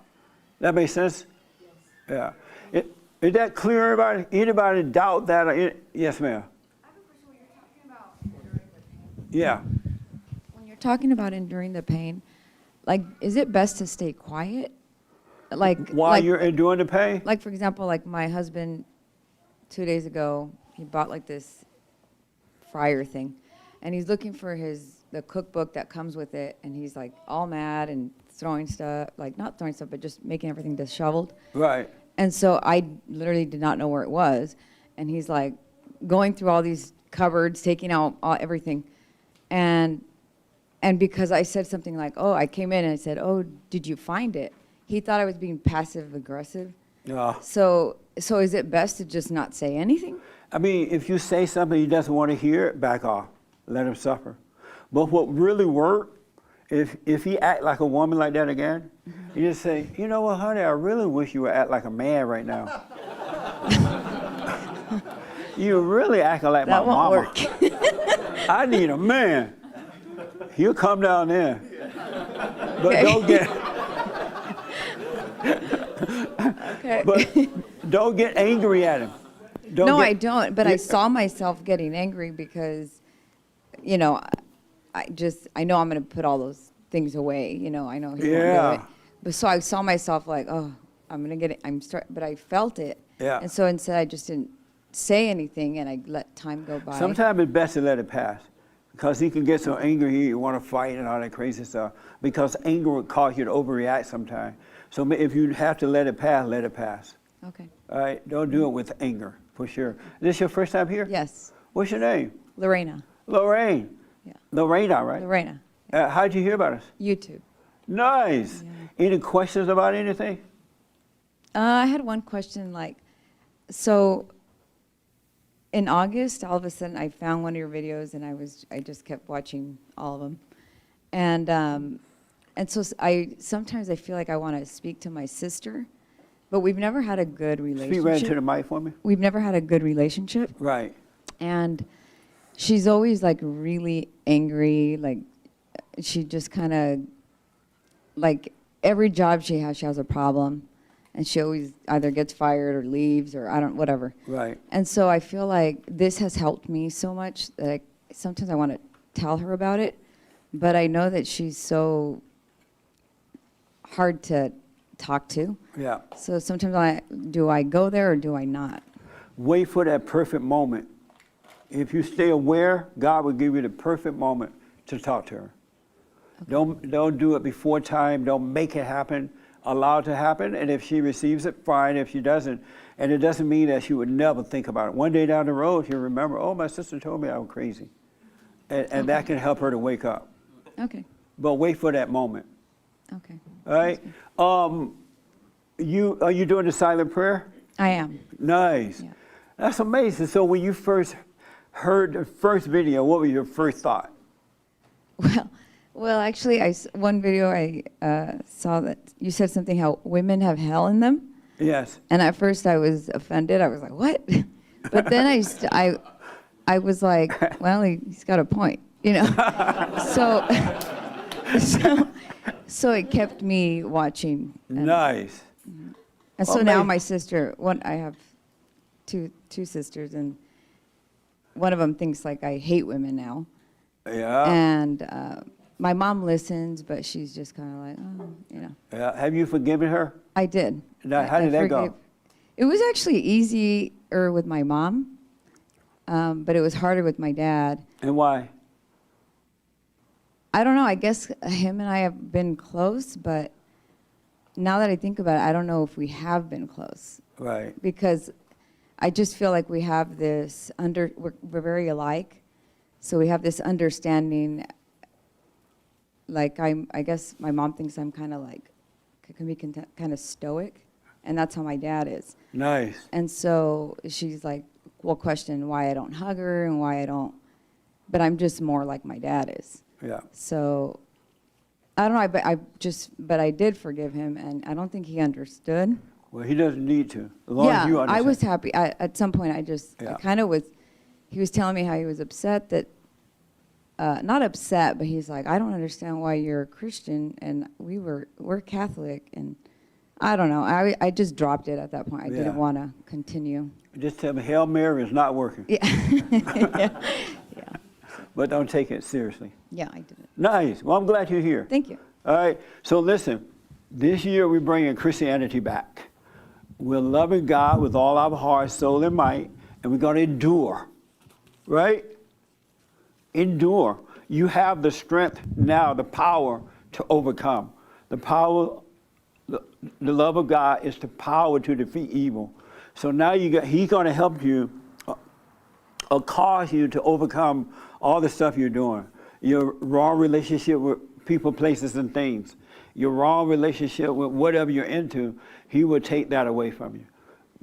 That makes sense? Yes. Yeah. Is that clear, everybody? Anybody doubt that? Yes, ma'am. I have a question. When you're talking about enduring the pain. Yeah. When you're talking about enduring the pain, like, is it best to stay quiet? While you're enduring the pain? Like, for example, like my husband, 2 days ago, he bought like this fryer thing, and he's looking for the cookbook that comes with it, and he's like all mad and throwing stuff, like not throwing stuff, but just making everything disheveled. Right. And so I literally did not know where it was, and he's like going through all these cupboards, taking out everything, and because I said something like, "Oh, I came in and I said, oh, did you find it?" He thought I was being passive aggressive. Yeah. So is it best to just not say anything? I mean, if you say something he doesn't want to hear, back off. Let him suffer. But what really worked, if he act like a woman like that again, you just say, you know what, honey, I really wish you would act like a man right now. You're really acting like my mama. Work. I need a man. He'll come down there. But Okay. don't get... Okay. But don't get angry at him. I don't. But I saw myself getting angry because, I know I'm going to put all those things away. I know he won't do it. But so I saw myself like, oh, I'm going to get it. But I felt it. Yeah. And so instead I just didn't say anything, and I let time go by. Sometimes it's best to let it pass, because he can get so angry he want to fight and all that crazy stuff, because anger will cause you to overreact sometimes. So if you have to let it pass, let it pass. Okay. All right? Don't do it with anger, for sure. Is this your first time here? Yes. What's your name? Lorena. Lorraine. Yeah. Lorena, right? Lorena. How'd you hear about us? YouTube. Nice. Yeah. Any questions about anything? I had one question, so in August, all of a sudden, I found one of your videos, and I just kept watching all of them, and so sometimes I feel like I want to speak to my sister, but we've never had a good relationship. Speak right into the mic for me. We've never had a good relationship. Right. And she's always like really angry, like she just kind of, like every job she has a problem. And she always either gets fired or leaves or whatever. Right. And so I feel like this has helped me so much that sometimes I want to tell her about it, but I know that she's so hard to talk to. Yeah. So sometimes do I go there or do I not? Wait for that perfect moment. If you stay aware, God will give you the perfect moment to talk to her. Okay. Don't do it before time. Don't make it happen. Allow it to happen, and if she receives it, fine. If she doesn't, and it doesn't mean that she would never think about it. One day down the road, she'll remember, oh, my sister told me I was crazy. And that can help her to wake up. Okay. But wait for that moment. Okay. All right? Are you doing the silent prayer? I am. Nice. Yeah. That's amazing. So when you first heard the first video, what was your first thought? Well, actually, one video I saw that you said something how women have hell in them. Yes. And at first I was offended. I was like, what? But then I was like, well, he's got a point, So it kept me watching. Nice. And so now my sister, I have two sisters, and one of them thinks like I hate women now. Yeah. And my mom listens, but she's just kind of like, Yeah. Have you forgiven her? I did. Now, how did that go? It was actually easier with my mom, but it was harder with my dad. And why? I don't know. I guess him and I have been close, but now that I think about it, I don't know if we have been close. Right. Because I just feel like we have this we're very alike. So we have this understanding, like I guess my mom thinks I'm kind of like, can be kind of stoic, and that's how my dad is. Nice. And so she's like, will question why I don't hug her and why I don't, but I'm just more like my dad is. Yeah. So I don't know, but I did forgive him, and I don't think he understood. Well, he doesn't need to, as long as you understand. I was happy. At some point, I Yeah. kind of was, he was telling me how he was upset that, not upset, but he's like, I don't understand why you're a Christian, and we're Catholic, and I don't know. I just dropped it at that point. I Yeah. didn't want to continue. Just tell me, Hail Mary is not working. Yeah. Yeah. But don't take it seriously. Yeah, I did it. Nice. Well, I'm glad you're here. Thank you. All right. So listen, this year we're bringing Christianity back. We're loving God with all our heart, soul, and might, and we're going to endure. Right? Endure. You have the strength now, the power to overcome. The power, the love of God is the power to defeat evil. So now He's going to help you or cause you to overcome all the stuff you're doing. Your wrong relationship with people, places, and things. Your wrong relationship with whatever you're into, He will take that away from you.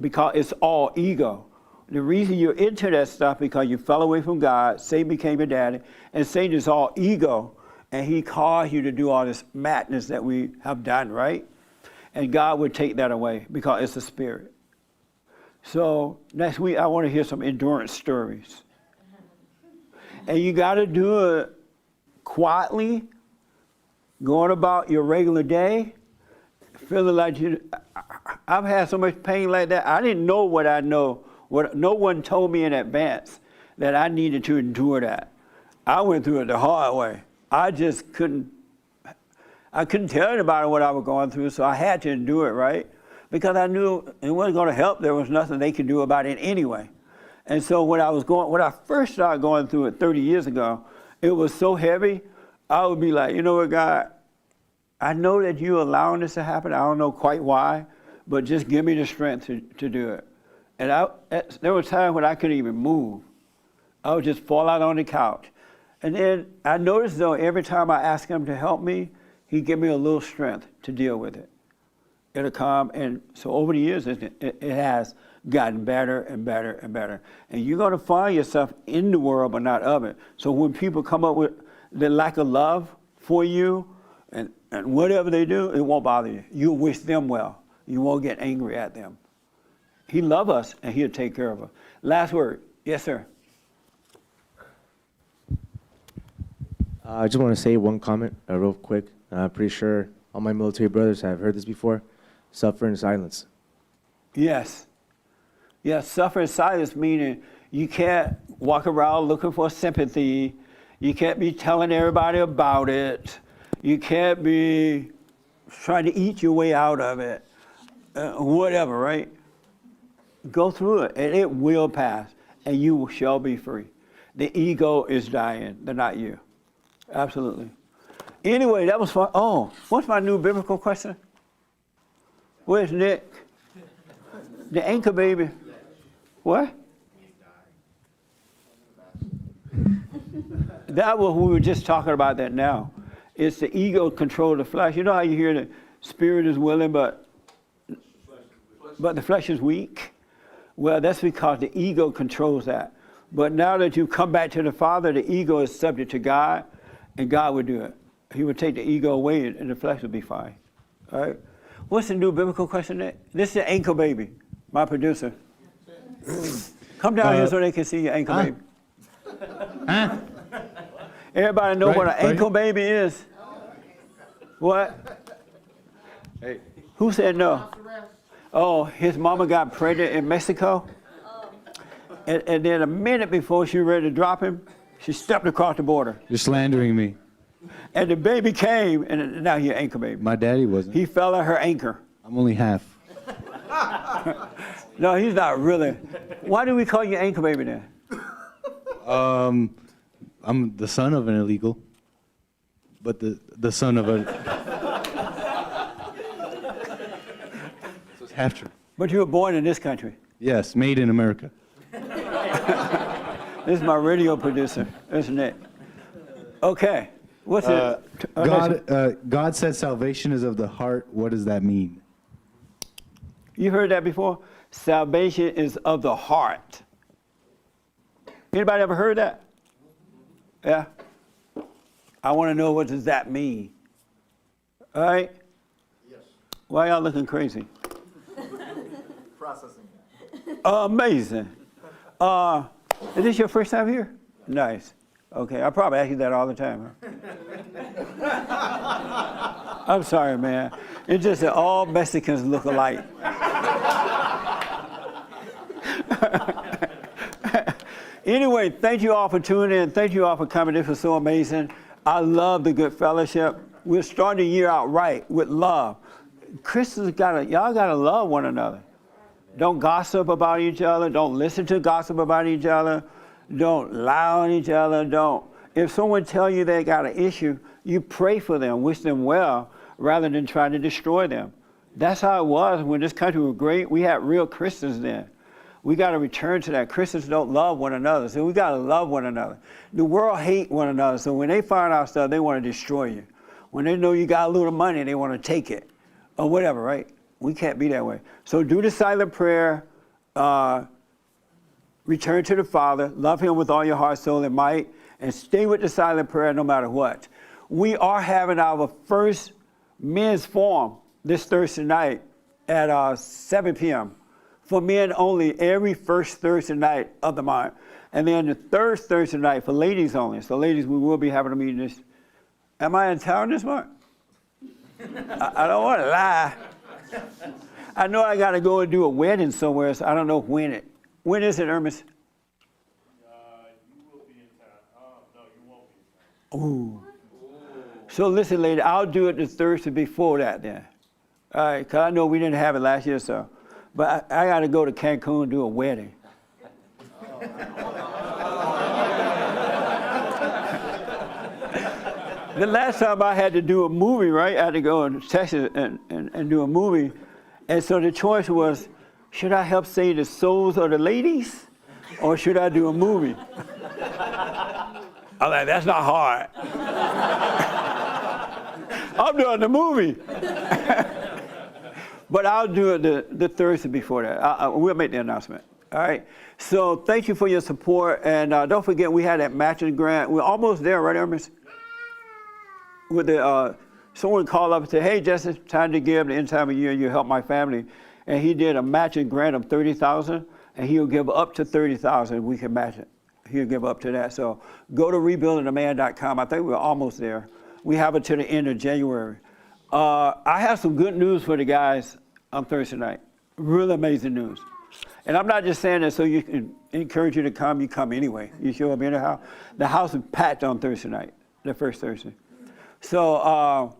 Because it's all ego. The reason you're into that stuff because you fell away from God, Satan became your daddy, and Satan is all ego, and he caused you to do all this madness that we have done, right? And God would take that away because it's a spirit. So next week, I want to hear some endurance stories. And you got to do it quietly, going about your regular day, feeling like I've had so much pain like that. I didn't know what I know. No one told me in advance that I needed to endure that. I went through it the hard way. I just couldn't tell anybody what I was going through, so I had to endure it, right? Because I knew it wasn't going to help. There was nothing they could do about it anyway. And so when I first started going through it 30 years ago, it was so heavy, I would be like, you know what, God, I know that you're allowing this to happen. I don't know quite why, but just give me the strength to do it. And there were times when I couldn't even move. I would just fall out on the couch. And then I noticed, though, every time I asked Him to help me, He'd give me a little strength to deal with it. It'll come. And so over the years, it has gotten better and better and better. And you're going to find yourself in the world, but not of it. So when people come up with the lack of love for you and whatever they do, it won't bother you. You'll wish them well. You won't get angry at them. He loves us, and He'll take care of us. Last word. Yes, sir. I just want to say one comment real quick. I'm pretty sure all my military brothers have heard this before. Suffer in silence. Yes. Yes, suffer in silence, meaning you can't walk around looking for sympathy. You can't be telling everybody about it. You can't be trying to eat your way out of it. Whatever, right? Go through it, and it will pass, and you shall be free. The ego is dying, they're not you. Absolutely. Anyway, that was fun. Oh, what's my new biblical question? Where's Nick? The anchor baby. What? That was, we were just talking about that now. It's the ego control the flesh. You know how you hear the spirit is willing, but the flesh is weak? Well, that's because the ego controls that. But now that you come back to the Father, the ego is subject to God, and God would do it. He would take the ego away, and the flesh would be fine. All right? What's the new biblical question? This is the ankle baby, my producer. Come down here so they can see your ankle baby. Everybody know what an ankle baby is? What? Hey. Who said no? Oh, his mama got pregnant in Mexico. And then a minute before she was ready to drop him, she stepped across the border. You're slandering me. And the baby came, and now he's an anchor baby. My daddy wasn't. He fell at her anchor. I'm only half. No, he's not really. Why do we call you anchor baby then? I'm the son of an illegal, but the son of a. So it's half true. But you were born in this country. Yes, made in America. This is my radio producer, isn't it? Okay, what's it? God said salvation is of the heart. What does that mean? You heard that before? Salvation is of the heart. Anybody ever heard that? Yeah? I want to know, what does that mean? All right? Yes. Why y'all looking crazy? Processing. Amazing. Is this your first time here? Nice. Okay, I probably ask you that all the time. Huh? I'm sorry, man. It's just that all Mexicans look alike. Anyway, thank you all for tuning in. Thank you all for coming. This was so amazing. I love the good fellowship. We're starting the year out right with love. Christians y'all gotta love one another. Don't gossip about each other. Don't listen to gossip about each other. Don't lie on each other. If someone tell you they got an issue, you pray for them, wish them well, rather than trying to destroy them. That's how it was when this country was great. We had real Christians then. We got to return to that. Christians don't love one another, so we got to love one another. The world hate one another, so when they find out stuff, they want to destroy you. When they know you got a little money, they want to take it, or whatever, right? We can't be that way. So do the silent prayer, return to the Father, love Him with all your heart, soul, and might, and stay with the silent prayer no matter what. We are having our first men's forum this Thursday night at 7 p.m. for men only, every first Thursday night of the month. And then the third Thursday night for ladies only. So ladies, we will be having a meeting this. Am I in town this month? I don't want to lie. I know I got to go and do a wedding somewhere, so I don't know when is it, Hermes? You will be in town. No, you won't be in town. Ooh. So listen, lady, I'll do it the Thursday before that then. All right, because I know we didn't have it last year, so. But I got to go to Cancun and do a wedding. The last time I had to do a movie, right? I had to go to Texas and do a movie. And so the choice was, should I help save the souls of the ladies? Or should I do a movie? I'm like, that's not hard. I'm doing the movie. But I'll do it the Thursday before that. We'll make the announcement. All right. So thank you for your support. And don't forget, we had that matching grant. We're almost there, right, Hermes? With the someone called up and said, "Hey, Jesse, time to give. The end time of year, you help my family." And he did a matching grant of $30,000, and he'll give up to $30,000. We can match it. He'll give up to that. So go to rebuildingaman.com. I think we're almost there. We have it to the end of January. I have some good news for the guys on Thursday night. Really amazing news. And I'm not just saying that so you can encourage you to come. You come anyway. You show up in the house. The house is packed on Thursday night, the first Thursday. So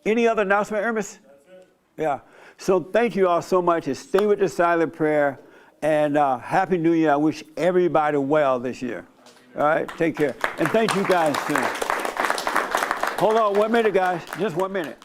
any other announcement, Hermes? That's it. Yeah. So thank you all so much. And stay with the silent prayer. And Happy New Year. I wish everybody well this year. All right? Take care. And thank you guys, too. Hold on 1 minute, guys. Just 1 minute.